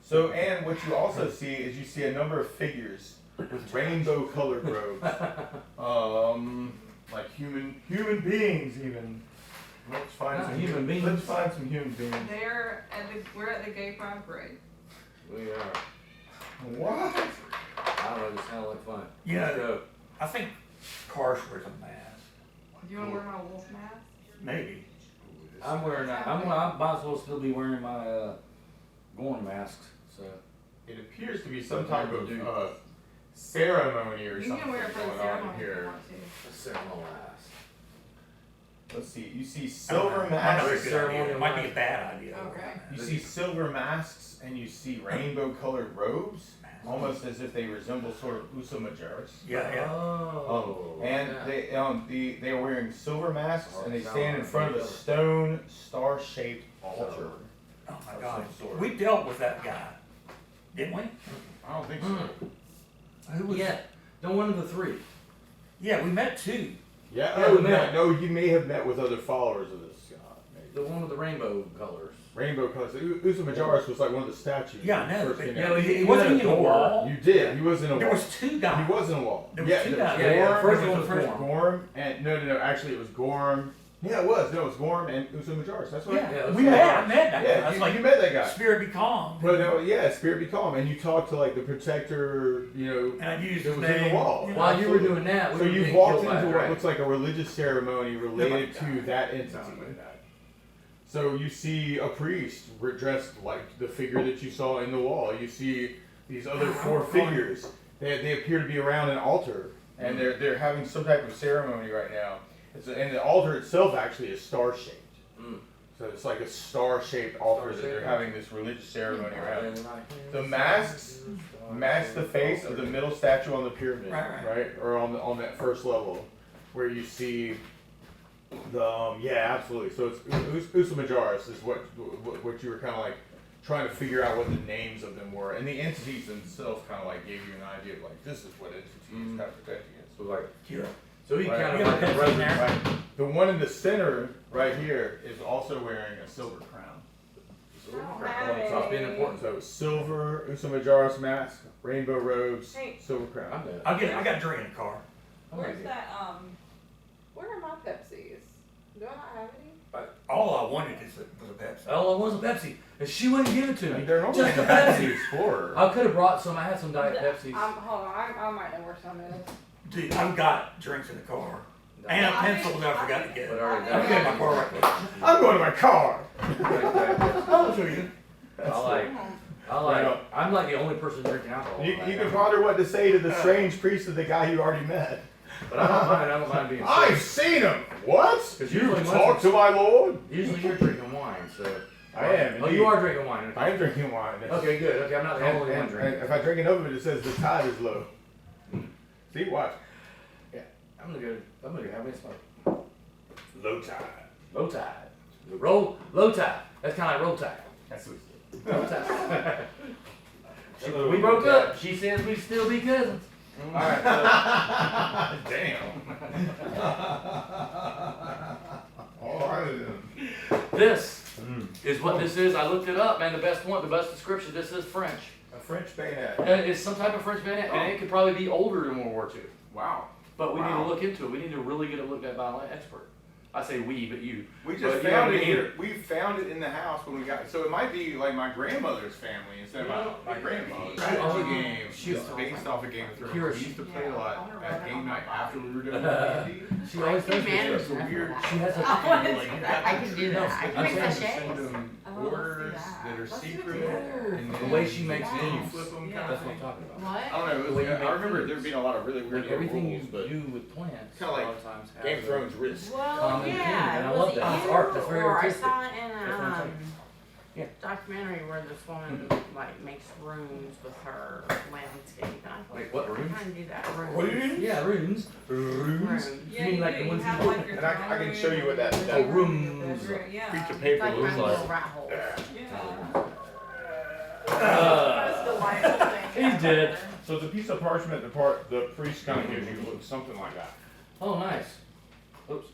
So, and what you also see is you see a number of figures with rainbow colored robes. Like human beings even. Let's find Not some human beings. Let's find some human beings. We're at the gay pride parade. We are. What? I don't know. This sounded like fun. You Let's know, go. I think Karsh wears a mask. Do you want to wear my wolf mask? Maybe. I'm wearing. I might as well still be wearing my Gorn masks. So. It appears to be some type of ceremony or You something can wear it for the going on ceremony if you here. want to. A ceremonial mask. Let's see. You see I silver don't know. Might not be a masks. good ceremonial idea. It might be a mask. bad idea. Okay. You see silver masks and you see rainbow colored robes, almost as if they resemble sort of Usa Majoris. Yeah, yeah. Oh. And yeah. they are wearing silver masks and they Oh, stand in front of a stone star-shaped altar. Oh my Of God. some sort. We dealt with that guy, didn't we? I don't think so. Who was? Yeah. No one of the three. Yeah, we met two. Yeah. Yeah, Oh we met. no, you may have met with other followers of this god. The Maybe. one with the rainbow colors. Rainbow colors. Usa Majoris was like one of the statues. Yeah, I when you know. first But came yeah, out. he you wasn't had a in the door. wall. You did. He was in a There wall. was two guys. He was in a wall. There was yeah, two there was guys. Yeah, yeah, Gorm. first There one was was first Gorm. Gorm, and no. Actually, it was Gorm. Yeah, it was. No, it was Gorm and Usa Majoris. That's right. Yeah, Yeah, we that's met. right. I met that guy. Yeah, That's you like met that guy. Spirit be calm. But yeah, spirit be calm, and you talked to like the protector, And I used that his was in name. the wall. Yeah. While you were absolutely. doing that, we So were you getting walked killed by a into what dragon. looks like a religious ceremony related Yeah. to that entity. So you see a priest dressed like the figure that you saw in the wall. You see these other four figures. They appear to be around an altar, and they're having some type of ceremony right now. And the altar itself actually is star-shaped. Mm. So it's like a star-shaped altar that they're Star-shaped. having this religious ceremony around. The The masks match the face of the middle statue on the pyramid, Right. Or on that first level, where you see the yeah, absolutely. So it's Usa Majoris is what you were kind of like trying to figure out what the names of them were, and the entities themselves kind of like gave you an idea of like this is what entity is kind of protecting it. So like, Yeah. so he Right. kind You of got like a a pencil in resident. there? Right. The one in the center right here is also wearing a silver crown. So it's being important. So silver Usa Majoris mask, rainbow robes, Hey. silver crown. I'm dead. I got a drink in the car. Where's that, where are my Pepsis? Do I not have any? All I wanted was a Pepsi. All I want was a Pepsi, and she wouldn't give it to me. They're normally Just a the Pepsi Pepsi. Explorer. I could have brought some. I had some Diet Pepsis. Hold on, I might know where some is. Dude, I've got drinks in the car. And a pencil that I forgot to get. But already I'll get in my car right quick. I'm going to my car. I'll show you. I'm like the only person drinking alcohol. You right can now. ponder what to say to the strange priest of the guy you already met. But I don't mind being I've sick. seen him. What? 'Cause You usually talk to my lord? Usually you're drinking wine, so. I am, Oh, indeed. you are drinking wine. I am drinking wine. Okay, good. Okay, I'm not the only one And drinking. if I drink enough of it, it says the tide is low. See, watch. I'm gonna go have me a smoke. Low tide. Low tide. Low tide. That's kind of like roll tide. That's what it Low tide. says. We broke up. She says we'd still be cousins. Alright, damn. Alright then. This is what this is. I looked it up, man. The best description. This is French. A French bayonet. It's some type of French bayonet, and it could probably be older than World War II. Wow. But we need to look into it. We need to really get it looked at by an expert. I say we, but you. We just But you found know it what I mean? here. We found it in the house when we got. So it might be like my grandmother's family instead of my grandmother's. Strategy game. She- based off a Game of Here, Thrones. We used to play a lot at game night after we were doing D&D. She always does manage this. So weird. She has a. I can do that. I can I'm make saying sachets. Send them Oh, let's do orders that. that are Let's do it secret. together. And The then way she makes then you games. flip them Yeah. kind That's of what I'm thing. talking about. I What? don't know. It The was, way you I make remember foods. there being a lot of really weird Like everything you rules, but do with plants, kinda a like lot of times has Game of a- Thrones risk. Well, Common theme, yeah, and I was love it that. It's you art. That's very or artistic. I saw it in That's what I'm saying. Yeah. documentary where this woman like makes rooms with her landscape. And I thought, Like what, rooms? I'm trying to do that room. Yeah, runes. Rooms. You mean like the ones you have like your And I can show you what that Oh, rooms. bedroom, yeah. piece of It's paper like looks tiny little like. rat holes. Yeah. That's the delightful thing. He's dead. So it's a piece of parchment. The priest kind of gives you something like that. Oh, nice. Oops.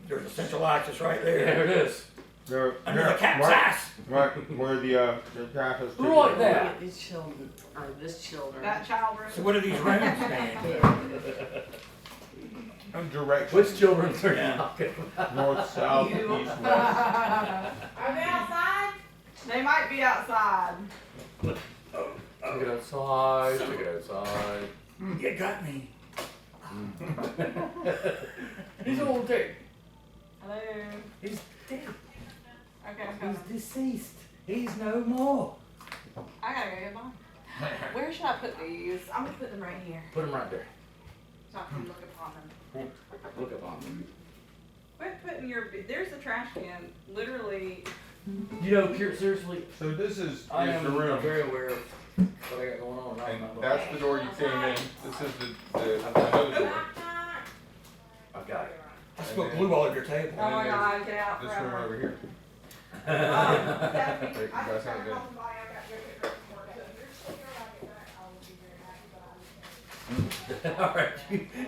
There's a central axis right There there. it is. There, Under the cat's ass. right where the calf is. Who like that? Look at these children, or this children. That child room. So what are these rooms stand for? Direct. Which children are you Yeah. talking about? North, south, east, west. Are they outside? They might be outside. Take it outside. Take it outside. You got me. He's old dead. Hello. He's dead. Okay, I'm coming. He's deceased. He's no more. I gotta go get mine. Where should I put these? I'm gonna put them right here, Put him right there. so I can look upon them. Look up on him. Quit putting your. There's the trash can. Literally. You know, seriously, So this is I the am room, very aware of what I got going on right and now. that's the door you came in. This is the another door. I've got it. I spilled glue all over your table. Oh my God! Get out This room forever. over here. Stephanie, You guys have it good? All right,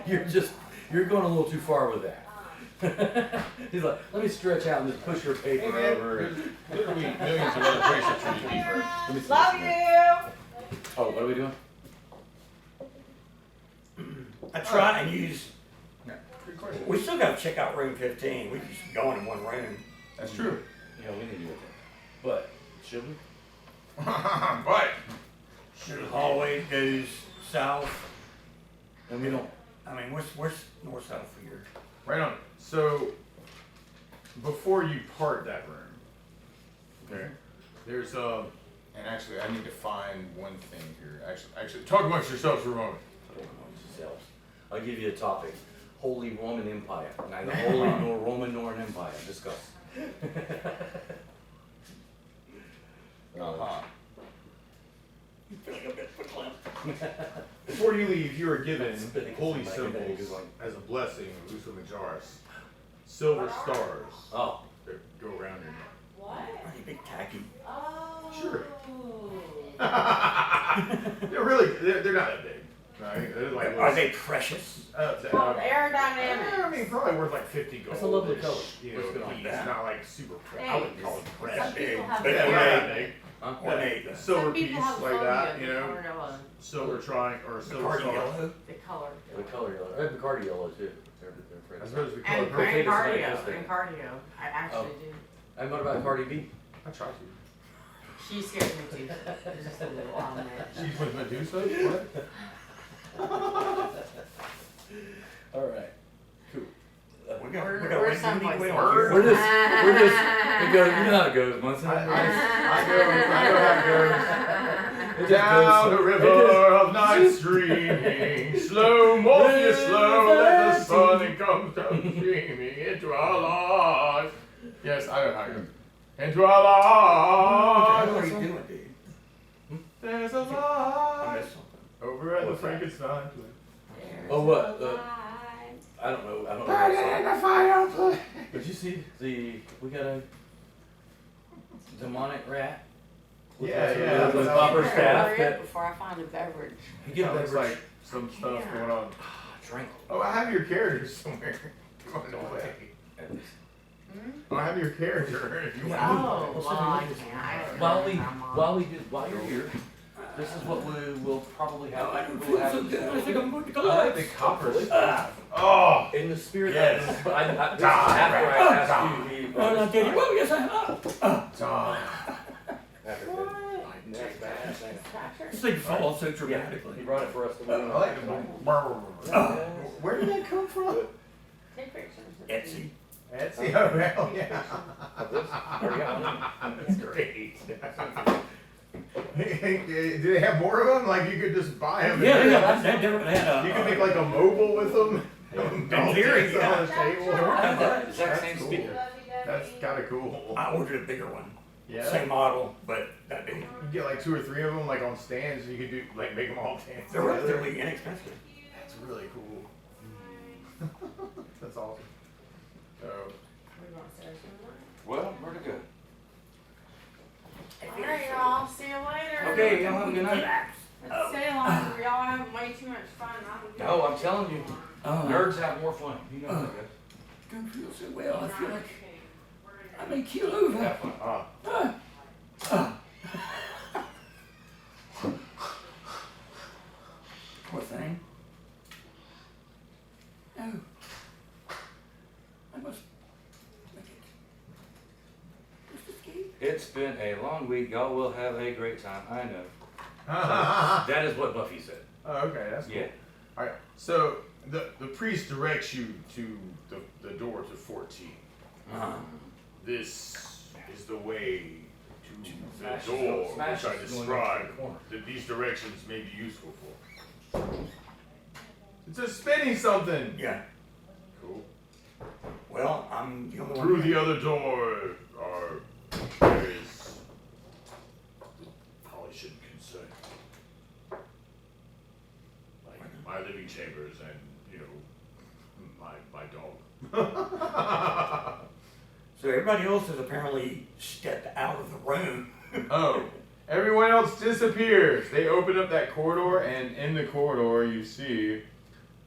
you're going a little too far with that. He's like, let me stretch out and just push your paper Hey man, over. there's literally millions of other places for you to be first. Let me see Love this. you. Oh, what are we doing? I try and use, Good question. we still gotta check out room 15. We just go in one room. That's true. Yeah, we need to do it. But should we? But The hallway goes south. And we don't. I mean, where's north south for your? right on. So before you part that room, okay, there's and actually I need to find one thing here. Actually, talk amongst yourselves for a moment. Yourselves. I'll give you a topic. Holy Roman Empire. Neither holy nor Roman nor an empire. Discuss. Uh-huh. You feel like a bit verklempt. Before you leave, you are given Spitting holy something like that, symbols good one. as a blessing, Lucio Majoris. Silver stars Oh. that go around your neck. What? Are you big tacky? Oh. Sure. they're not that big. Right? They're like Are they precious? Called aerodynamics. I mean, probably worth like 50 gold. That's a lovely color. You Looks good know, on piece. that. Not like super precious. I wouldn't call it Some precious. people Big, have but Yeah, phobia. they're not ornate. big. Huh? Ornate. Silver Some piece people have like phobia that, of you the know. color yellow. Silver triangle or silver Bacardi star. yellow. The color. The color yellow. I have Bacardi yellow too. They're afraid I of suppose we call And it Great. purple. cardio. And cardio. I actually do. that. And what about Cardi B? I try to. She scares me too. There's just a little on that. She's with Medusa? What? All right. Cool. We got We're Wednesday someplace week. We don't else. care. We're just, it goes, you know how it goes, Munson. I know how it goes. It just Down goes- the it river of night streaming, slow, Morpheus, slow, let the sun come streaming into our lives. Yes, I know how it goes. Into our What lives. are you doing, dude? There's a I light missed something. over at the What's that? Frankenstein. Oh, what? I don't know. I don't know. What Burn in song. the fireplace. But you see, we got a demonic rat With So bumper you better staff. hurry up before I find a beverage. You get a Sounds beverage. like some stuff going on. Drink. Oh, I have your character somewhere. Going away. I have your character if you want. Oh, well, I can't. While you're here, this is what we will probably have. Oh, I don't we'll feel have so to good. do. I think I'm going to I like the collapse. copper. Ah. Oh, In the spirit Yes. of, this is after I asked you. Oh, no, Daddy. Well, yes, I Tom. After next badass thing. This thing falls so He dramatically. brought it for us to I learn. like the. Where did that come from? Take pictures. Etsy. Etsy. Oh, hell yeah. That's great. Do they have more of them? Like you could just buy them. Yeah, that different. You could make like a mobile with them. In theory, yeah. On the table. I have that exact That's same cool. speaker. That's kind of cool. I ordered a bigger one. Yeah. Same model, but that big. You get like 2 or 3 of them like on stands. You could do like make them all dance. They're together. relatively inexpensive. That's really cool. That's awesome. So, Well, where to go? Alright, y'all, see you later. Okay, y'all have a good night. Let's stay along, y'all having way too much fun. No, I'm telling you, Oh, nerds have more fun. You know that, guys. don't feel so well. I feel like I may keel over. Have fun. Poor thing. Oh. I must make it. Just escape. It's been a long week. Y'all will have a great time. I know. oh, That is what Buffy said. okay, that's cool. Yeah. All right. So the priest directs you to the door to 14. This is the way to Smash the is door, going- Smash which I is going described. into the corner. That these directions may be useful for. It's a spinning something. Yeah. Cool. Well, I'm the only one. Through the other door there is probably shouldn't concern like my living chambers and my dog. So everybody else has apparently stepped out of the room. Oh, everyone else disappears. They open up that corridor, and in the corridor you see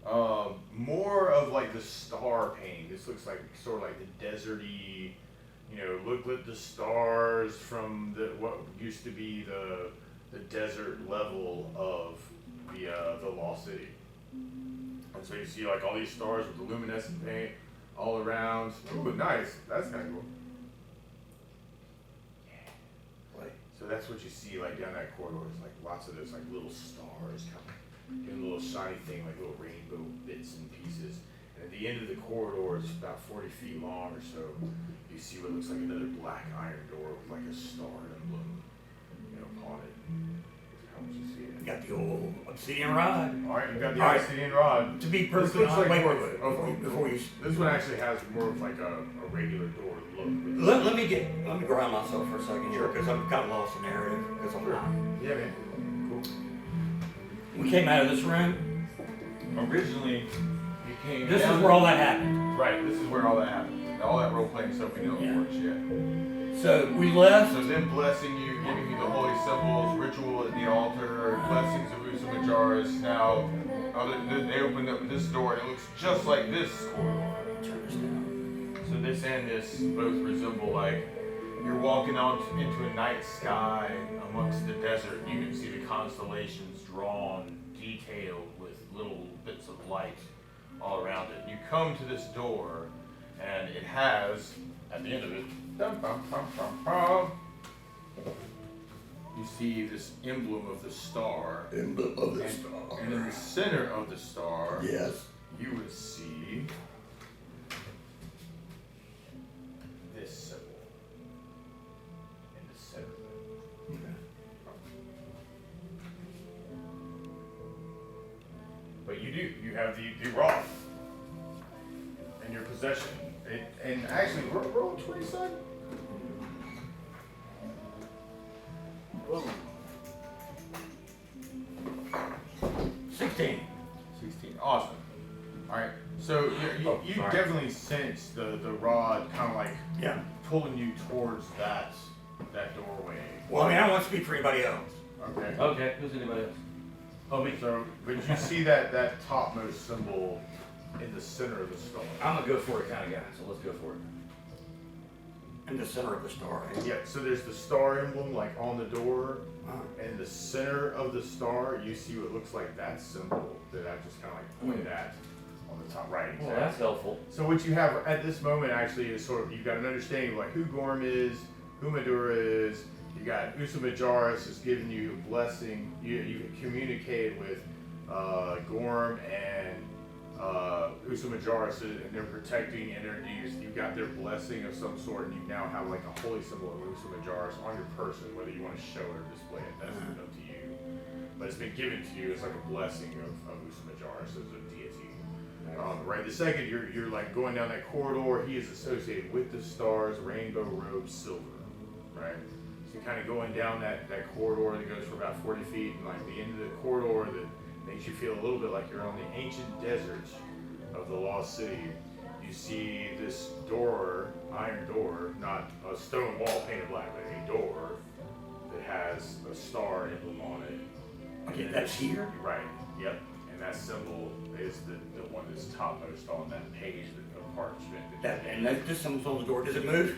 more of like the star painting. This looks like sort of like the deserty, look at the stars from what used to be the desert level of the Lost City. And so you see like all these stars with the luminescent paint all around. Ooh, nice. That's kind of cool. So that's what you see like down that corridor. Is like lots of those like little stars coming, doing a little shiny thing, like little rainbow bits and pieces. And at the end of the corridor, it's about 40 feet long or so. You see what looks like another black iron door with like a star emblem, upon it. That's how you see it. Got the old obsidian rod. All right, you got the All right. obsidian rod. To be This perfectly looks honest, like wait, more wait, of wait, before you. This one actually has more of like a regular door look. Let me ground myself for a second here because I'm kind of lost in narrative because I'm not. Yeah, man. We came out of this room. Cool. Originally, you came. This down is where all that happened. Right. This is where all that happened. All that role playing stuff we know Yeah. works yet. So we left. So them blessing you, giving you the holy symbols, ritual at the altar, blessings of Usamajaris. Now, they opened up this door and it looks just like this corridor. Turn this down. So this and this both resemble like you're walking out into a night sky amongst the desert. You can see the constellations drawn, detailed with little bits of light all around it. You come to this door and it has, at the end of it, dum, bum, bum, bum, bum, you see this emblem of the star. Emblem of the And star. in the center of the star, Yes. you would see this symbol in the center of it. But you have the rod in your possession. And actually, roll 20, son. Whoa. 16. 16. Awesome. All right. So you sorry. definitely sense the rod kind of like Yeah. pulling you towards that doorway. Well, I mean, I don't want to speak for anybody else. Okay. Okay, who's anybody else? Oh, me. So, but you see that topmost symbol in the center of the star. I'm a go for it kind of guy, so let's go for it. In the center of the star. Yeah, so there's the star emblem like on the door, Uh, and in the center of the star, you see what looks like that symbol that I just kind of like pointed at on the top right. Well, that's helpful. So what you have at this moment actually is sort of, you've got an understanding of like who Gorm is, who Medura is. You got Usa Majoris is giving you a blessing. You communicated with Gorm and Usa Majoris, and they're protecting and you've got their blessing of some sort, and you now have like a holy symbol of Usa Majoris on your person, whether you want to show it or display it, that's up to you. But it's been given to you as like a blessing of Usa Majoris as a deity. Right, the second you're like going down that corridor, he is associated with the stars, rainbow robe, silver, right? So you're kind of going down that corridor that goes for about 40 feet, and like the end of the corridor that makes you feel a little bit like you're on the ancient desert of the lost city. You see this door, iron door, not a stone wall painted black, but a door that has a star emblem on it. Okay, that's here? Right, yep. And that symbol is the one that's topmost on that page of parchment. This symbol's on the door. Does it move?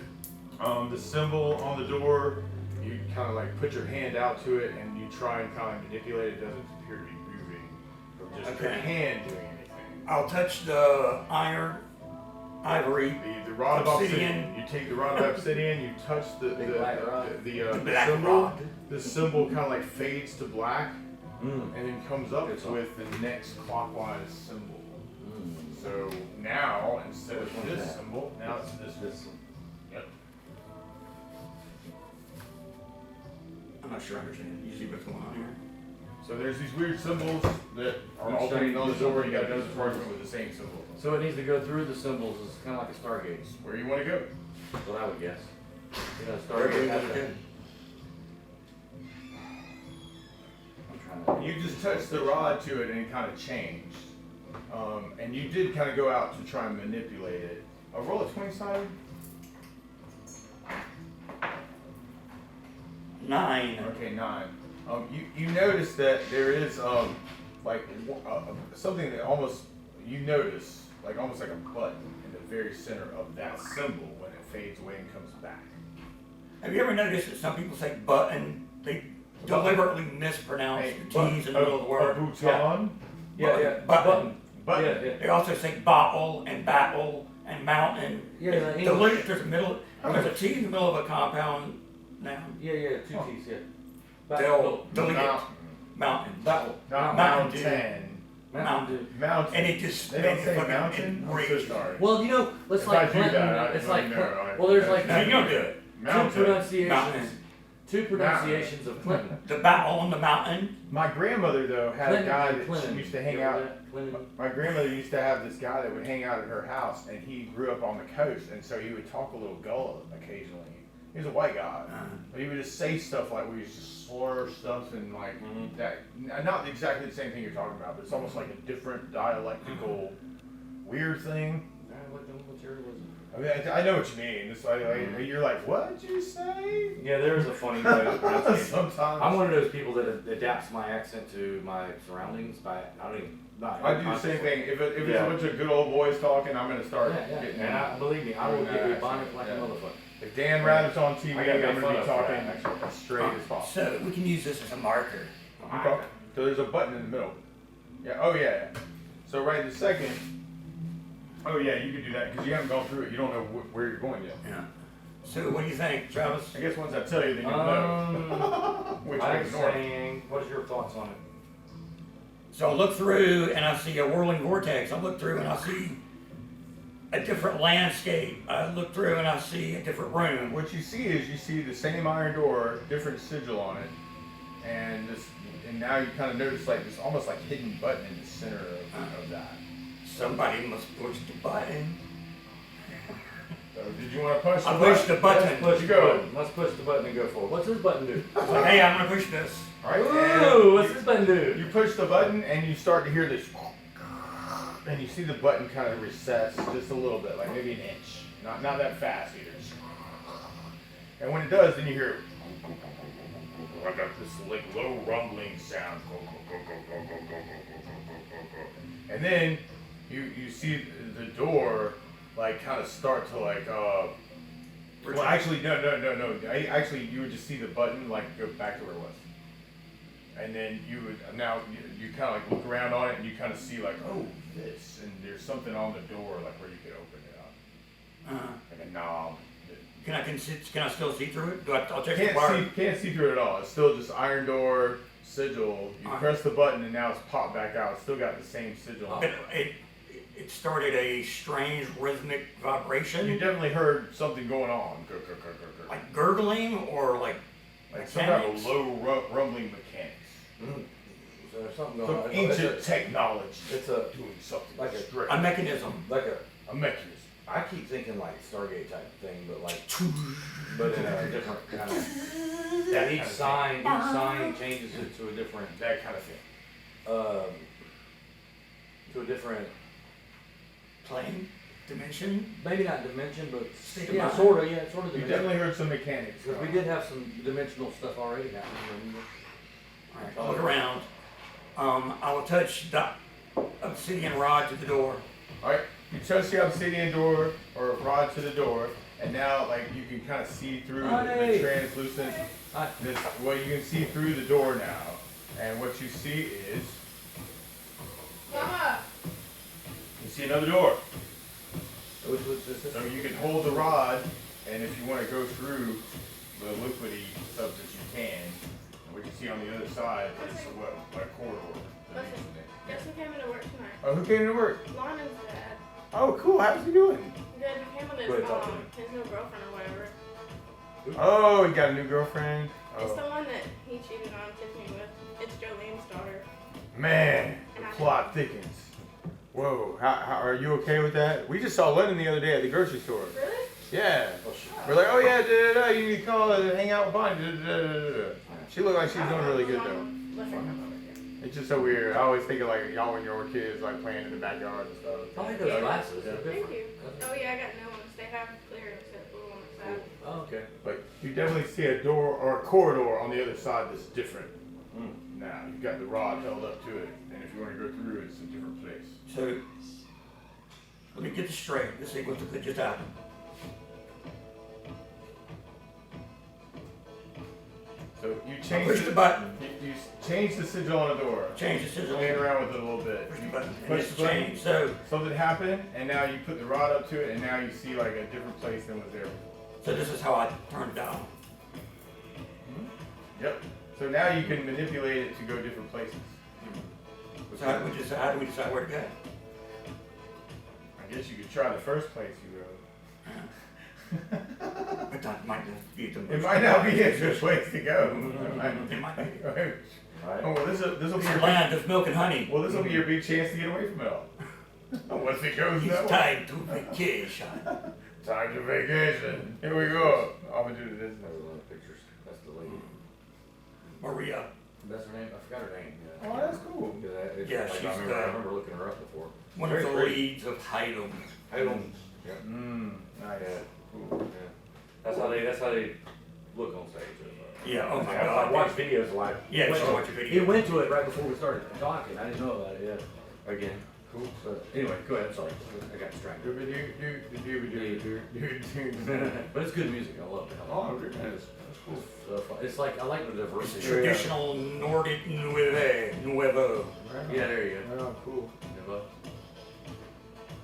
The symbol on the door, you kind of like put your hand out to it and you try and kind of manipulate it. It doesn't appear to be moving from just your Okay. hand doing anything. I'll touch the ivory. The rod of Obsidian. obsidian. You take the rod of obsidian, you touch the black rod. the black symbol. rod. The symbol kind of like fades to black Mm. and then comes up Good song. with the next clockwise symbol. Mm. So now, instead Which of one's this that? symbol, now it's this. This. Yep. I'm not sure I understand. You see what's going on here? So there's these weird symbols that are all Each time painted you on do the door. something, You got you another do parchment something. with the same symbol. So it needs to go through the symbols. It's kind of like a Stargate. Where you want to go? That's what I would guess. You know, Wherever Stargate we has wanna that. go. I'm trying to. You just touched the rod to it and it kind of changed. And you did kind of go out to try and manipulate it. Roll a 20-sided. 9. Okay, 9. You notice that there is something that almost you notice like almost like a button in the very center of that symbol when it fades away and comes back. Have you ever noticed that some people say button? They deliberately mispronounce Hey, the T's in the middle of the word. A bouton. Yeah, yeah. Button. Button. Yeah, yeah. They also say bottle and battle and mountain. Yeah, It's English. deliberate. There's a T in the middle of a compound noun. Yeah, yeah, two T's, yeah. They'll delete it. Mountain. Mountain. Battle. Not Mountain mountain. Mountain. Mountain. And it just They don't made say fucking mountain. I'm so enraged. sorry. Well, you know, it's If like I do Clinton. that, It's I like, know, I- well, there's like No, you don't do it. two Mountain. pronunciations. Mountain. Two pronunciations of Clinton. The battle on the mountain. My grandmother though had Clinton a guy and that Clinton. she used to hang You ever out. that? Clinton. My grandmother used to have this guy that would hang out at her house, and he grew up on the coast, and so he would talk a little gullah occasionally. He was a white guy, but he would just say stuff like we used to slur stuff and like that. Not exactly the same thing you're talking about, but it's almost like a different dialectical weird thing. Dialectical materialism. I mean, I know what you mean. It's like you're like, what did you say? Yeah, there's a funny way to pronounce it. Sometimes I'm one of those people that adapts my accent to my surroundings by, I don't even, not I do the same thing. If it's Yeah. a bunch of good old boys talking, I'm gonna start Yeah, yeah. getting And in. believe me, I will get Yeah, rebonded like a yeah. motherfucker. If Dan Rather's on TV, I gotta I'm make gonna fun be of talking that, actually. as straight as possible. So we can use this as a marker. Okay. So there's a button in the middle. Yeah. Oh yeah. So right this second. Oh yeah, you can do that because you haven't gone through it. You don't know where you're going yet. Yeah. So what do you think, Travis? I guess once I tell you, then you'll know. Which I I'm ignore. saying, what's your thoughts on it? So I look through and I see a whirling vortex. I look through and I see a different landscape. I look through and I see a different room. What you see is you see the same iron door, different sigil on it, and now you kind of notice like this almost like hidden button in the center of that. Somebody must push the button. So did you want to push the I button? pushed the button. Let's push You the go. button. Let's push the button and go forward. What's this button do? I was like, hey, I'm gonna push this. All right. Ooh, what's and this button do? you push the button and you start to hear this, and you see the button kind of recess just a little bit, like maybe an inch. Not that fast either. And when it does, then you hear I got this like low rumbling sound. Go, go, go, go, go, go, go, go, go, go, go, go. And then you see the door like kind of start to like well, actually, no. Actually, you would just see the button like go back to where it was, and then you would you kind of like look around on it, and you kind of see like, oh, this, and there's something on the door like where you could open it up, like a knob. Can I still see through it? I'll check the wire. Can't see through it at all. It's still just iron door sigil. You press the button, and now it's popped back out. It's still got the same sigil. On It started a strange rhythmic vibration. You definitely heard something going on. Like gurgling or like some kind of low rumbling mechanics. So there's something going Some on. ancient technology. It's a doing something like strange. a mechanism. like A mechanism. I keep thinking like Stargate type thing, but in a different kind of. That each sign changes it to a different. That kind of thing. To a different. Plane, dimension. Maybe not dimension, but State of yeah, mind. sort of You dimension. definitely heard some mechanics. Because we did have some dimensional stuff already happening. Alright, I'll look around. I will touch the obsidian rod to the door. Alright, you touch the obsidian door or rod to the door, and now like you can kind of see through the translucent. Well, you can see through the door now, and what you see is Mama. you see another door. Which was this? So you can hold the rod, and if you want to go through the liquidy substance, you can. And what you see on the other side is a corridor. Guess who came into work tonight? Oh, who came to work? Lana's dad. Oh, cool. How's he doing? Good, he came with Go ahead, talk to me. his new girlfriend or whatever. Oh, he got a new girlfriend. It's Oh, the one that he cheated on Tiffany with. It's Jolene's daughter. man, the plot thickens. Whoa, how are you okay with that? We just saw Lennon the other day at the grocery store. Really? Yeah. We're like, oh yeah, you need to call her, hang out with Bonnie. She looked like she was doing really good though. Listen, come over here. It's just so weird. I always think of like y'all when you were kids, like playing in the backyard and stuff. I like those glasses. They're Thank different. you. Oh yeah, I got new ones. They have clear except blue on the side. Oh, okay. But you definitely see a door or a corridor on the other side that's different. Now you've got the rod held up to it, and if you want to go through it, it's a different place. So let me get this straight. This sequence that just happened. So you Push change the button. You change the sigil on the door. Change the sizzle. Playing around with it a little bit. Push the button. And Push it's the button. changed. So Something happened, and now you put the rod up to it, and now you see like a different place than was there. this is how I turned it down. Yep. So now you can manipulate it to go different places. So how do we decide where to go? I guess you could try the first place you go. But that might not be the It might not be a good place to go. It might be. Oh well, this will be It's your a land of milk and honey. well, this will be your big chance to get away from it all. Once it goes It's that way. time to vacation. Time to vacation. Here we go. I'm gonna do this. There's a lot of pictures. That's the lady. Maria. That's her name. I forgot her name. Yeah. Oh, that's cool. Yeah, she's I remember looking her up before. One of the Very pretty. leads of Hylam. Yeah. Nice. Yeah. Cool. Yeah. That's how they look on stage. Yeah, oh my I God. watched videos like. Yeah, went she to- watched your He video. went to it right before we started talking. I didn't know about it yet. Again. Cool. So anyway, go ahead. I'm sorry. I got distracted. But it's good music. I love it. Oh, good. That's cool. So fun. It's like I like the diversity. Traditional Nordic Nuevo. Yeah, there you go. Oh, cool.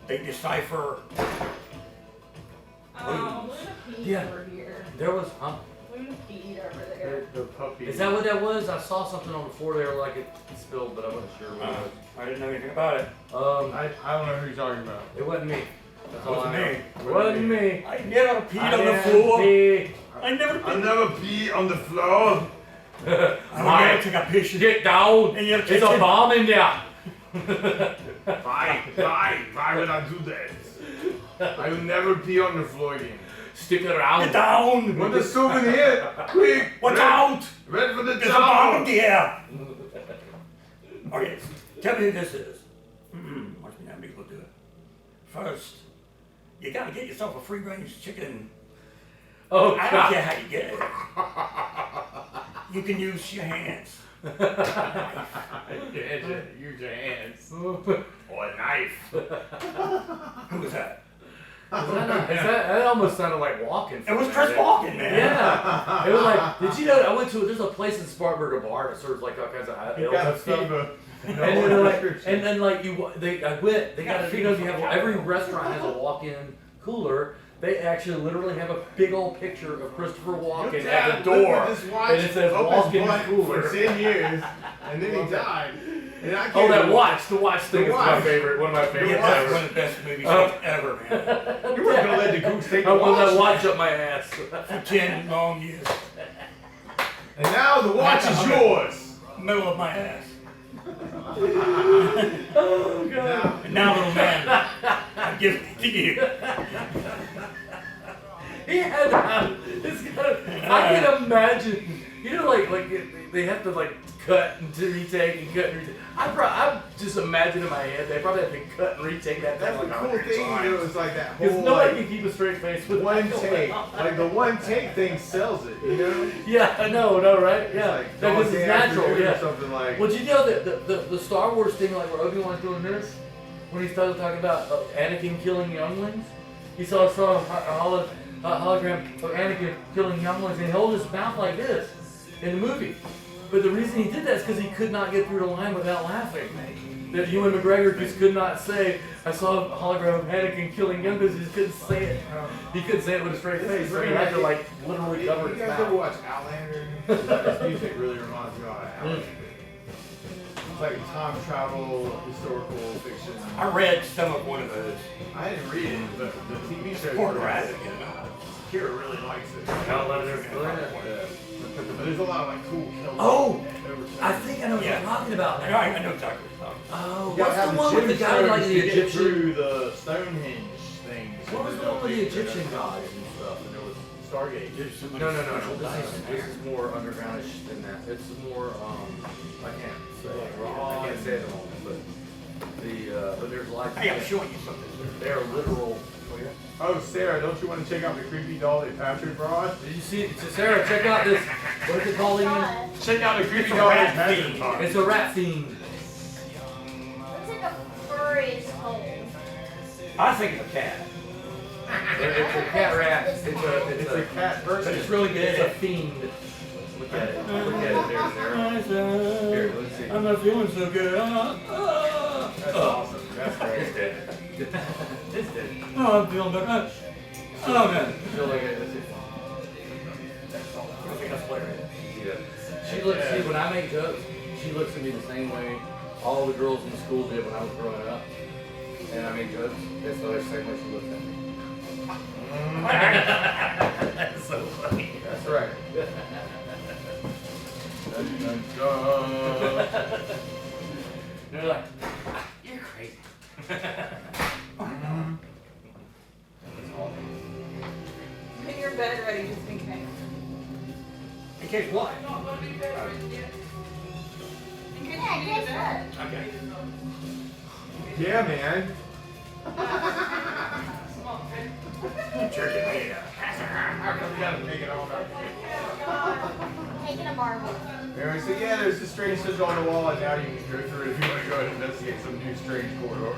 They decipher. Oh, look at Pete Yeah. over here. There was. Look at Pete over there. The puppy. Is that what that was? I saw something on the floor there like it spilled, but I wasn't sure what it was. I didn't know anything about it. I don't know who you're talking about. It wasn't me. That's all Wasn't I know. me. It wasn't me. I never peed I on the didn't floor. pee. I never I peed. never pee on the floor. I never take a piss. Get down. In your There's a kitchen. bomb in there. Why would I do that? I will never pee on the floor again. Stick Get around. down. Want a souvenir? Quick! Watch red- out. Red for the There's a bomb in tower! the air. Okay, tell me who this is. Must be not able to do it. First, you gotta get yourself a free-range chicken. Oh I don't God. care how you get it. You can use your hands. Use your hands. Or a knife. Who was that? That almost sounded like walking. It was Chris Walken, man. Yeah. It was like, did you know, I went to, there's a place in Spartanburg, a bar that serves like all kinds of You ales got a and stuff. fever. And then like, and then like I went, they got, you know, you have, every restaurant has a walk-in cooler. They actually literally have a big old picture of Christopher Walken at the door. And it says walk-in cooler. For 10 years, and then he died. And I Oh, can't that even- watch, the watch thing is my watch. favorite, one of my favorites Yeah, that's ever. one of the best movies ever, man. You weren't gonna let the goose take I the wore that watch. watch up my ass. For 10 long years. And now the watch is yours. Middle of my ass. Oh, God. And now, little man, I give it to you. He had to have, it's gotta, I can imagine, you know, like they have to like cut and retake and cut and retake. I just imagine in my head, they probably have to cut and retake that That's thing the like cool 100 thing, you know, times. it's like that Because whole nobody like, can keep a straight face with one that going take. on. Like the one take thing sells it, you know? Yeah, I know, right? It's Yeah, like because Dog it's Day natural, Afternoon or yeah. something like. Well, did you know that the Star Wars thing, like where Obi-Wan's doing this, when he started talking about Anakin killing younglings, he saw a hologram of Anakin killing younglings, and he held his mouth like this in the movie. But the reason he did that is because he could not get through the line without laughing. That Ewan McGregor just could not say, I saw a hologram of Anakin killing younglings, he just couldn't say it. He couldn't say it with a straight face, so he had to like literally cover You his guys ever mouth. watch Outlander? This music really reminds me of Outlander. It's like time travel, historical fiction. I read some of one of those. I didn't read it, but the TV show. Pornographic. Kira really likes it. Outlander. Yeah. But there's a lot of like cool kills. Oh, I think I know what Yeah. you're talking about I now. know exactly what you're talking about. Oh, You gotta what's the have one with the guy gemstones like to the get Egyptian? through the Stonehenge things. What was the one with the Egyptian gods and stuff? And there was Stargate. No. This is more undergroundish than that. It's more I can't say. I can't say it at the moment, but but there's like Hey, I'm showing you something. they're literal. Oh, Sarah, don't you want to check out the creepy doll that Patrick brought? Did you see? So Sarah, check out this. What is it called again? Check out the creepy It's a doll that rat Patrick fiend. brought. It's a rat fiend. Looks like a furry hole. I think it's a cat. It's a cat rat. It's It's a a cat But person. it's really it's a good. fiend. Look at it. Look at it there, Sarah. Here, let's see. I'm not feeling so good. That's awesome. That's It's great. dead. It's dead. Oh, I'm feeling better. Oh, man. I feel like it. That's it. I think that's hilarious. Yeah. She looks. See, when I make jokes, she looks at me the same way all the girls in school did when I was growing up. And I make jokes. That's the same way she looks at me. That's so funny. That's right. Dun, dun, dun. They're like, you're crazy. Get your bed ready just in case. In case what? Yeah, guess what? Okay. Yeah, man. Jerking me out. How come you gotta make it all about Taking a marble. Anyway, so yeah, there's this strange sigil on the wall, and now you can go through it if you want to go and investigate some new strange corridor.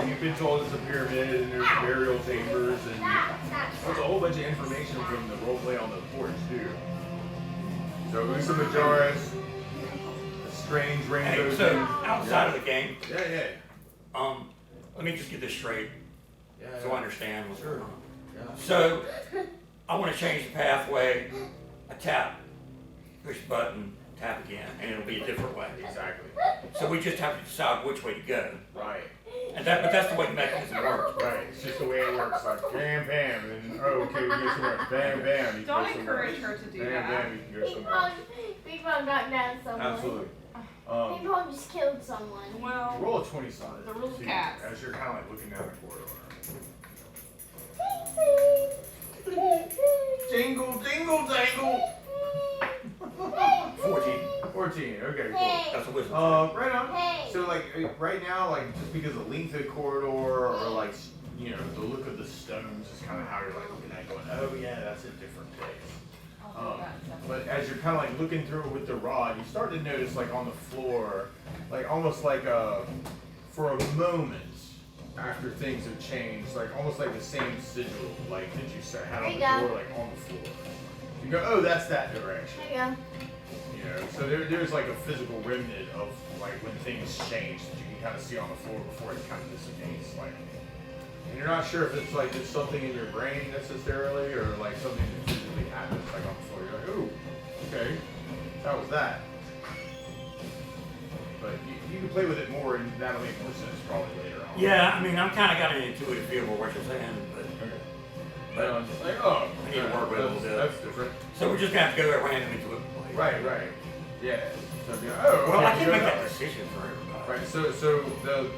You've been told it's a pyramid, and there's burial chambers, and there's a whole bunch of information from the roleplay on the porch too. So Usa Majoris, a strange rainbow. Hey, so outside of the game, Yeah. let me just get this straight so I understand what's going on. Yeah. So I want to change the pathway. I tap, push button, tap again, and it'll be a different way. Exactly. So we just have to decide which way to go. Right. But that's the way the mechanism works. Right. It's just the way it works. Like bam, bam, and oh, okay, we go somewhere. Bam, bam. You can Don't go somewhere. encourage her to do Bam, that. bam, you can go Big somewhere. Bong, Big Bong got down someone. Absolutely. Big Bong just killed someone. Well, Roll a 20 sided. The rules See, cats. As you're kind of like looking down the corridor. Jingle, jingle, jangle. 14. 14. Okay, cool. Hey, That's a wisdom. Right on. hey. So like right now, like just because of length of the corridor or like you know, the look of the stones is kind of how you're like looking at it going, oh yeah, that's a different place. I'll do that in a second. But as you're kind of like looking through it with the rod, you start to notice like on the floor, like almost like for a moment after things have changed, like almost like the same sigil, like that you had on the door, like on the floor. You go, oh, that's that direction. There you go. You know, so there's like a physical remnant of like when things change that you can kind of see on the floor before it kind of dissipates. Like, and you're not sure if it's like just something in your brain necessarily, or like something that physically happens like on the floor. You're like, oh, okay, that was that. But you can play with it more, and that'll make more sense probably later on. Yeah, I mean, I'm kind of got an intuitive feel for what you're saying, but I'm just like, oh, I need to work with it a little bit. That's different. So we're just gonna have to go at random into it. Right, right. Yeah. So I'd be like, oh, Well, okay, I can't go make that that way. decision for everybody. Right, so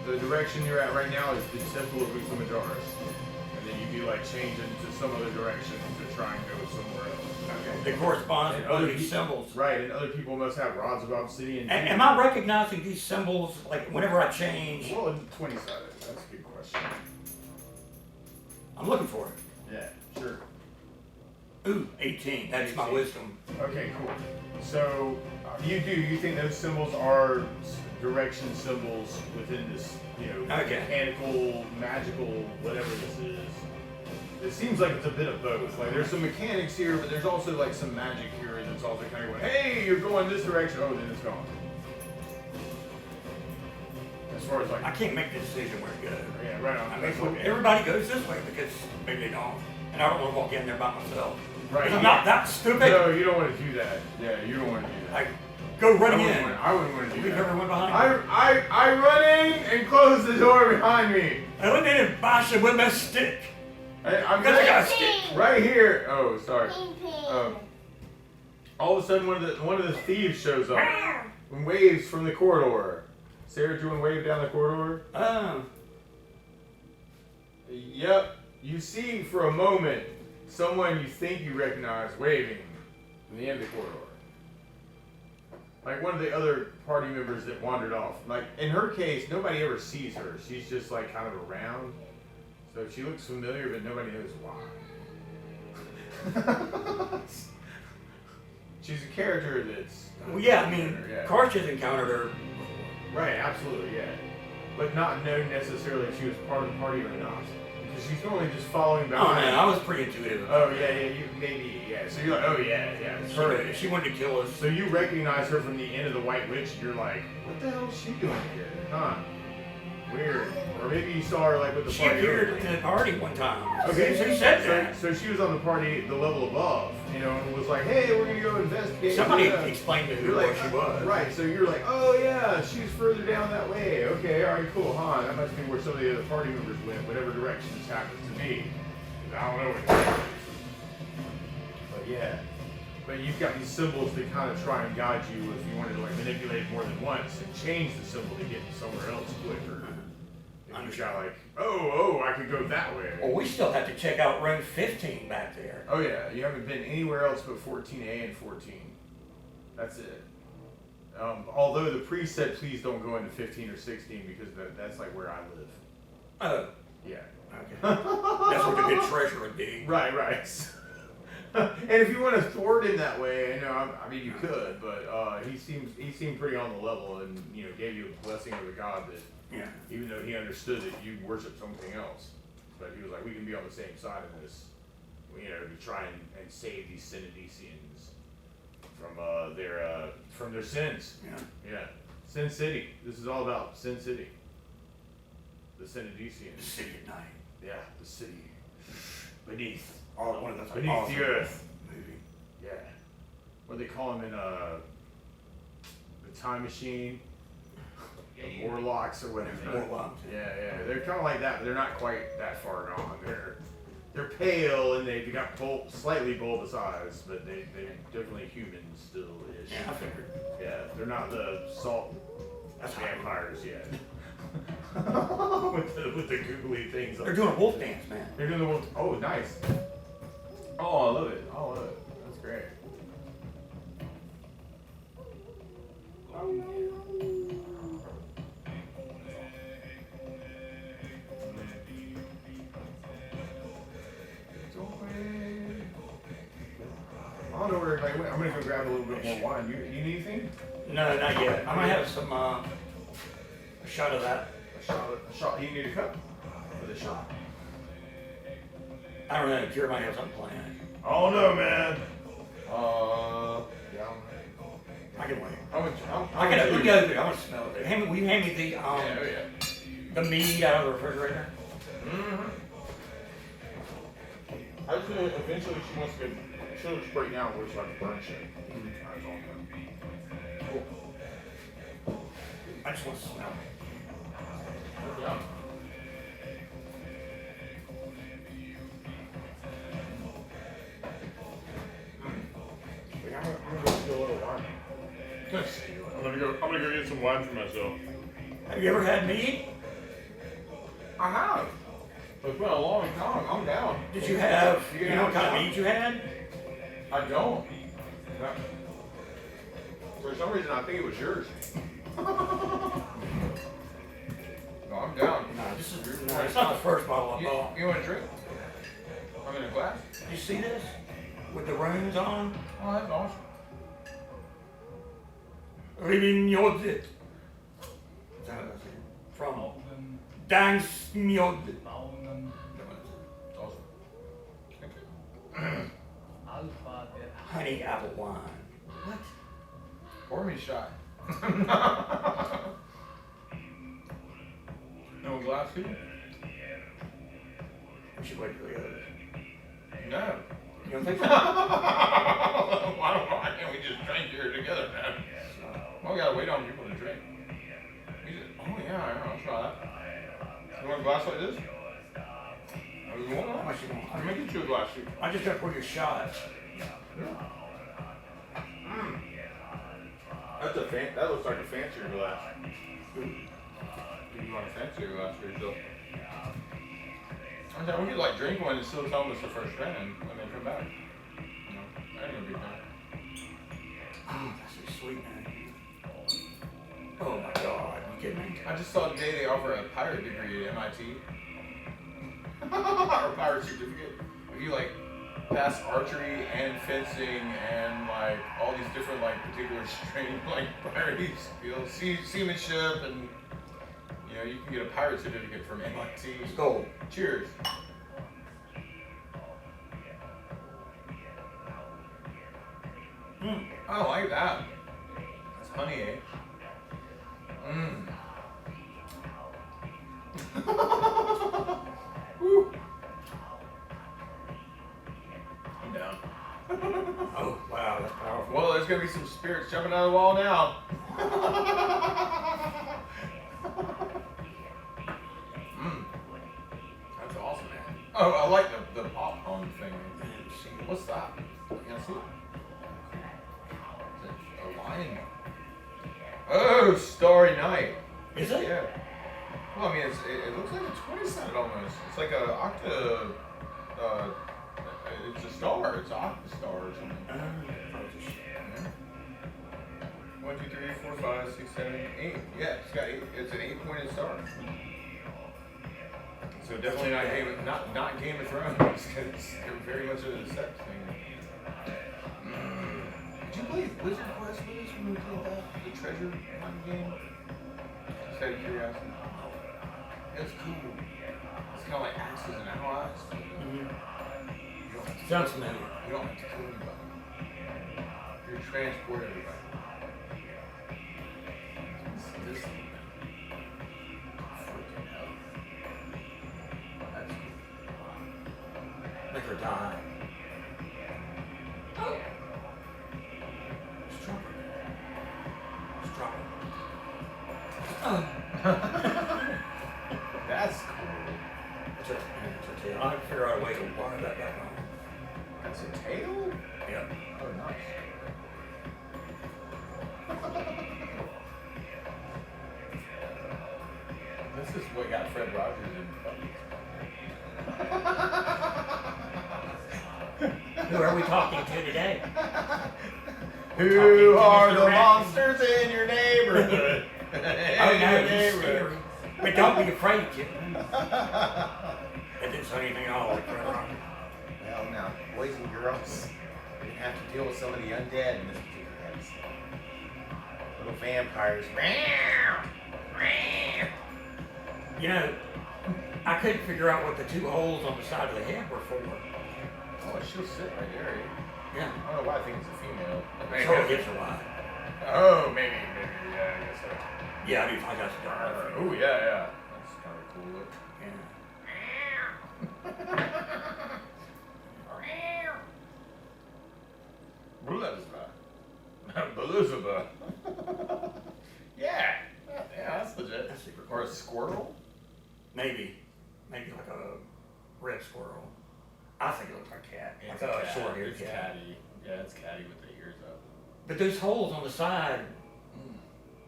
the direction you're at right now is the temple of Uthamajaris. And then you'd be like changing to some other direction to try and go somewhere else. That corresponds And to other other these pe- symbols. Right, and other people must have rods of obsidian. too. Am I recognizing these symbols like whenever I change? Well, in 20-sided, that's a good question. I'm looking for it. Yeah, sure. Ooh, 18. That's my 18. wisdom. Okay, cool. So you think those symbols are direction symbols within this, you know, Okay. mechanical, magical, whatever this is. It seems like it's a bit of both. Like there's some mechanics here, but there's also like some magic here that's also kind of going, hey, you're going this direction. Oh, then it's gone. As far as like, I can't make the decision where to go. yeah, right on. I mean, That's okay. everybody goes this way because maybe they don't, and I don't want to walk in there by myself. Right. 'Cause I'm not that stupid. No, you don't want to do that. Yeah, you don't want to do that. Like, go running in. I wouldn't want to do Leave that. everyone behind. I run in and close the door behind me. I went in and bashed it with my stick. I'm Because I got a right, stick. right here. Oh, sorry. Ping, ping. All of a sudden, one of the thieves shows up and waves from the corridor. Sarah, do you want to wave down the corridor? Oh. Yep. You see for a moment someone you think you recognize waving from the end of the corridor. Like one of the other party members that wandered off. Like in her case, nobody ever sees her. She's just like kind of around. So she looks familiar, but nobody knows why. She's a character that's. Well, yeah, I mean, yeah. Karsh has encountered her. Right, absolutely, yeah. But not known necessarily if she was part of the party or not. Because she's normally just following Oh behind. man, I was pretty intuitive. Oh yeah, you maybe, yeah. So you're like, oh yeah, it's her. She wanted to kill us. So you recognize her from the end of the White Witch, and you're like, what the hell is she doing here? Huh? Weird. Or maybe you saw her like with the She party. appeared earlier. in the party one time. Okay, so you said that. So she was on the party, the level above, you know, and was like, hey, we're gonna go investigate. Somebody Yeah. explained to You're who like, she was. right, so you're like, oh yeah, she's further down that way. Okay, alright, cool, huh? That must be where some of the other party members went, whatever direction this happens to be. 'Cause I don't know what direction it is. But yeah. But you've got these symbols that kind of try and guide you if you wanted to like manipulate more than once and change the symbol to get somewhere else quicker. And you got like, oh, I could go that way. Well, we still have to check out room 15 back there. Oh yeah, you haven't been anywhere else but 14A and 14. That's it. Although the priest said please don't go into 15 or 16 because that's like where I live. Oh, Yeah. okay. That's where the good treasure would be. Right. And if you want to thwart him that way, I mean you could, but he seemed pretty on the level and gave you a blessing of the god that Yeah. even though he understood that you worship something else, but he was like we can be on the same side of this, to try and save these Synodicians from their sins. Yeah. Sin City. This is all about Sin City. The Synodicians. The city at night. Yeah, the city beneath One of those beneath awesome the earth. movie. Yeah. What do they call them in the Time Machine? The Warlocks or whatever. Warlocks. Yeah. They're kind of like that, but they're not quite that far gone. They're pale and they got slightly bulbous eyes, but they're definitely human still-ish. Yeah, I figured. Yeah, they're not the salt That's vampires yet. with the googly things. They're doing a wolf dance, man. They're doing the wolf. Oh, nice. Oh, I love it. That's great. don't know where everybody went. I'm gonna go grab a little bit more wine. You need anything? No, not yet. I'm gonna have some, a shot of that. A shot. You need a cup for the shot. I don't know, Jerry might have something planned. Oh no, man. Yeah. I can wait. I'm I gotta, we go there, I wanna smell it. Will you hand me the, yeah. the meat out of the refrigerator? Mm-hmm. I just know eventually she wants to she'll just break down where she like to burn shit. That's all. Cool. I just want to smell it. Yeah. I'm gonna go steal a little wine. I'm gonna go get some wine for myself. Have you ever had meat? I have. It's been a long time. I'm down. Did you have, You you gonna know what have kind of some? meat you had? I don't. No. For some reason, I think it was yours. No, I'm down. No, this is, no, it's not the first bottle I bought. You want a drink? I'm in a glass. Did you see this? With the runes on? Oh, that's awesome. Living your dit. From Dance Mjod. Awesome. Honey apple wine. What? Pour me a shot. No glass too? We should wait for the others. No. You don't think so? Why can't we just drink here together, man? Well, we gotta wait on people to drink. Oh yeah, I'll try that. You want a glass like this? Oh, you want How one? much you want? I'll make you two a glass too. I just gotta pour your shot. That looks like a fancier glass. Do you want a fancier glass for yourself? We could like drink one and still tell them it's the first band when they come back. You know, that ain't gonna be bad. That's so sweet, man. Oh my God, you kidding me? I just saw today they offer a pirate degree at MIT. Or a pirate certificate. If you like pass archery and fencing and like all these different like particular strain like pirate seamanship and you know you can get a pirate certificate from MIT. Gold. Cheers. I don't like that. That's honey, eh? Woo. I'm down. Oh, wow, that's powerful. Well, there's gonna be some spirits jumping out of the wall now. That's awesome, man. Oh, I like the popcorn thing. What's that? You gonna see it? Is it a lion? Oh, Starry Night. Is it? Yeah. Well, I mean, it looks like a 20-sided almost. It's like a octa. It's a star. It's an octa star or something. Yeah. 1, 2, 3, 4, 5, 6, 7, 8. Yeah, it's got 8. It's an 8-pointed star. So definitely not Game of Thrones because they're very much a sex thing. Did you play Wizard Quest with us when we played the treasure hunt game? Just out of curiosity. It was cool. It's kind of like Axes and Allies. Sounds familiar. You don't have to kill anybody. You transport everybody. This thing, man. Freaking hell. That's cool. Make her die. It's dropping. That's cool. It's a tail. I'll figure out a way to wire that back on. That's a tail? Yeah. Oh, nice. This is what got Fred Rogers in trouble. Who are we talking to today? Who are Mr. the Rat. monsters in your neighborhood? Oh, no, he's scary. But don't be afraid, Jim. It didn't say anything at all like Fred Rogers. Well, now, boys and girls, we have to deal with some of the undead in this particular episode. Little vampires. You know, I couldn't figure out what the two holes on the side of the head were for. Oh, she'll sit right there. Yeah. I don't know why I think it's a female. So it gets a lot. Oh, maybe, yeah, I guess so. Yeah, I do. I got some. Oh, yeah. That's kind of cool look. Elizabeth. Yeah, that's legit. That's super Or a cool. squirrel? Maybe like a red squirrel. I think it looks like a cat. It's Like a a cat. short-haired It's cat. catty. Yeah, it's catty with the ears up. But those holes on the side,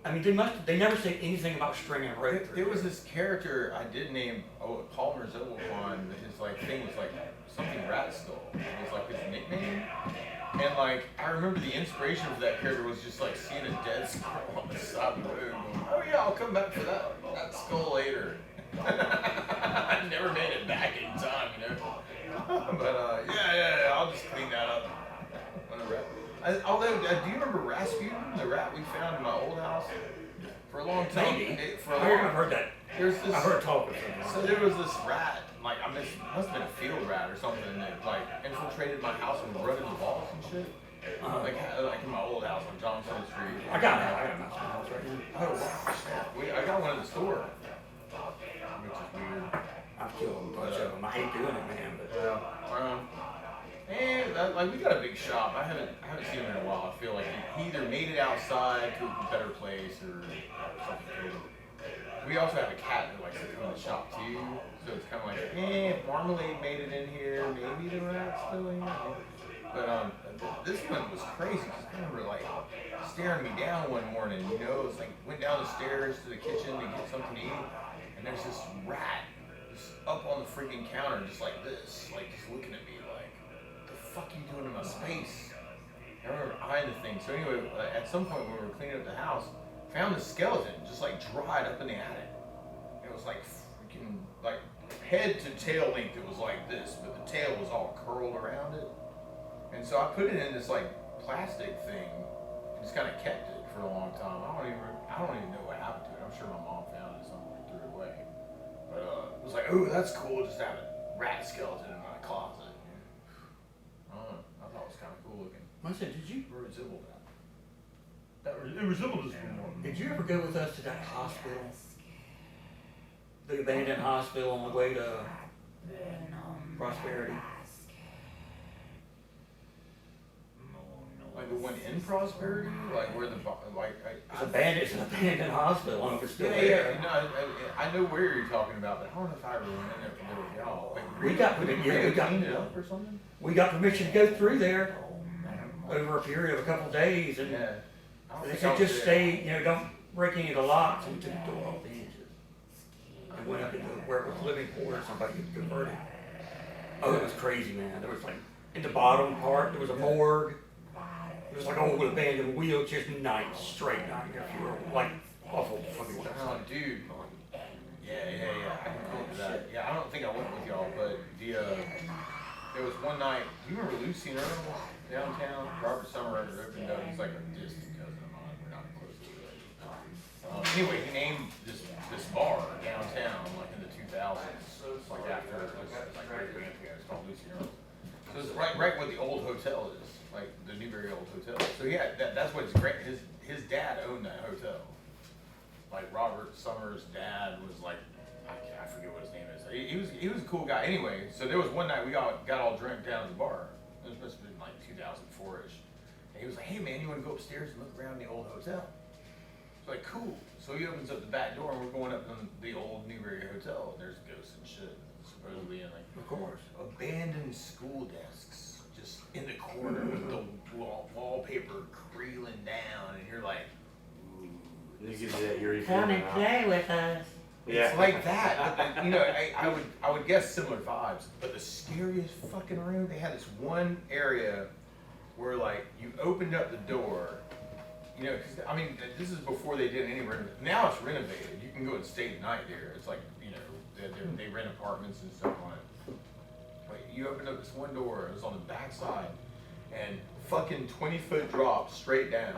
I mean, they never say anything about stringing a rope. There was this character I did name Palmer Zilliwan. His like thing was like something rat skull. It was like his nickname. And like I remember the inspiration for that character was just like seeing a dead skull on the side of the road. Going, oh yeah, I'll come back for that skull later. I never made it back in time, you know. But yeah, I'll just clean that up. Although, do you remember Rasputin, the rat we found in my old house? For a long time. Maybe. I've heard that. There's this. I heard talk of something. So there was this rat, like must have been a field rat or something that like infiltrated my house and would run into walls and shit. Like in my old house on Johnson Street. I got a mouse in my house right now. Oh wow! I got one in the store. Which is weird. I've killed a bunch of them. I hate doing it, man. But And like we got a big shop. I haven't seen him in a while. I feel like he either made it outside to a better place or something cool. We also have a cat that likes to come in the shop too. So it's kind of like, Marmalade made it in here. Maybe the rat's still in here. But this one was crazy because I remember like staring me down one morning. You know, it's like went down the stairs to the kitchen to get something to eat, and there's this rat just up on the freaking counter, just like this, like just looking at me like, what the fuck are you doing in my space? I remember eyeing the thing. So anyway, at some point when we were cleaning up the house, found the skeleton just like dried up in the attic. It was like freaking like head to tail length. It was like this, but the tail was all curled around it. And so I put it in this like plastic thing, and just kind of kept it for a long time. I don't even know what happened to it. I'm sure my mom found it somewhere and threw it away. But it was like, oh, that's cool. Just have a rat skeleton in my closet. I don't know. I thought it was kind of cool looking. I said, did you It resembled this one. Did you ever go with us to that hospital? The abandoned hospital on the way to Prosperity? Like the one in Prosperity, like where the It's an abandoned hospital. I don't know if it's still Yeah, there. no, I know where you're talking about, but I don't know if I ever went in there with y'all. Like, We got cleaned it up or something. We got permission to go through there over a period of a couple of days, and Yeah. I don't they think I said was just there. stay, don't break any of the locks, and we took the door off the hinges. And went up into where it was living quarters, somebody had converted. Oh, it was crazy, man. There was like, in the bottom part, there was a morgue. It was like old abandoned wheelchairs, night, straight nightmare fuel, like awful fucking ones. Oh, dude. Yeah. I can go to that. Yeah, I don't think I went with y'all, but there was one night. Do you remember Lucy and Earl downtown? Robert Summer opened up. He's like a distant cousin of mine. We're not close to it. Anyway, he named this bar downtown like in the 2000s. It's like after it was like right there. It's called Lucy and Earl. So it's right where the old hotel is, like the Newberry Old Hotel. So yeah, that's what's great. His dad owned that hotel. Like Robert Summers' dad was like, I forget what his name is. He was a cool guy. Anyway, so there was one night we got all drunk down at the bar. It was must have been like 2004-ish. And he was like, hey man, you want to go upstairs and look around the old hotel? It's like, cool. So he opens up the back door and we're going up in the old Newberry Hotel. And there's ghosts and shit, supposedly, and like, Of course. abandoned school desks just in the corner with the wallpaper creeling down, and you're like, ooh. You give you that eerie Come feeling. and play with us. It's like that. But then, I would guess similar vibes. But the scariest fucking room, they had this one area where like you opened up the door, because I mean this is before they did any renovation. Now it's renovated. You can go and stay the night there. It's like they rent apartments and stuff on it. But you opened up this one door. It was on the back side, and fucking 20-foot drop straight down.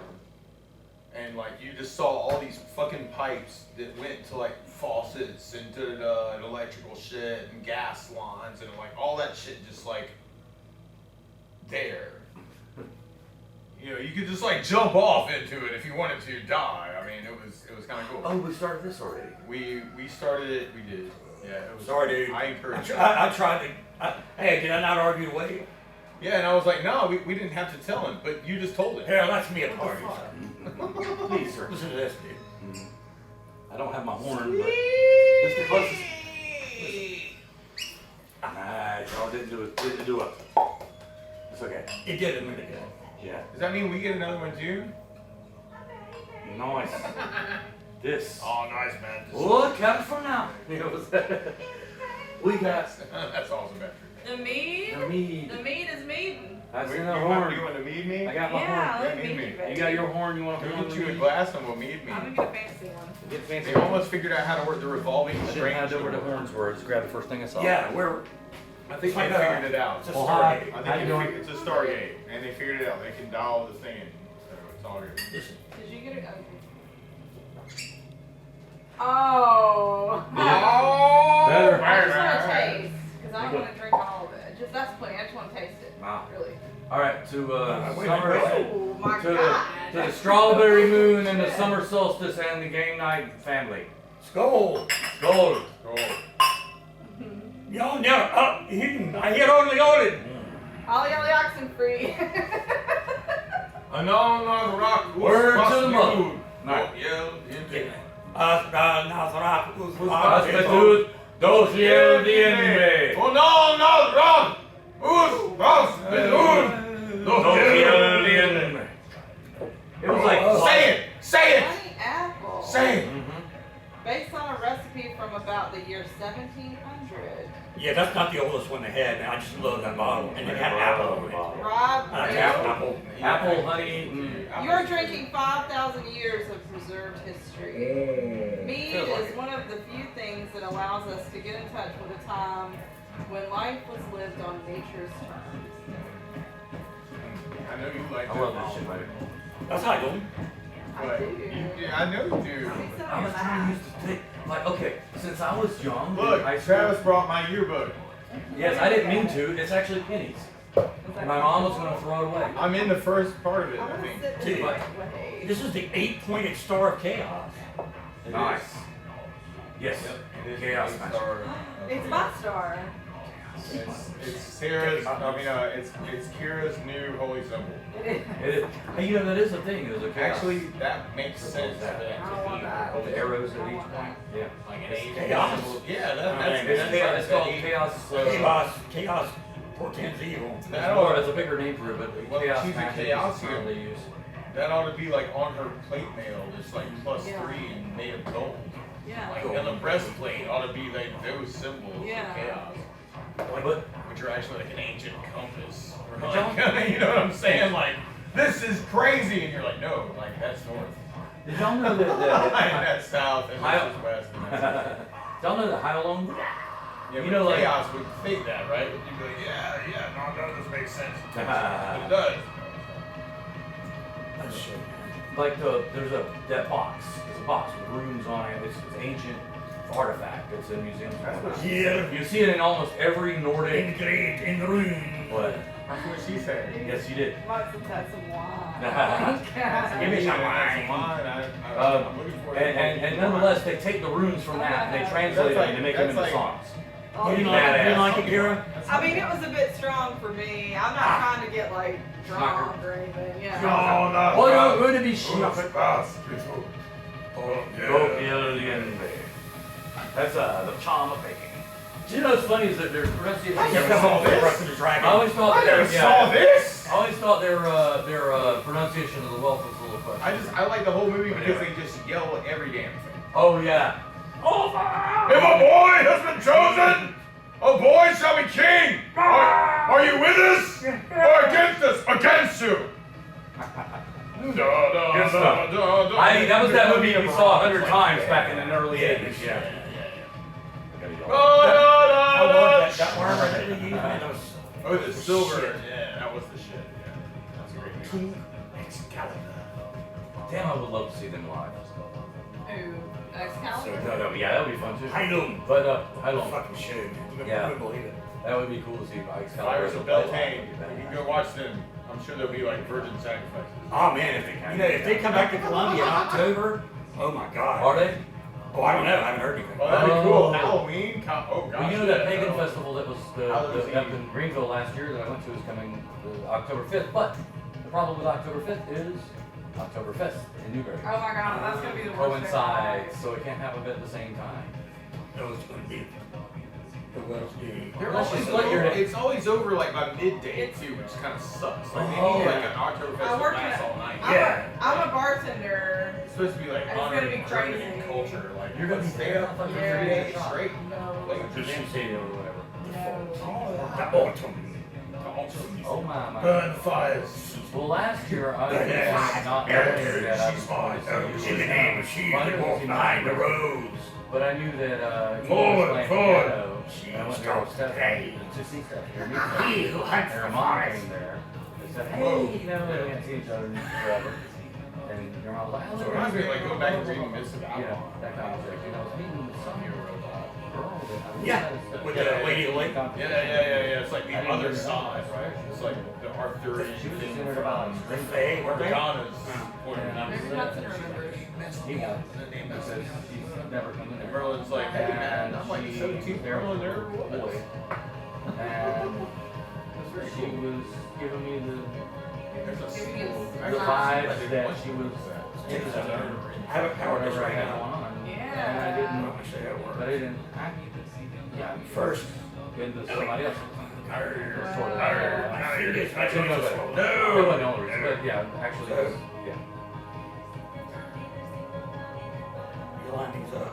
And like you just saw all these fucking pipes that went to like faucets and and electrical shit and gas lines and like all that shit just like there. You know, you could just like jump off into it if you wanted to die. I mean, it was kind of cool. Oh, we started this already. We started it. We did. Yeah. It was, Sorry, dude. I encourage you. I tried to. Hey, did I not argue away? Yeah, and I was like, no, we didn't have to tell him, but you just told him. Hell, that's me at parties. Please, sir. Listen to this, dude. I don't have my horn, but it's the closest. Nice, y'all didn't do it. Didn't do it. It's okay. It did a minute ago. Yeah. Does that mean we get another one too? Nice. This. Oh, nice, man. Look out for now. You know what's that? We got That's awesome, man. The mead? the mead. The mead is meading. That's You the want horn. to meet me? I got my Yeah, horn. let Yeah, me mead mead me. it, baby. You got your horn. You want a Go horn? get you a glass and we'll meet me. I'm gonna get a fancy one. Get fancy. They almost figured out how to work the revolving Shit, strange hand over the door. horns were. Just grab the first thing I saw. Yeah, we're. I think Like they a- figured it out. It's a Well, hi. Stargate. I How you think doing? it's a Stargate, and they figured it out. They can dial the thing in, so it's all good. Listen. Did you get it? Okay. Oh. Better. I just want to taste, because I don't want to drink all of it. Just that's plenty. I just want to taste it. Wow. Really. All right, to wait a minute, summer, wait a minute. Oh my to God. the strawberry moon and the summer solstice and the game night family. Skull. Gold. Cool. Y'all never up. I hear only olin. Ollie Ollie oxen free. Another rock. Word to the mother. No, yeah, Constitute dos el diente. Oh no, rock. Dos el diente. It was like Say it. Honey apple. Say it. Based on a recipe from about the year 1700. Yeah, that's not the oldest one they had, man. I just love that bottle. And it had apple on it. Rob, Apple. apple, honey. you're drinking 5,000 years of preserved history. Mead Feels like is it. one of the few things that allows us to get in touch with a time when life was lived on nature's terms. I know you like I love this shit, buddy. That's how I do. I do. Yeah, I know you do. It's I was trying to use the thing. Like, okay, since I was young, Look, I school. Travis brought my yearbook. Yes, I didn't mean to. It's actually pennies. And my mom was gonna throw it away. I'm in the first part of it, I'm I gonna think. sit Dude, this what? way. This is the 8-pointed star of chaos. Nice. Yes. It is Chaos the Master. star. It's my star. It's Sarah's. It's Kira's new holy symbol. It is. Hey, you know that is a thing. There's a chaos. Actually, that makes sense. that. I don't want that. The arrows at each point. Yeah. Like an eight. Chaos. Yeah, It's chaos. It's called chaos. Chaos portends evil. That's a bigger name for it, but Well, chaos she's a magic is chaos commonly used. That ought to be like on her plate mail, just like +3 Yeah. and made of gold. Yeah. Like on the breastplate ought to be like those symbols Yeah. of chaos, But which are actually like an ancient compass. Or But like, you know what I'm saying? Like, this is crazy, and you're like, no, like that's north. did y'all know and that's south, and Hi- this is west, and that's east. y'all know that Hyalong? Yeah, You but know, like- chaos would think that, right? You'd be like, yeah, no, that doesn't make sense. But it does. That's shit. Like there's that box. There's a box with runes on it. It's an ancient artifact. It's in museums. Yeah. You see it in almost every Nordic. Engraved in the room. What? That's what she said. Yes, you did. Lots of had some wine. Give me some That's wine. I'm looking for it. And nonetheless, they take the runes from that and they translate them and they make them into That's like- songs. Oh, You You like, badass. you like it, Kira? I mean, it was a bit strong for me. I'm not trying to get like drunk or anything. Yeah. no. Oh, you're going to be shit. That's the charm of baking. Do you know what's funny is that their pronunciation. I never Come saw on, this. Breakfast of the I Dragon. always thought I that never saw this. I always thought their pronunciation of the wealth was a little question. I like the whole movie because they just yell every damn thing. Oh yeah. If a boy has been chosen, a boy shall be king. Are you with us or against us? Against you. Good stuff. That was that movie we saw 100 times back in the early 80s. Yeah. I love that worm that they used, man. That was Oh, the silver. Yeah, that was the shit. Yeah. King Excalibur. Damn, I would love to see them live. Who? So, Excalibur? yeah, that would be fun too. I know him. But how long? Fucking show, man. Yeah. You wouldn't believe it. That would be cool to see Excalibur. Fires of Beltane. You can go watch them. I'm sure there'll be like virgin sacrifices. Oh man, if they come back to Columbia in October, oh my God. Are they? Oh, I don't know. I haven't heard anything. Oh, that'd be cool. Oh. Halloween. Oh gosh. Well, you know that pagan Oh. festival that was Halloween. up in Greenville last year that I went to is coming October 5th. But the problem with October 5th is Oktoberfest in Newberry. Oh my god, that's gonna be the worst. Coincides, so it can't happen at the same time. No, it's gonna be. They're Unless you always split your over, day. it's always over like by midday too, which kind of sucks. Like they Oh, need like yeah. an Oktoberfest I that work lasts at- all night. Yeah. I'm a bartender. It's supposed to be like It's gonna honoring be German crazy. culture. Like You're gonna be stay there up for for 3 Yeah. days straight. No. Like Just MC or whatever. The autumn. Oh my. Burn fires. Well, last year I was Yes. not knowing that I She's was fine. going to see In the name of she that walks behind the rose. But I knew that he Forward, was playing forward. piano. She And I went there starts with Steph today. to see Steph. He who hunts And the her mom forest. came there. They said, Whoa. hey, you know, we haven't seen each other forever. And your mom was like, oh, So it reminds me of like going back and reading Mists of you Avalon. know, that conversation. I was meeting some girl that I was Yeah, with the lady of the lake. Yeah. It's like the I didn't other really side, know. right? It's like the Arthurian She was just thing in her from about Hey, we're back. Morgana's point of Yeah. There's view. nothing to remember. he won. Because she's never come in there. Merlin's like, hey man, I'm like the she 17th there Merlin with there her was. boy. And she was giving me There's a Giving you school. the the Actually, vibes that she was interested in. I have a power dish Whatever I right had now. on. Yeah. And I didn't, I say that but word. I didn't, yeah, First. into somebody else. Arr, Sort of. arr, now here it is. I told you this one. It No. wasn't the only reason, but yeah, actually, it was, yeah. You line these up.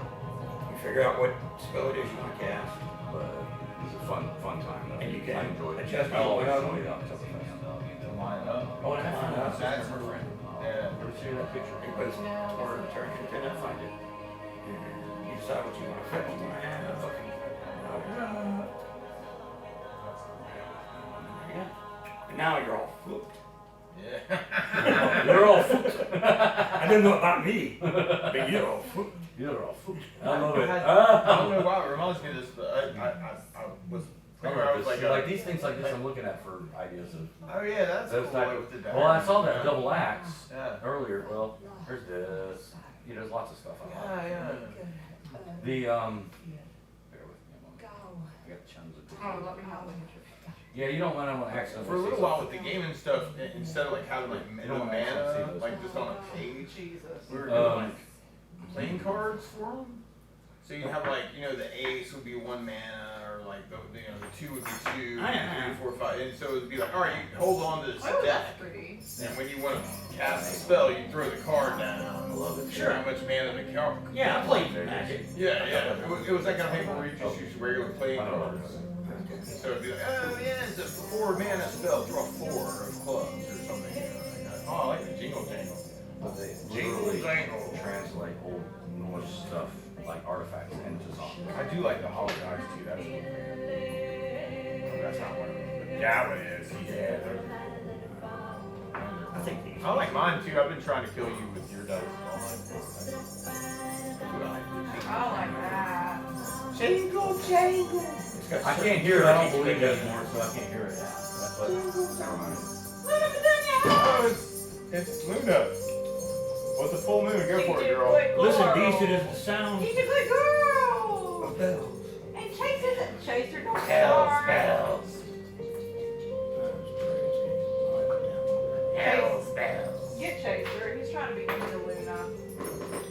You figure out what spell it is you want to cast. But it was a fun time though. And you can I enjoyed it. adjust I always it. enjoyed Oktoberfest. Line up. Oh, and I found out That's her friend. Yeah. Ever see that picture? It was toward the turn. You cannot find it. And you decide what you want to fit on my hand. And now you're all flipped. Yeah. You're all foot. I don't know about me, but you're all flipped. You're all foot. I love it. I don't know why it reminds me of this, but I was I was Like these things like this I'm looking at for ideas of oh yeah, that's those cool type way of. with the Well, I saw diamonds. that double axe Yeah. earlier. Well, there's this. You know, there's lots of stuff I like. Yeah. The bear with me a moment. I got tons of. Oh, let me know. Yeah, you don't want to accidentally. For a little see while something. with the gaming stuff, instead of like having like You no don't wanna actually see mana, this. like just on a page, Jesus. we were doing like playing cards for them. So you have like, you know, the ace would be 1 mana, or like the 2 would be 2, 3, 4, 5, and so it would be like, all right, you hold on to this Oh, deck, that's pretty. and when you want to cast a spell, you throw the card down. I love it. Sure. How much mana the card? Yeah, I played Magic. Yeah. It was that kind of thing where you just use regular playing cards. So it'd be like, oh yeah, it's a 4 mana spell, draw 4 of clubs or something. Like that. Oh, I like the jingle jangle. But they Jingle literally jangle. translate old Norse stuff like artifacts into songs. I do like the Hollow Guys too. That's one fan. That's not one of them. But that one is. Yeah. I think these. I like mine too. I've been trying to kill you with your dice. I like that. Jingle jangle. It's got I can't hear it. I don't believe it anymore, so I can't hear it. That's what. Never mind. Oh, it's Luna. What's the full moon? Go for it, girl. Listen, these it is the sound He's a good girl. of bells. And Chase isn't Chaser, don't Bells, sorry. bells. Bells, Get Chaser. He's trying to be mean to Luna.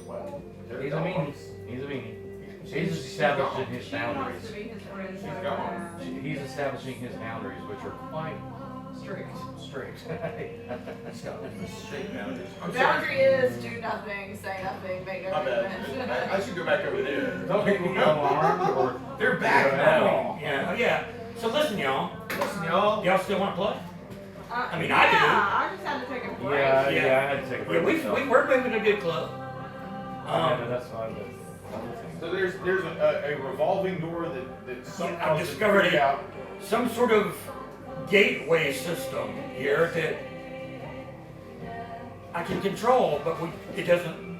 Well, He's a meanie. He's a meanie. He's establishing his She wants boundaries. to be his friend. so She's gone. bad. He's establishing his boundaries, which are quite Strict. strict. Straight boundaries. I'm The sorry. boundary is do nothing, say nothing, make no My bad. movement. I should go back over there. Don't make me go armed or. They're back now. Yeah, oh yeah. So listen, y'all. Listen, y'all. Y'all still want to play? I mean, I do. Yeah, I just had to take a break. Yeah, Yeah. yeah, I had to take a break. Yeah, we're moving a good club. Yeah, that's fine. So there's a revolving door that somehow I've discovered out. some sort of gateway system here that I can control, but it doesn't.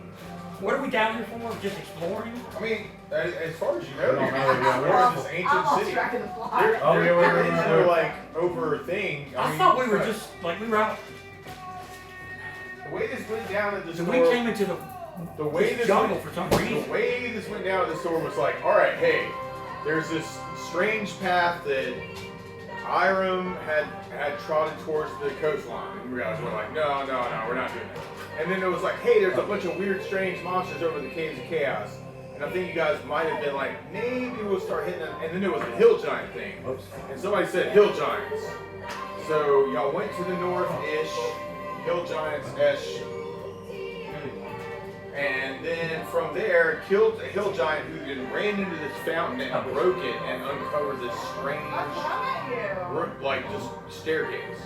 What are we down here for? Just exploring? I mean, as far as you know, We don't you're know, yeah, exploring this ancient I'm lost city. track of the plot. There is no like over thing. I mean, thought we were just like we were out. the way this went down at the So store. we came into the way this this jungle went, for some the reason. way this went down at the store was like, all right, hey, there's this strange path that Iram had trotted towards the coastline, and you guys were like, no, we're not doing that. And then it was like, hey, there's a bunch of weird, strange monsters over the Caves of Chaos. And I think you guys might have been like, maybe we'll start hitting them. And then there was the hill giant thing. Oops. And somebody said hill giants. So y'all went to the north-ish, hill giants-ish. And then from there, killed a hill giant who then ran into this fountain and broke it and uncovered this strange, like, just staircase.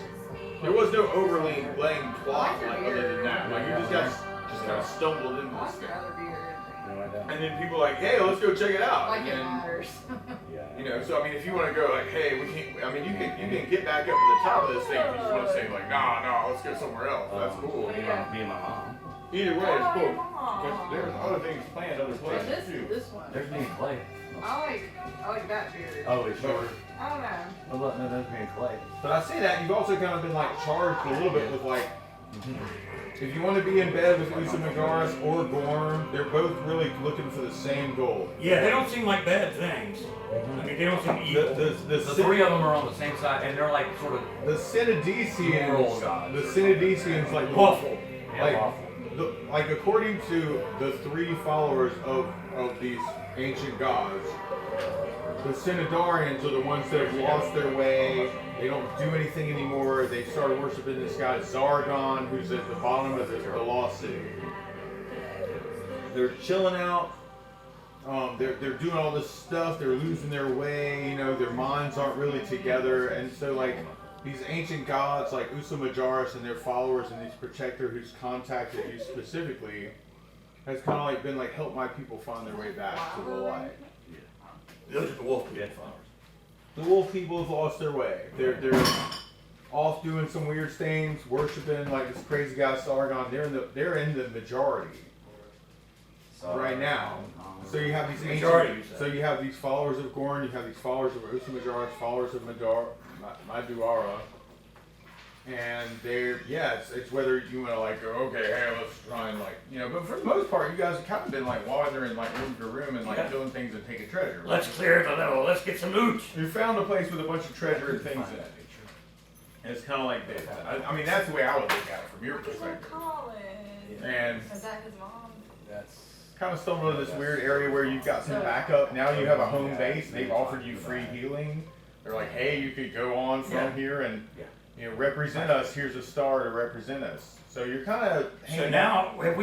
There was no overly laying plot like other than that. Like, you just kind of stumbled into this thing. No, I don't. And then people were like, hey, let's go check it out. Like it And, matters. Yeah. you know, so I mean, if you want to go like, hey, we can't. I mean, you can get back up to the top of this thing if you just want to say like, nah, let's go somewhere else. That's cool. Me and my mom. Either way, it's cool. Aw. Because there's other things planned other But places too. this one. There's me and Clay. I like that beard. Oh, it's short. I don't know. Oh, look, no, that's me and Clay. But I say that you've also kind of been like charged a little bit with like, if you want to be in bed with Usa Magaris or Gorm, they're both really looking for the same goal. Yeah, they don't seem like bad things. I mean, they don't seem evil. The three of them are on the same side, and they're like sort of The Synodicians, Moral gods. the Synodicians like Awful. like, awful. like according to the three followers of these ancient gods, the Synodarians are the ones that have lost their way. They don't do anything anymore. They started worshiping this guy Zargon, who's at the bottom of the lost city. They're chilling out. They're doing all this stuff. They're losing their way. You know, their minds aren't really together, and so like. These ancient gods like Usa Majaris and their followers and these protector who's contacted you specifically has kind of like been like, help my people find their way back to the light. Those are the wolf dead flowers. The wolf people have lost their way. They're off doing some weird things, worshiping like this crazy guy Sargon. They're in the majority right now. So you have these Majority, ancient, you said. so you have these followers of Gorn, you have these followers of Usa Majaris, followers of Maduara. And it's whether you want to like go, okay, hey, let's try and like, you know, but for the most part, you guys have kind of been like wandering like room to room and like doing things and taking treasure. Right? Let's clear the level. Let's get some loot. You found a place with a bunch of treasure and things in it. And it's kind of like this. I mean, that's the way I would look at it from your perspective. And Is that his mom? That's kind of stumbled into this weird area where you've got some backup. Now you have a home base. They've offered you free healing. They're like, hey, you could go on from here and you know represent us. Here's a star to represent us. So you're kind of So now, have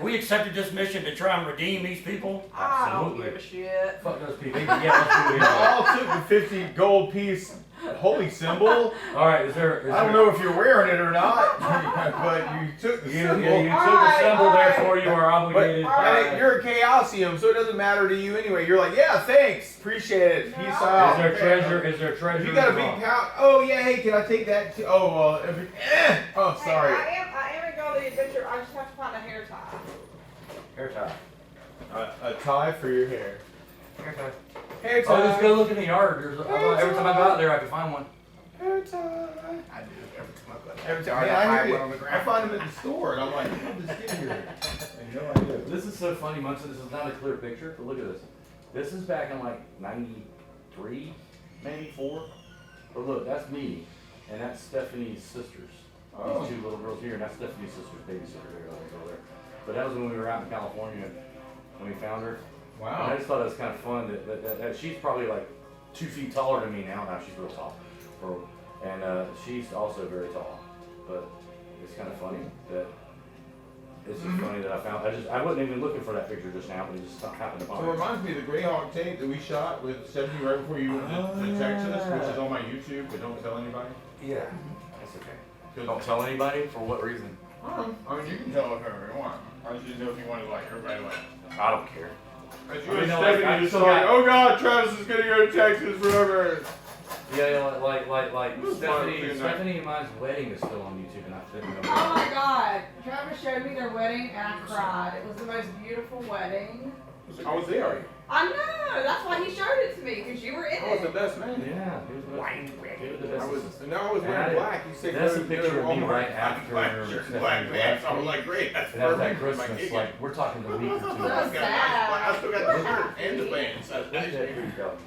we accepted this mission to try and redeem these people? I don't Absolutely. give a shit. fuck those people. Yeah, let's do We it. all took the 50 gold piece holy symbol. All right, is there? I don't know if you're wearing it or not, but you took the symbol. You took Alright, a symbol, alright. therefore you are obligated. But by- you're a Chaosium, so it doesn't matter to you anyway. You're like, yeah, thanks, appreciate it, peace out. Is there treasure? Is there treasure? You got a big involved? pouch. Oh yeah, hey, can I take that too? Oh well, oh sorry. Hey, I am gonna go on the adventure. I just have to find a hair tie. Hair tie. A tie for your hair. Hair tie. Hair Oh, just tie. go look in the yard. Every time I go out there, I can find one. Hair tie. I do every time I go out. Every time Man, I I hear one on the it, I ground. find them at the store, and I'm like, how did this get here? I have no idea. This is so funny, Munson. This is not a clear picture, but look at this. This is back in like 93, 94. But look, that's me, and that's Stephanie's sisters. Oh. These two little girls here, and that's Stephanie's sister's babysitter there, that girl there. But that was when we were out in California, when we found her. And I Wow. just thought it was kind of fun that she's probably like 2 feet taller than me now. Now she's real tall. And she's also very tall. But it's kind of funny that it's just funny that I found. I wasn't even looking for that picture just now, but it just happened to So find it it. reminds me of the Greyhawk tape that we shot with Stephanie right before you went to Texas, which is on my YouTube, but don't tell anybody. Yeah, that's okay. 'Cause- Don't tell anybody. For what reason? I mean, you can tell if whoever you want. I just didn't know if you wanted like everybody like. I don't care. As you I mean, and no, like, Stephanie I just still like, got- oh God, Travis is gonna go to Texas forever. Yeah, like It's Stephanie fun, and mine's wedding is still on YouTube, and I didn't know. Oh my God, Travis showed me their wedding and I cried. It was the most beautiful wedding. I was there. I know, that's why he showed it to me, because you were in I was the it. best man. Yeah, he was the best. He was the best. I was wearing black. You said That's go a to picture of me Walmart, right black after black shirt, Stephanie black pants. I was left. like, great, that's And that was perfect that for my Christmas, gig. like, we're talking the week or two So after. I got sad. I still got the shirt and the pants. Look at that pretty dog.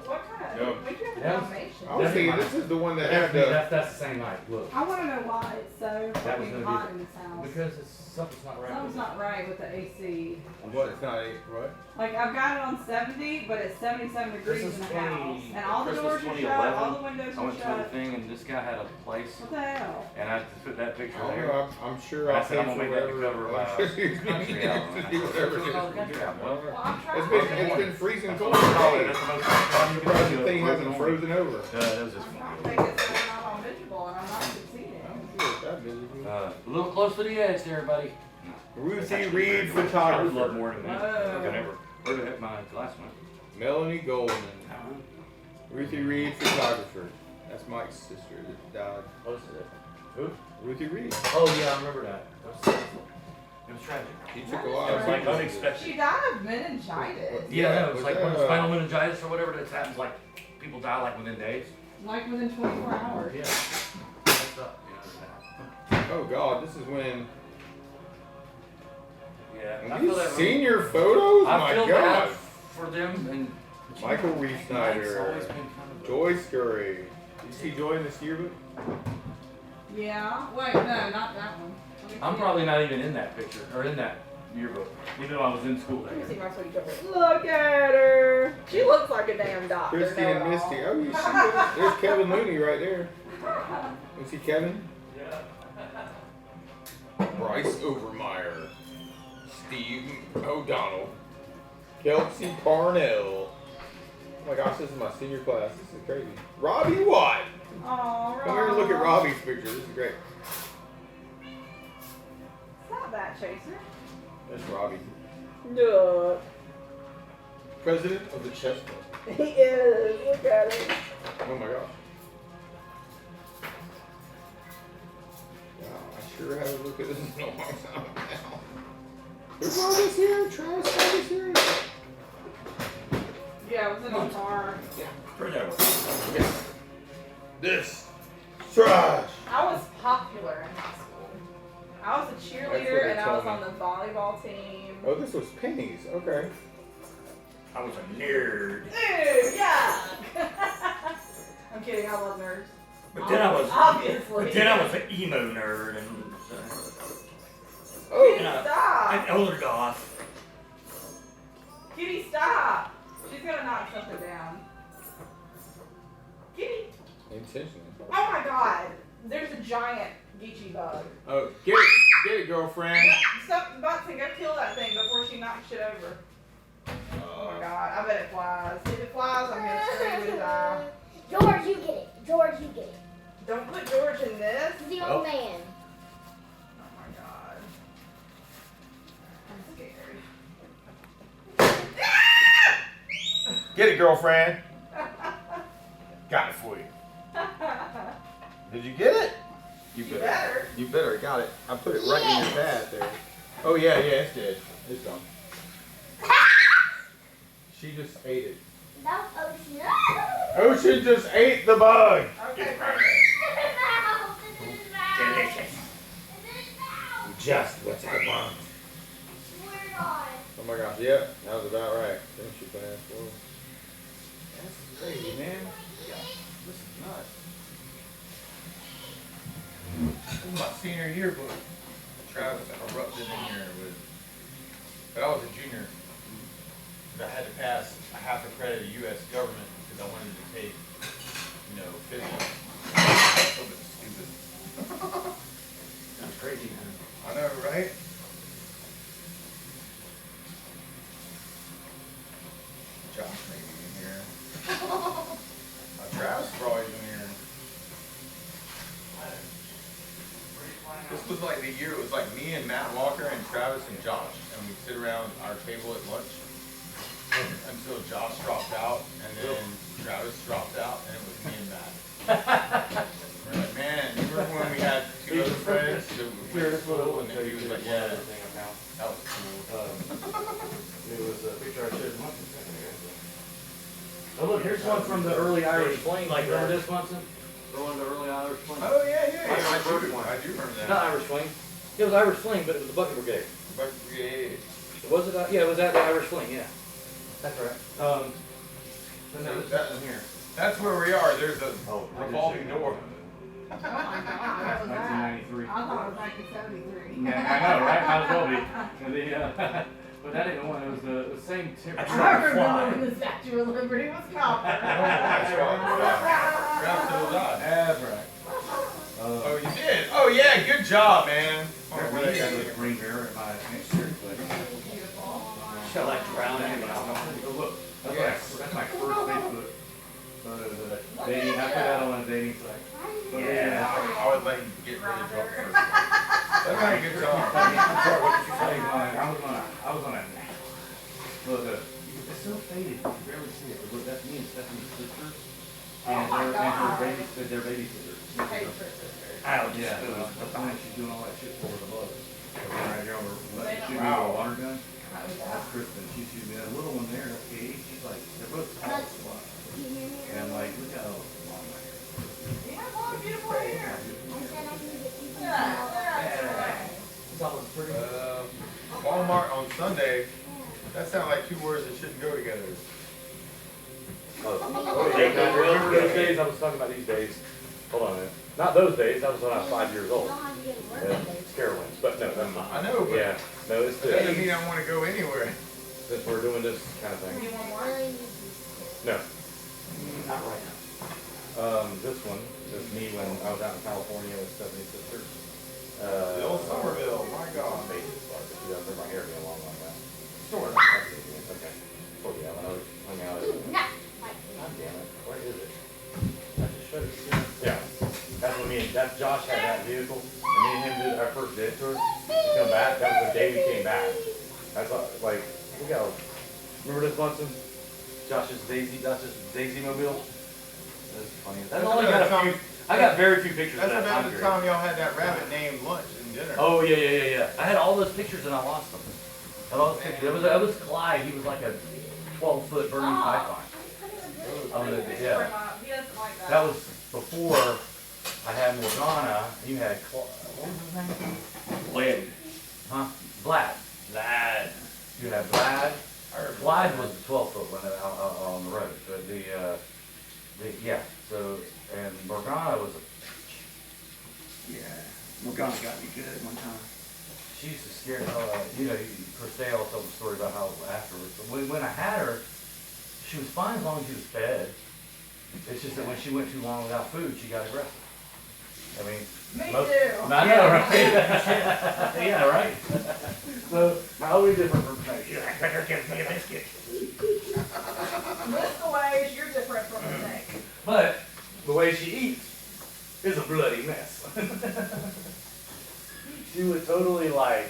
What kind Yep. of, we do have a That was- Dalmatian. I was thinking, this is the one that had the. That's the same night, look. I wanna know why it's so That was fucking gonna be hot in this house. Because something's not right. Something's not right with the AC. What? It's not a what? Like, I've got it on 70, but it's 77 degrees This in is the house. 20 And all the Christmas doors are shut, 2011. all the windows I are went to a shut. thing and this guy had a place, What the hell? and I put that picture I don't there. know. I'm sure I I'll said, pay I'm for gonna make that the whatever. cover of country album. To do whatever it is. Oh, country album. Well, Well, I'm trying It's been freezing that's cold. what I call it. today. That's the most I'm surprised the fun thing hasn't frozen over. That was just I'm fun. trying to make it so I'm not all miserable and I'm not succeeding. I don't feel it that busy. A little close to the edge there, buddy. Ruthie Reed I would love photographer. more than that. Whoa. Whatever. Where the heck my glass went? Melanie Goldman. Ruthie Reed photographer. That's Mike's sister that died. What is it? Who? Ruthie Reed. Oh yeah, I remember that. It was tragic. He took a It lot was of like pictures. unexpected. She died of meningitis. Yeah, it was was like that, when spinal meningitis or whatever that happens, like people die like within days. Like within 24 hours. Yeah. That's up, you know, Oh God, this is when. yeah. Have I you feel that seen your photos? I My feel God. bad for them and Michael Reed Mike's Snyder. always been kind of a- Joy Scurry. Did you see Joy in this yearbook? Yeah. Wait, no, not that one. Let me I'm see. probably not even in that picture or in that yearbook, even though I was in school Let me see there. my sweetie cover. Look at her. She looks like a damn doctor. Christy and know-it-all. Misty. Oh, you see that? There's Kevin Looney right there. You see Kevin? Bryce Overmeyer. Steve O'Donnell. Kelsey Parnell. Oh my gosh, this is my senior class. This is crazy. Robbie Watt. Aw, Come here and look at Rob. Robbie's picture. This is great. Stop that, Chaser. That's Robbie. Look. President of the Chess Club. He is. Look at him. Oh my gosh. Wow, I sure haven't looked at this in a long time now. Who's all this here? Travis Scott here? Yeah, it was in the car. Turn that way. This trash. I was popular in high school. I was a That's what cheerleader they and I was told on the volleyball team. Oh, this was pennies. Okay. I was a nerd. Ew, yeah. I'm kidding, I love nerds. But then I was Obviously. But then I was an emo nerd and Oh, Stop. an older goth. Kitty, stop. She's gonna knock something down. Kitty. intentionally. Oh my god. There's a giant Geechee bug. Oh, get it, girlfriend. Yeah, stop about to go kill that thing before she knocks shit over. Oh my god, I bet it flies. If it flies, I'm gonna scream his eye. George, you get it. George, you get it. Don't put George in this. The old man. Oh my god. I'm scared. Get it, girlfriend. Got it for you. Did you get it? You better. You better. Got it. I put it right in your pad there. Oh yeah, it's dead. It's gone. She just ate it. That was Ocean. Ocean just ate the bug. Okay, perfect. Delicious. Just what I want. Oh my gosh, yep, that was about right. Didn't you pass? Whoa. This is crazy, man. Yeah, this is nuts. This is my senior yearbook. Travis erupted in here with, but I was a junior. But I had to pass a half a credit of U.S. government because I wanted to take, physics. So stupid. Sounds crazy, man. I know, right? Josh may be in here. Travis is always in here. This was like the year, it was like me and Matt Walker and Travis and Josh, and we'd sit around our table at lunch until Josh dropped out, and then Travis dropped out, and it was Oh, look, here's one from the early Irish Fling. Like, remember this, Munson? One of the early Irish Fling. Oh, yeah, yeah, That's yeah. my first one. I do remember that. Not Irish Fling. It was Irish Fling, but it was the Bucket Brigade. But, yeah. Was it? Yeah, it was at the Irish Fling, yeah. That's right. Then there was So that one here. That's where we are. There's a Oh, revolving door. Oh my God, what was that? 1993. I thought it was 1973. Yeah, I know, right? Might as well be. And but that ain't the one. It was the same. I I tried to remember fly. when the Statue of Liberty was conquered. That's right. Ralph still alive. That's right. Oh, you did? Oh, yeah, good job, man. Oh, I really? got a green mirror at my next shirt place. Shall I drown anyway? Oh, look. Yes. That's my first Facebook photo that dating. I put that on a dating site. But Yeah. I would like to get really drunk first. That's not a good job. I'm sorry, what did you say? I was on a look, it's so faded, you can barely see it. Look, that's me and Stephanie's sisters. And their babysitters. Ouch. Yeah, that's fine. She's doing all that shit for the bugs. Right here on the left, shooting Wow. with a water gun. That's Kristen. She's shooting that little one there. That's Katie. She's like, they're both tall as fuck. And I'm like, look how long my hair is. You have a lot of beautiful hair. It's almost pretty. Walmart on Sunday. That sounds like two words that shouldn't go together. Remember those days? I was talking about these days. Hold on a minute. Not those days. That was when I was 5 years old. Scarewinds. But no, that's not. I know, but Yeah. No, it's that doesn't the mean I want to go anywhere. since we're doing this kind of thing. You want more? No. Not right now. This one is me when I was out in California with Stephanie's sister. Bill Somerville, my God. Amazing spot. But you remember my hair being long like that. Sort of. Okay. Oh yeah, when I was hung out. God damn it. Where is it? I just showed it to you. Yeah. That's when that's Josh had that vehicle. And me and him did our first day tour. To come back. That was the day we came back. That's like, we go. Remember this Munson? Josh's Daisy mobile? That's funny. That's only got a few. I got very few pictures That's of that about time the period. time y'all had that rabbit named lunch and dinner. Oh yeah. I had all those pictures and I lost them. I had all those pictures. It was Clyde. He was like a 12-foot burning python. Oh, He yeah. doesn't like that. That was before I had Morgana. You had what was his name? Lynn. Huh? Vlad. Lad. You had Vlad. I remember Clyde that. was the 12-foot one out on the road. But yeah. So and Morgana was. Yeah. Morgana got me good one time. She used to scare, Christelle told the story about how afterwards, but when I had her, she was fine as long as she was fed. It's just that when she went too long without food, she got aggressive. I mean. Me most- too. I know, right? Yeah, right? So, totally different from me. She's like, better give me a biscuit. List the ways you're different from the snake. But, the way she eats is a bloody mess. She was totally like,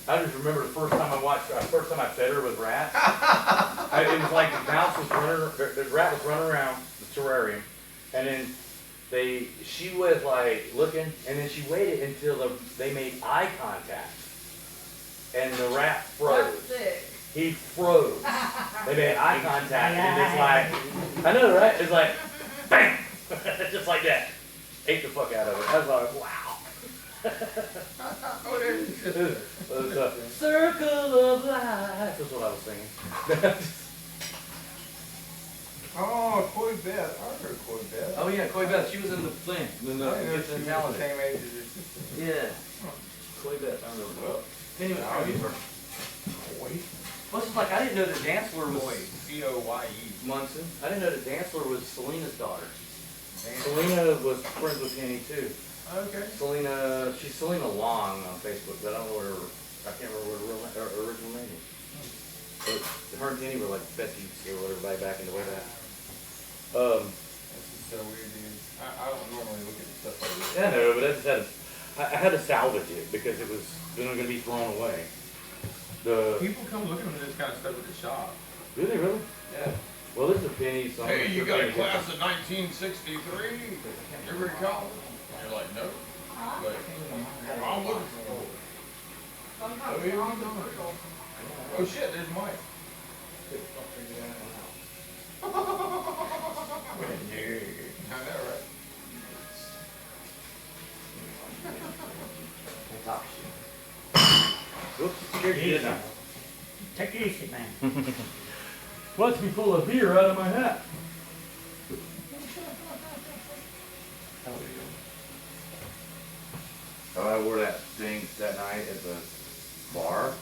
I just remember the first time I fed her with rats. It was like the mouse was the rat was running around the terrarium, and then she was like looking, and then she waited until they made eye contact, and the rat froze. That's sick. He froze. They made eye contact, and it's like, I know, right? It's like, bam, just like that. Ate the fuck out of it. I was like, wow. Circle of life. That's what I was singing. Oh, Coy Beth. I heard Coy Beth. Oh yeah, Coy Beth. She was in the thing. In the I didn't know Gibson she was the Talent. same age as your sister. Yeah. Coy Beth. I remember. Well, Can't even remember. Coy. Well, it's like I didn't know that Dantzler Coy. was C-O-Y-E. Munson. I didn't know that Dantzler was Selena's daughter. Selena was friends with Kenny too. Okay. She's Selena Long on Facebook, but I don't know I can't remember what her original name is. But her and Kenny were like besties or whatever back in the way back. This is so weird, dude. I don't normally look at stuff like this. Yeah, no, but I had to salvage it because it was going to be thrown away. People come looking for this kind of stuff at the shop. Do they really? Yeah. Well, this is a penny. So Hey, you got a class of 1963? You're in college? You're like, no. But, I'm looking for it. Sometimes Oh, yeah. wrong is brutal. Oh shit, there's Mike. it easy. Take it easy, man. Watch me pull a beer out of my hat. Oh, I wore that thing that night at the bar.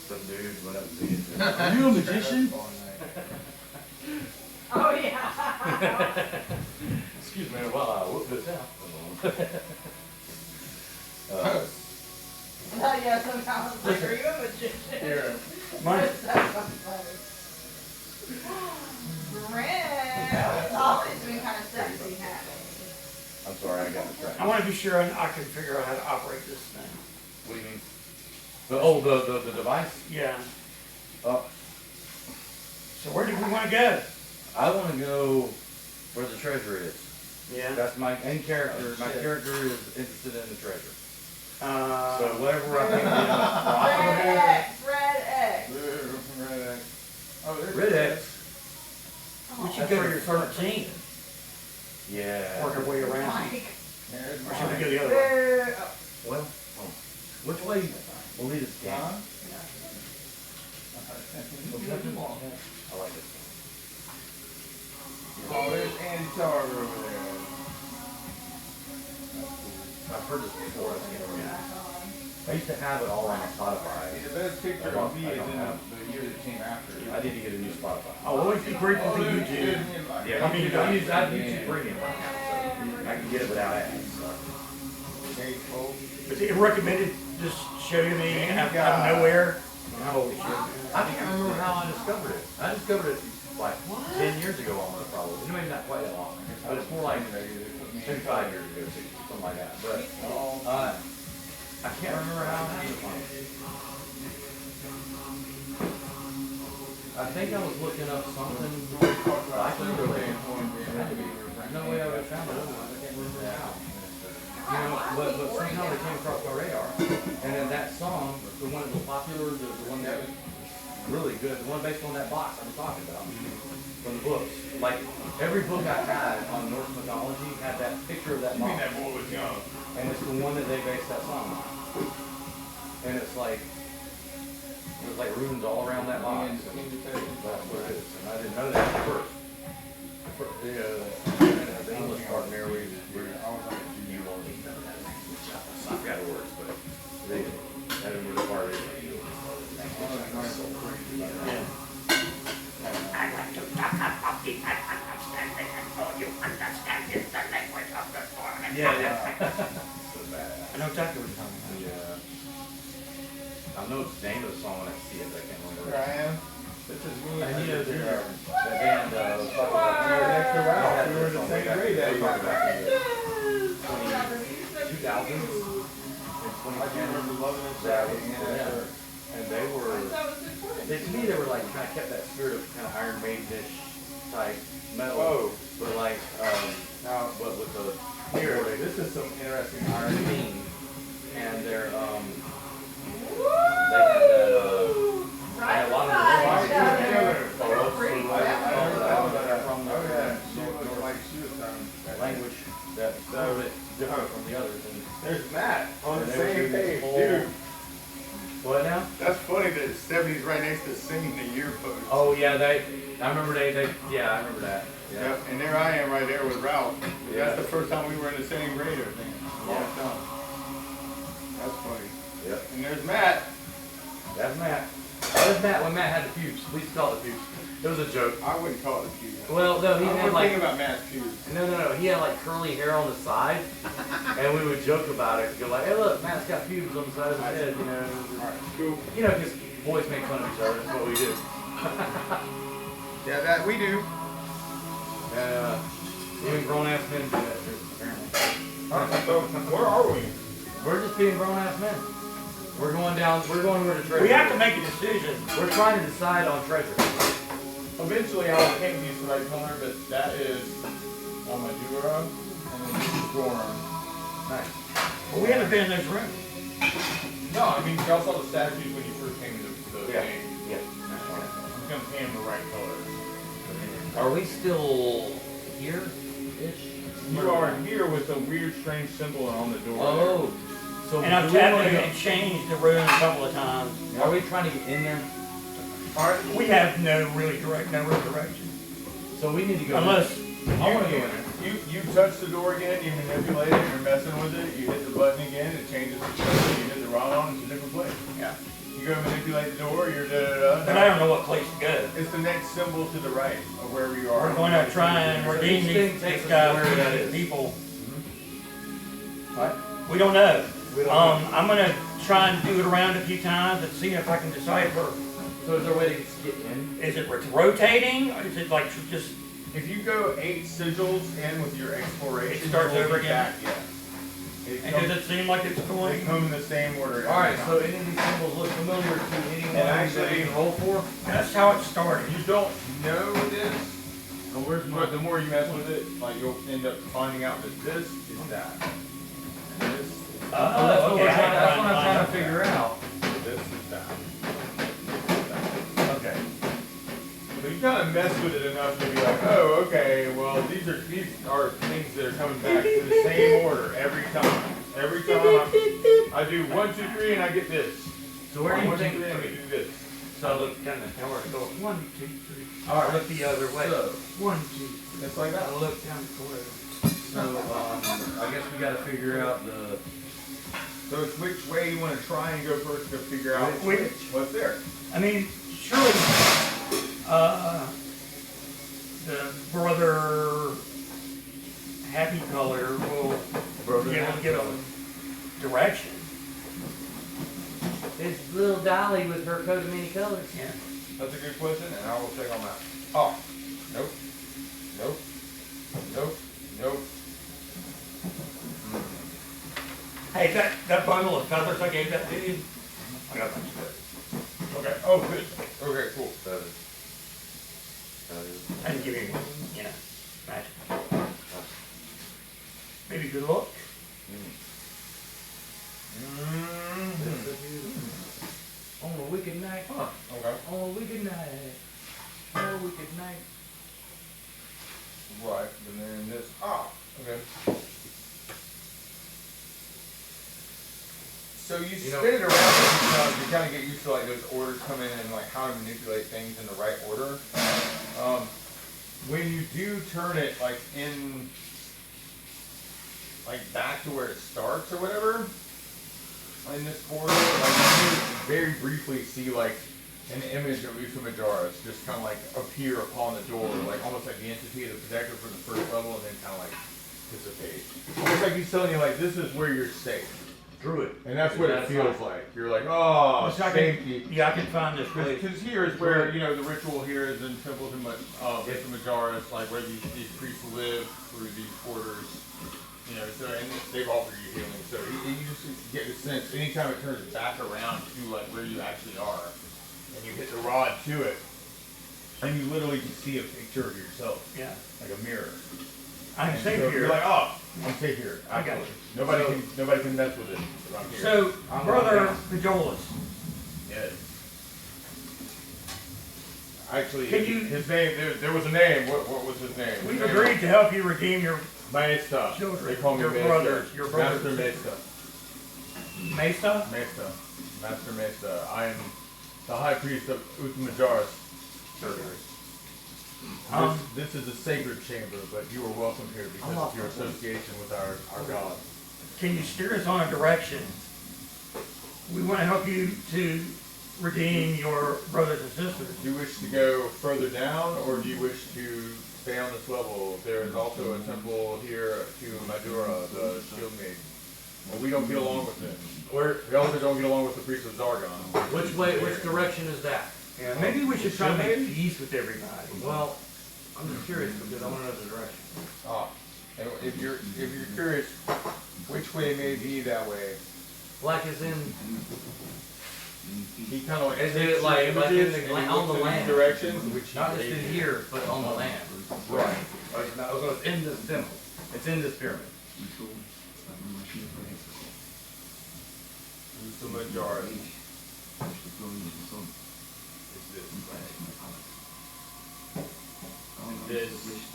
Some dude went up to me and said, "Are you a magician?" Oh, yeah. Excuse me while I whoop this out. Yeah, sometimes it's like, are you a magician? Here. Mine. Brent, it's always been kind of sexy having. I'm sorry, I got distracted. I want to be sure I can figure out how to operate this thing. What do you mean? The device? Yeah. Oh, So where do we want to go? I want to go where the treasure is. Yeah. That's my end character. My character is interested in the treasure. So whatever I think Red X, Red X. Red X. Oh, there's Red X. we should go to 13. Yeah. Work our way around. Mike. There's Or should we mine. go the other way? There, Well, which way will lead us down? Huh? I like it. Oh, there's Andy Tarver over there. I've heard this before. I can't remember. I used to have it all on my Spotify. See, the best picture of me is in the year that came after. I need to get a new Spotify. I'll always be grateful for YouTube. Yeah, I mean, I use YouTube Premium right now, so I can get it without ads. So. But it recommended just show you me out of nowhere. Holy shit. I can't remember how I discovered it. I discovered it like 10 years ago almost, probably. Maybe not quite that long. But it's more like maybe 5 years ago, something like that. But I can't remember how I happened upon it. I think I was looking up something Viking related. There's no way I would have found it otherwise. I can't remember how. You know, but somehow they came across my radar. And then that song, the one that was popular, the one that was really good, the one based on that box I was talking about, from the books. Like, every book I had on Norse mythology had that picture of that You mean box. that boy was young? And it's the one that they based that song on. And it's like, there's like runes all around that box. And that's what it is. And I didn't know that at first. The English part there, we you won't need none of that language. I forgot the words, but they that was the part of it. Yeah. I like to talk about the understanding and all you understand is the language of the foreign. Yeah. So bad. I know exactly what you're talking about. Yeah. I know the name of the song when I see it, but I can't remember. Here I am. This is me. And you know, Here. that band, We were next to Ralph. We were in the same grade that year. 2000s and 2010s. loving it. Yeah. And they were, to me, they were like, kind of kept that spirit of kind of Iron Maiden-ish type metal. Whoa. But like, Now, but with the, here, this is some interesting Iron irony. Maiden. And they're, they had that, right a lot of beside each the- other. Oh, They're pretty I heard all about that. from Oh, yeah. She the looked like she was from that language that's a little bit different from the others. And There's Matt on the And they were same doing this page, whole- dude. what now? That's funny that Stephanie's right next to singing the year post. Oh yeah, I remember yeah, I remember that. Yeah. Yep, and there I am right there with Ralph. Yeah. That's the first time we were in the same grade, I think. Long Yeah. time. That's funny. Yep. And there's Matt. That's Matt. That was Matt when Matt had the pubes. We used to call it the pubes. It was a joke. I wouldn't call it a pube. Well, no, he I had was like thinking about Matt's pubes. no. He had like curly hair on the side, and we would joke about it. Go like, hey, look, Matt's got pubes on the side of his head. You know, Alright, cool. you know, because boys make fun of each other. That's what we do. Yeah, that we do. Even grown ass men do that too, apparently. So, where are we? We're just being grown ass men. We're going where the treasure We have is. to make a decision. We're trying to decide on treasure. Eventually I'll paint these the right color, but that is on my Dura, and then this is Gorm. Nice. But we haven't been in those rooms. No, I mean, you all saw the statues when you first came to the Yeah. thing. Yeah. I'm gonna paint them the right color. Are we still here-ish? You are here with a weird, strange symbol on the door. Oh, So And I've do we tapped wanna in go- and changed the room a couple of times. Are we trying to get in there? We have no real direction. So we need to go. Unless, I wanna go in there. You touch the door again, you manipulate it, you're messing with it, you hit the button again, it changes the color, you hit the rod on, it's a different place. yeah, You go manipulate the door, you're da-da-da. but I don't know what place to go. It's the next symbol to the right of wherever you are. We're gonna try and So redeem each thing these takes us guys, to where that is. people. What? We don't know. We don't know. I'm gonna try and do it around a few times and see if I can decipher. So is there a way to get in? Is it rotating? Or is it like just, If you go 8 sigils in with your exploration, It starts you'll over be again? back, yeah. It and comes, does it seem like it's they going? come in the same order. Alright, every so time. any of these symbols look familiar to anyone And that actually- we can roll for? That's how it started. You don't know this, Oh, where's my? but the more you mess with it, like you'll end up finding out that this is that. And this, Oh, that's what okay, we're trying, that's what I'm I trying to find figure out. this is that. Okay. So you kind of mess with it enough to be like, oh, okay, well, these are things that are coming back in the same order every time. Every time I do 1, 2, 3, and I get this. So where do you 1, 2, think? 3, and I do this. So I look down the tower and go, 1, 2, 3. Alright, Look the other way. So, 1, 2, It's like 3. that. I look down the corridor. so, I guess we gotta figure out the, So it's which way you want to try and go first to figure out Which? what's there. I mean, surely, the brother happy color will Brother be able to Happy give Color. them direction. it's little Dolly with her coat of many colors. Yeah. That's a good question, and I will check on that. Oh, nope, nope, nope, nope. Hey, that bundle of feathers I gave that dude, I got a bunch of it. Okay. Oh, good. Okay, cool. I didn't give you, you know, magic. Maybe good luck. On a wicked night, Okay. on a wicked night, on a wicked night. Right, and then this. Ah, okay. So you You know- spin it around a few times, you kind of get used to like those orders coming in and like how to manipulate things in the right order. When you do turn it like in, like back to where it starts or whatever, in this corridor, like you very briefly see like an image of Utamajaras just kind of like appear upon the door, like almost like the entity of the protector for the first level, and then kind of like dissipate. It's like he's telling you like this is where you're safe. Druid. And that's what it That's feels right. like. You're like, oh, Which I safety. can, yeah, I can find this place. Because here is where, you know, the ritual here is in temples and Majaras, like where these priests live through these quarters. You know, so, and they've offered you healing. So you just get the sense, anytime it turns back around to like where you actually are, and you hit the rod to it, and you literally can see a picture of yourself, Yeah. like a mirror. I'm And safe so here. You're like, oh, I'm safe here. I got Absolutely. Nobody can mess with it if I'm here. So, I'm brother going Pajolus, Yes. Actually, Can you- his name, there was a name. What was his name? we've His name agreed to help you redeem your Mesa. Children, They call me your Mesa. brothers, your brothers Master and Mesa. Mesa. Mesa. Master Mesa. I am the High Priest of Utamajaras. This is a sacred chamber, but you are welcome here because of your association with our God. Can you steer us on a direction? We want to help you to redeem your brothers and sisters. Do you wish to go further down, or do you wish to stay on this level? There is also a temple here to Madura, the shield maiden. Well, we don't get along with them. We also don't get along with the priest of Zargon. Which way, which direction is that? Yeah, maybe we should try to make peace with everybody. Well, I'm just curious because I want to know the direction. Ah, and if you're curious, which way may be that way? Like as in, He kind of like Is takes it like- your like in images the and gla- he on looks the in land? these directions, which he not just gave in you. here, but on the land. Right. So it's in this temple. It's in this pyramid. Utamajaras. This is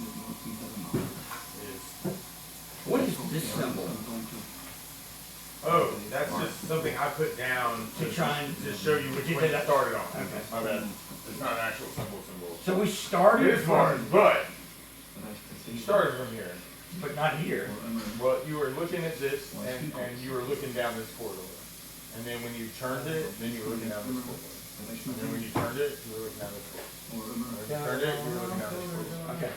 What is this symbol? Oh, that's just something I put down To try and to show you which Did you one say it that? started on. Okay. My bad. It's not an actual symbol. So we It started is hard, from, but you started from here. but not here. Well, you were looking at this, and you were looking down this corridor. And then when you turned it, then you were looking down this corridor. And then when you turned it, you were looking down this corridor. When you turned it, you were looking down this corridor. Okay.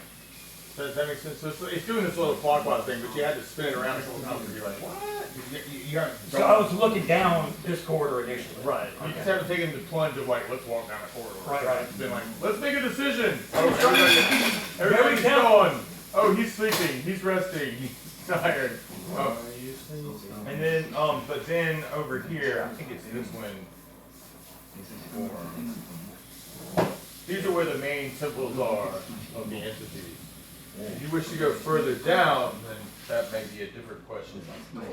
Does that make sense? So it's doing this little clockwise thing, but you had to spin it around a couple times and be like, what? You got So I was looking down this corridor initially. right. You just Okay. haven't taken the plunge of like, let's walk down a corridor. Right. It's been like, let's make a decision. Oh, everybody's gone. Oh, he's sleeping. He's resting. He's tired. Oh. And then, but then over here, I think it's this one. These are where the main temples are of the entities. If you wish to go further down, then that may be a different question. But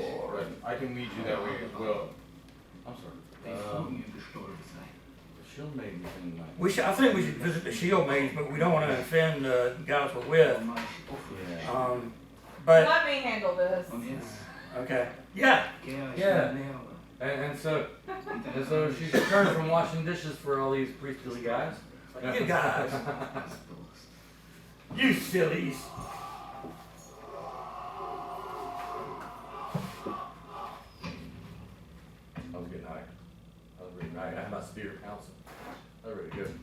I can lead you that way as well. I'm sorry. The shield maiden is in my. I think we should visit the shield maze, but we don't want to offend the guys we're with. Yeah. But, Let me handle this. okay. Yeah. Yeah. And so she's returned from washing dishes for all these priestly guys. You guys. You sillies. I was getting high. I was reading high. I had my spear pouncing. That was really good.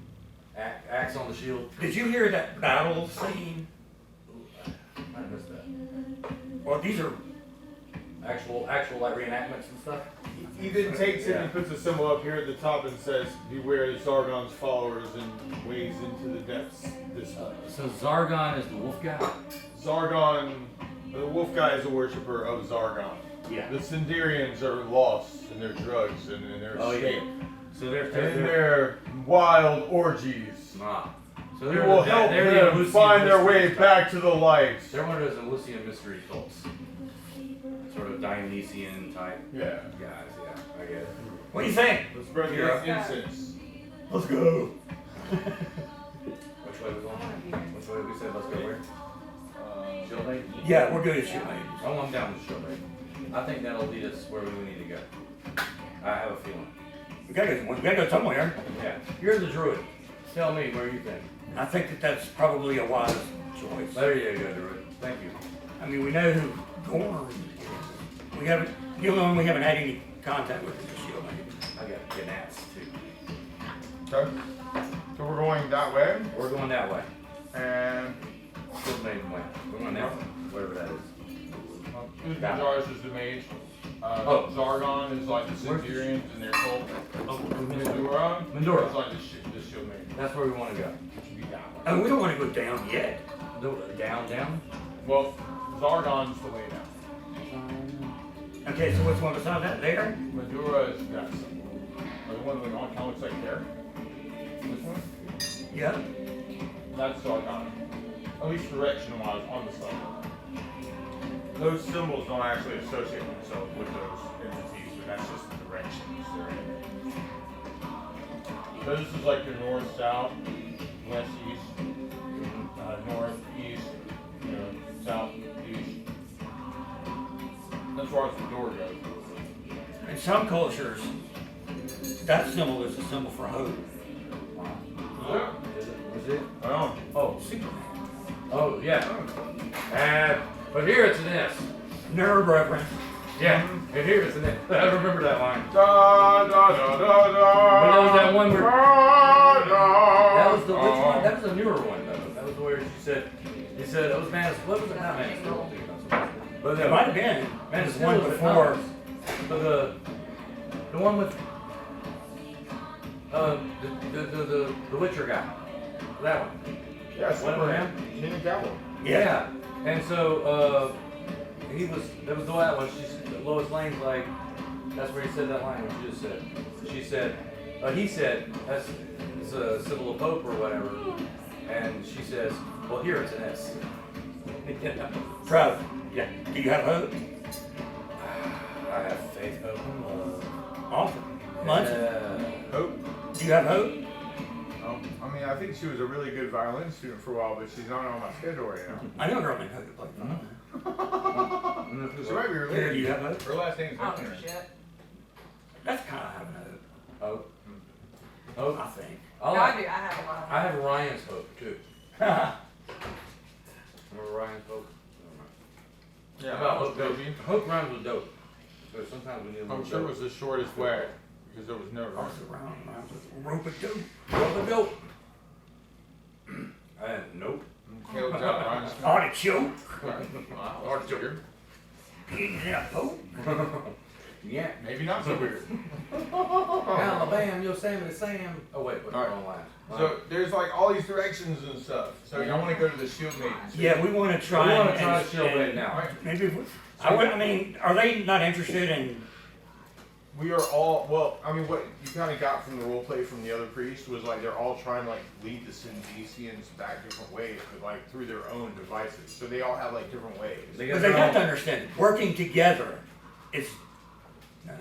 Axe on the shield. Did you hear that battle scene? I missed that. Well, these are, Actual like reenactments and stuff. He then takes it and puts a symbol up here at the top and says, beware the Sargon's followers and wades into the depths this way. So Zargon is the wolf guy. Zargon, the wolf guy is a worshiper of Zargon. Yeah. The Sindarians are lost in their drugs and in their escape. So they're And their wild orgies. So We they're will help they're the them Eleusinian find their mystery way cults. back to the light. They're one of those Eleusinian mystery cults. Sort of Dionysian type Yeah. guys. Yeah, I get it. what do you think? Let's burn Yeah. this incense. Let's go. Which way we going? Which way we said let's go where? Shield maiden? Yeah, we're good at shield maze. I want down the shield maiden. I think that'll lead us where we need to go. I have a feeling. We gotta go somewhere. Yeah. You're the druid. Tell me where you think. I think that's probably a wise choice. There you go, druid. Thank you. I mean, we know who Gorm is. We haven't, the only one we haven't had any contact with is the shield maze. I got gnats too. Okay. So we're going that way. We're going that way. And Shield maiden way. We're going that way. Whatever that is. Majaris is the mage. Oh. Zargon is like the Sindarians and their cult. Mendura Mendura. is like the shield mage. That's where we want to go. Should be down. Oh, we don't want to go down yet. Down. Well, Zargon's the way down. Okay, so which one beside that? There? Mendura is that symbol. Or the one that kind of looks like there. This one? Yeah. That's Zargon. At least direction-wise on the side. Those symbols don't actually associate themselves with those entities, but that's just the directions they're in. So this is like your north, south, west, east, north, east, south, east. As far as the door goes. In some cultures, that symbol is a symbol for hope. Yeah. Was it? Oh. Oh, Superman. Oh, yeah. And, but here it's an S. Nerve reverence. Yeah, and here it's an S. I remember that line. Da da da da da. But that was that one where- Da, da, That was the which one? da. That was a newer one though. That was where he said, it was Man, what was it? Not Man, but It might have been. Man, It's one before. But the one with the Witcher guy. That one. Yeah, Superman. King Cowboy. Yeah. And so that was the that one. Lois Lane's like, that's where he said that line, what you just said. She said, he said, it's a symbol of hope or whatever. And she says, well, here it's an S. Trav, Yeah. do you have hope? I have faith, hope, and love. Awesome. Munson, Hope. do you have hope? I mean, I think she was a really good violin student for a while, but she's not on my schedule right now. I know a girl named Hope that played violin. She might be Here, do related. you have hope? Her last name's I don't give a Hunter. shit. That's kind of having hope, Hope. I think. I No, I like, do, I have a lot. I have Ryan's Hope too. Remember Ryan's Hope? Yeah, How about that was Hope Dope? baby. Hope rhymes with dope. So sometimes we need a little I'm sure it dope. was the shortest way because there was no rhyme. Also around, rope a dope. Rope a dope. Nope. Caleb's out rhymes. Artichoke. Wow, artichoke. Peas in a poke. Yeah. Maybe not so weird. Alabama, Yosemite Sam. Oh wait, what's the All right. wrong line? So there's like all these directions and stuff. So y'all want to go to the Shield Maidens? Yeah, we want to try. We wanna and- try to Shield and Maiden now. Maybe. I mean, are they not interested in? We are all, well, I mean, what you kind of got from the role play from the other priest was like they're all trying to like lead the Syndicians back different ways, but like through their own devices. So they all have like different ways. Because they have to understand, working together is.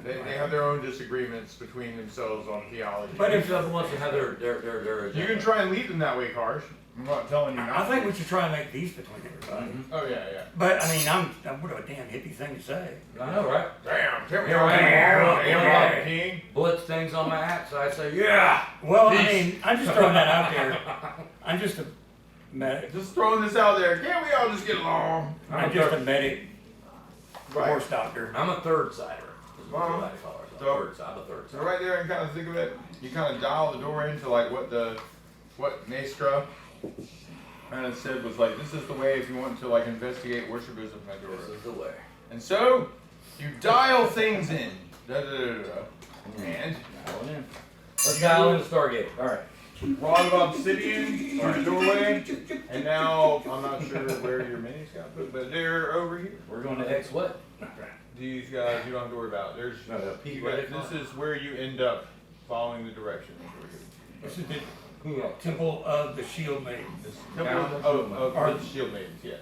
They have their own disagreements between themselves on theology. But Each of them wants to have their agenda. You can try and lead them that way, Karsh. I'm not telling you I not. think we should try and make these between everybody. Oh yeah, yeah. But I mean, I'm what a damn hippie thing to say. I know, right? Damn, tell me Here I am, Damn, King. Blitz things on my axe, I say, yeah. Well, I mean, I'm just throwing that out there. I'm just a medic. Just throwing this out there. Can't we all just get along? I'm just a medic, Right. horse doctor. I'm a third sider. Is what Well, they call ourselves. so- Third side, I'm a third So side. right there, and kind of think of it. You kind of dial the door into like what Maestra kind of said was like, this is the way if you want to like investigate worshippers of This Medora. is the way. And so you dial things in. Da, da, da, da, da. And Dial it in. Let's dial in the Stargate. All right. rod of obsidian on the doorway. And now I'm not sure where your minis got put, but they're over here. We're going to X what? These guys you don't have to worry about. There's No, no, you peek guys- right this is where you end up following the directions. This is the Temple of the Shield Maiden. This Down temple the of Or- the shield maidens, yes.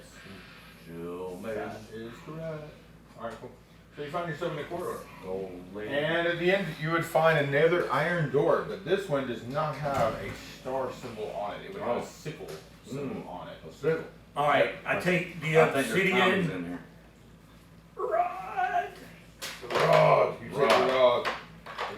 Jill Maiden. That is correct. Alright, cool. So you find yourself in the corridor. Old lady. And at the end, you would find another iron door, but this one does not have a star symbol on it. It would have a sickle symbol on it. A sickle. All right, I take the I think there's pounds obsidian in here. rod. Rod. You take the rod.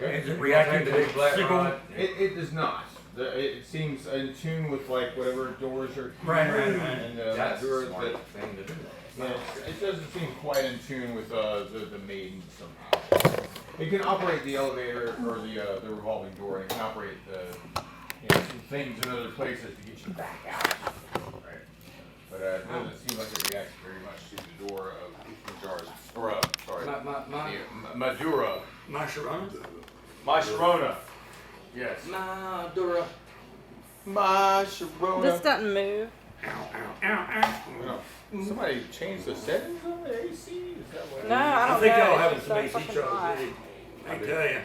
Is it Take reacting the to big the black sickle? rod. It does not. It seems in tune with like whatever doors are. Right. And That's doors a smart that. thing to do. Yeah, it doesn't seem quite in tune with the maiden somehow. It can operate the elevator or the revolving door, and it can operate some things in other places to get you back out. Right? But it doesn't seem like it reacts very much to the door of Majara's, or sorry, Madura. My Sharona? My Sharona. Yes. Madura. My Sharona. This doesn't move. Somebody changed the settings on the AC? Is that what? No, I I don't think know. y'all It's having just some so AC fucking trouble. hot. I tell you.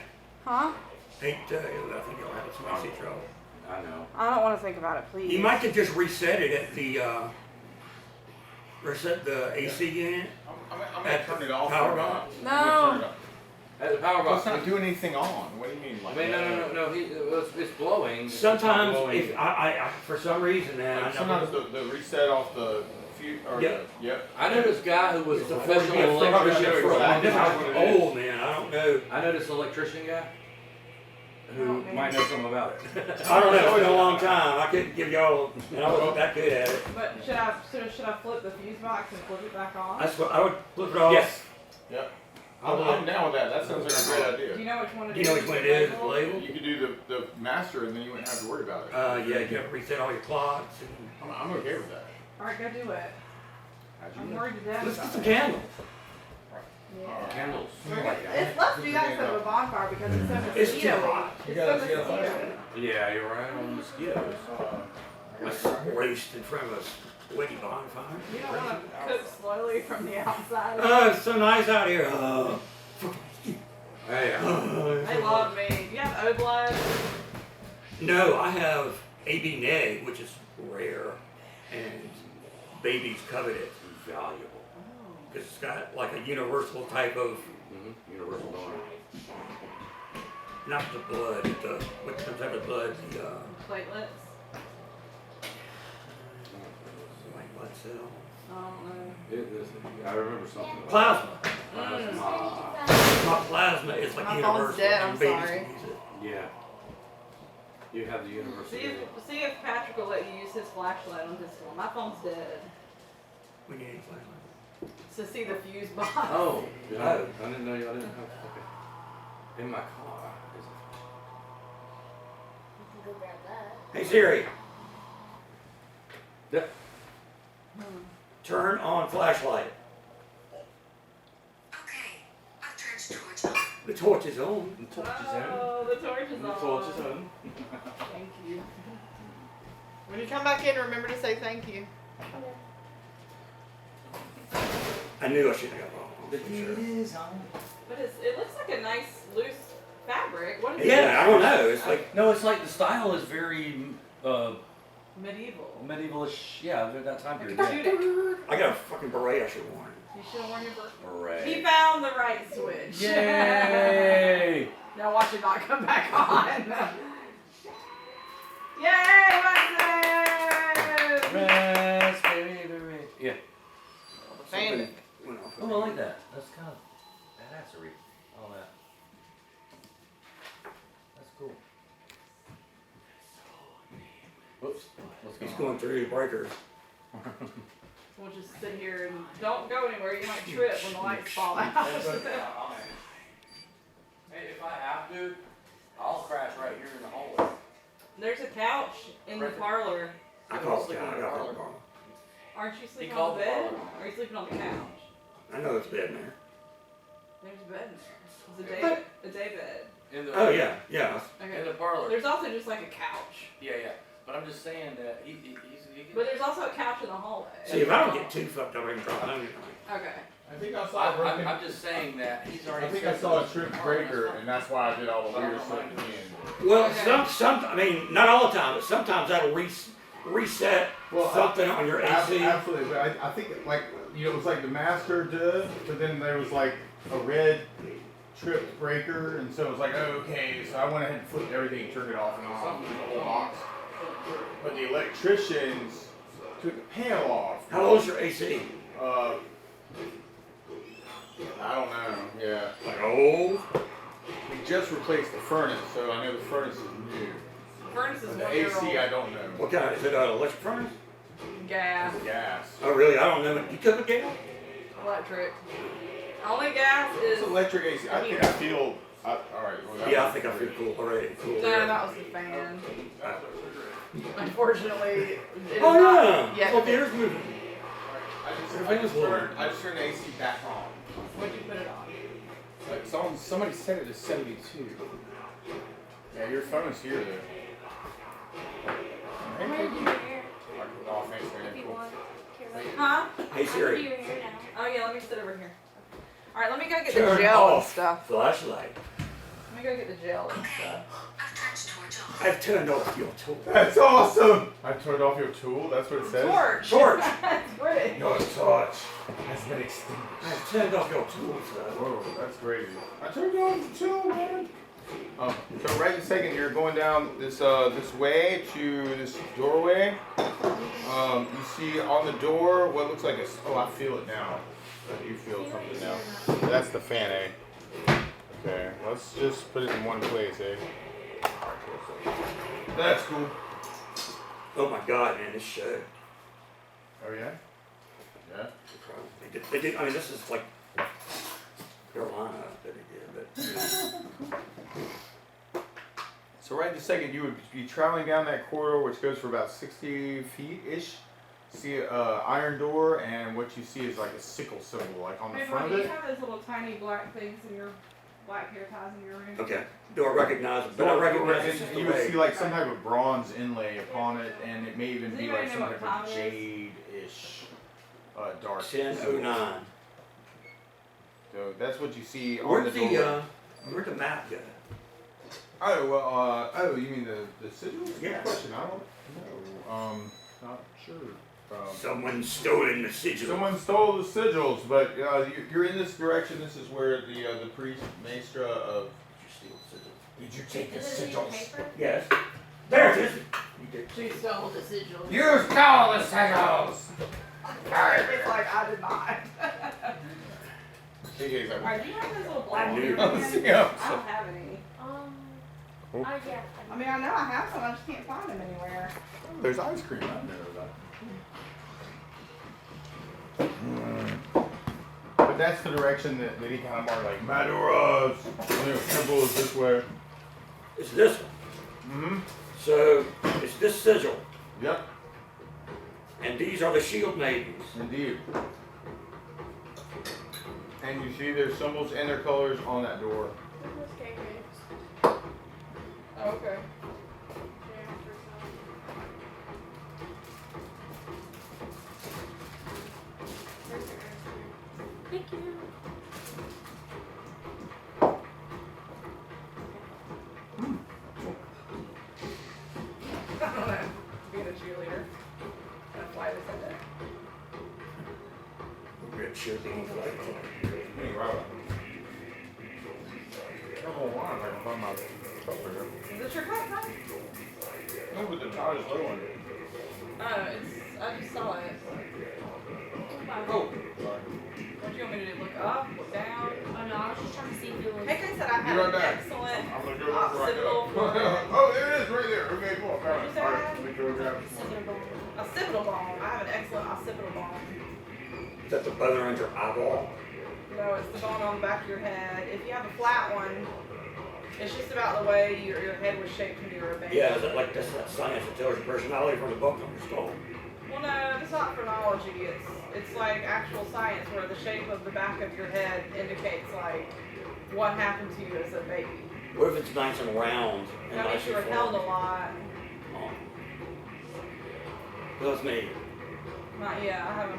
Huh? Hate to tell you, I think y'all having some AC trouble. I know. I don't want to think about it, please. You might could just reset it at the, reset the AC unit. I'm gonna turn it off. Power or on? not. No. I'm gonna turn it off. At the power Well, box. it's not doing anything on. What do you mean? I Like mean, no. It's blowing. Sometimes, It's blowing. if I for some reason, man, I Sometimes know. the reset off the fuse or Yep. yep. I know this guy who was a It's a professional 40 electrician for a long exactly. time. Old man, I don't know. I know this electrician guy who might know something about it. I don't know. It's been a long time. I couldn't give y'all. And I wasn't that good at it. But should I flip the fuse box and flip it back on? That's what I would flip it off. Yes. Yep. I'm down with that. That sounds like a great Do idea. you know which one it is? Do you know which one it is? The label? You could do the master, and then you wouldn't have to worry about it. Yeah, you have to reset all your clocks. And I'm okay with that. All right, go do it. How'd you I'm know? worried to death let's get about some it. candles. Yeah. Candles. Let's do that instead of a bonfire because it's so mosquito. It's too hot. It's You so gotta get a mosquito. fire. Yeah, you're right on mosquitoes. Let's roast in front of a sweaty bonfire. You don't want to cook slowly from the outside. It's so nice out here. Hey, They love me. Do you have O-blood? No, I have AB neg, which is rare, and babies covet it. valuable. Because it's got like a universal type of, Universal donor. not the blood, the, what type of blood, the, Platelets? white blood cell. I don't know. I remember something. Plasma. Mm. My plasma is like My phone's universal. dead, I'm and babies sorry. can use it. Yeah. You have the universal. See if Patrick will let you use his flashlight on his phone. My phone's dead. We need a plasma. To see the fuse box. Oh, I didn't know y'all didn't have. Okay. In my car. You can go grab that. Hey Siri, Yeah. turn on flashlight. Okay, I've turned torch on. The torch is on. The torch is on. Oh, the torch is The on. torch is on. Thank you. When you come back in, remember to say thank you. I knew I shouldn't have got wrong. Sure. But it looks like a nice loose fabric. What is Yeah, I don't know. It's like No, it's like the style is very medieval. medievalish. Yeah, that time Like period. a Yeah. tunic. I got a fucking beret I should have worn. You should have worn your bird. Hooray. He found the right switch. Yay! Now watch it not come back on. Yay, Watson! Raspberry. Yeah. Found it. Went off. Oh, I like that. That's kind of badassery. All that. That's cool. Whoops. What's He's going going on? through breakers. We'll just sit here and don't go anywhere. You might trip when the lights fall out. Hey, if I have to, I'll crash right here in the hallway. There's a couch in the parlor. I called it. I got it. Aren't you sleeping called on the the bed? parlor. Or are you sleeping on the couch? I know it's bed in there. There's a bed in there. It's a day bed. In the Oh yeah, yeah. in Okay. the parlor. There's also just like a couch. Yeah. But I'm just saying that he can. But there's also a couch in the hallway. See, if I don't get too fucked up, I can drop it on you. Okay. I think I saw a broken. I'm just saying that he's already. I think I saw a tripped breaker, and that's why I did all the weird stuff at the end. Well, Okay. I mean, not all the time, but sometimes that'll reset Well, something on your AC. Absolutely, but I think like it was like the master did, but then there was like a red tripped breaker, and so it was like okay, so I went ahead and flipped everything, turned it off and on, the whole box. But the electricians took the panel off. How old's your AC? I don't know. Yeah, Like old? we just replaced the furnace, so I know the furnace is new. Furnace is But the 1 year AC, I old. don't know. What kind? Is it an electric furnace? Gas. Gas. Oh really? I don't know. You cook with gas? Electric. Only gas is. It's electric AC. I think I feel. All right. Well, Yeah, I think I feel cool already. Cool. No, that was the fan. Unfortunately, it is Oh not yeah. yet. Oh, there's moving. I just turned the AC back on. What'd you put it on? Like somebody said it is 72. Yeah, your phone is here though. I'm gonna do your hair Oh, thanks, man. if you Cool. want. Carol. Huh? Hey I'm gonna do Siri. your hair now. Oh yeah, let me sit over here. Alright, let me go get Turn the gel and off stuff. flashlight. Let me go get the gel and stuff. I've turned torch on. I've turned off your tool. That's awesome. I turned off your tool. That's what it says. Torch! Torch. That's pretty. Your torch has been extinguished. I've turned off your tool, sir. Whoa, that's crazy. I turned off the tool, man. So right this second, you're going down this this way to this doorway. You see on the door what looks like a. Oh, I feel it now. You feel something now. That's the fan, eh? Okay, let's just put it in one place, eh? That's cool. Oh my god, man, this show. Oh yeah. Yeah. They did, I mean, this is like Carolina that they did, but. So right this second, you would be traveling down that corridor, which goes for about 60 feet-ish. See an iron door, and what you see is like a sickle symbol, like on the Hey, front Mom, of do you it. have those little tiny black things in your black hair ties in your room? Okay. Do I recognize it? But I recognize this is the You would way. see like some type of bronze inlay upon it, and it may even Does be anybody like know some what type time of it is? jade-ish dark. 10:09. So that's what you see on Where'd the door. where'd the map go? Oh well. Oh, you mean the sigils? Good Yeah. question. I don't know. Not sure. Someone stolen the sigil. Someone stole the sigils, but you're in this direction. This is where the priest maestra of. Did you take the Is it in your sigils? paper? Yes. There it is. You did. She stole the sigil. You stole the sigils. It's like, I did not. KK's like, Alright, do you have those little I black knew. hair pins? Yeah. I don't have any. Yeah. I mean, I know I have some, I just can't find them anywhere. there's ice cream out there. But that's the direction that he kind of marked, like, Maduras, temple is this way. It's this one. Mm-hmm. So it's this sigil, Yep, and these are the shield maidens. indeed. And you see their symbols and their colors on that door. Where's KK's? Oh, okay. Thank you. I don't know, being a cheerleader. That's why they said that. Red cheerleading flag. Hey, right. I don't know why I can find my cup here. Is this your cup, huh? No, but the tie is low on it. I just saw it. Oh, sorry. What do you want me to do, look up, look down? Oh no, I was just trying to see if it was. KK said I had Be right an back. excellent I'm gonna go look right occipital now. bone. Oh, there it is, right there. Okay, cool. All right, What'd you all right. say? Let me go grab it. Occipital bone. I have an excellent occipital bone. Is that the bone around your eyeball? No, it's the bone on the back of your head. If you have a flat one, it's just about the way your head was shaped when you were a baby. Yeah, is it like this, that science that tells your personality from the book on your skull? Well, no, it's not phrenology. It's like actual science where the shape of the back of your head indicates like what happened to you as a baby. What if it's nice and round and That means nicely you were held a formed? lot. Oh. That's me. Not yet. I haven't.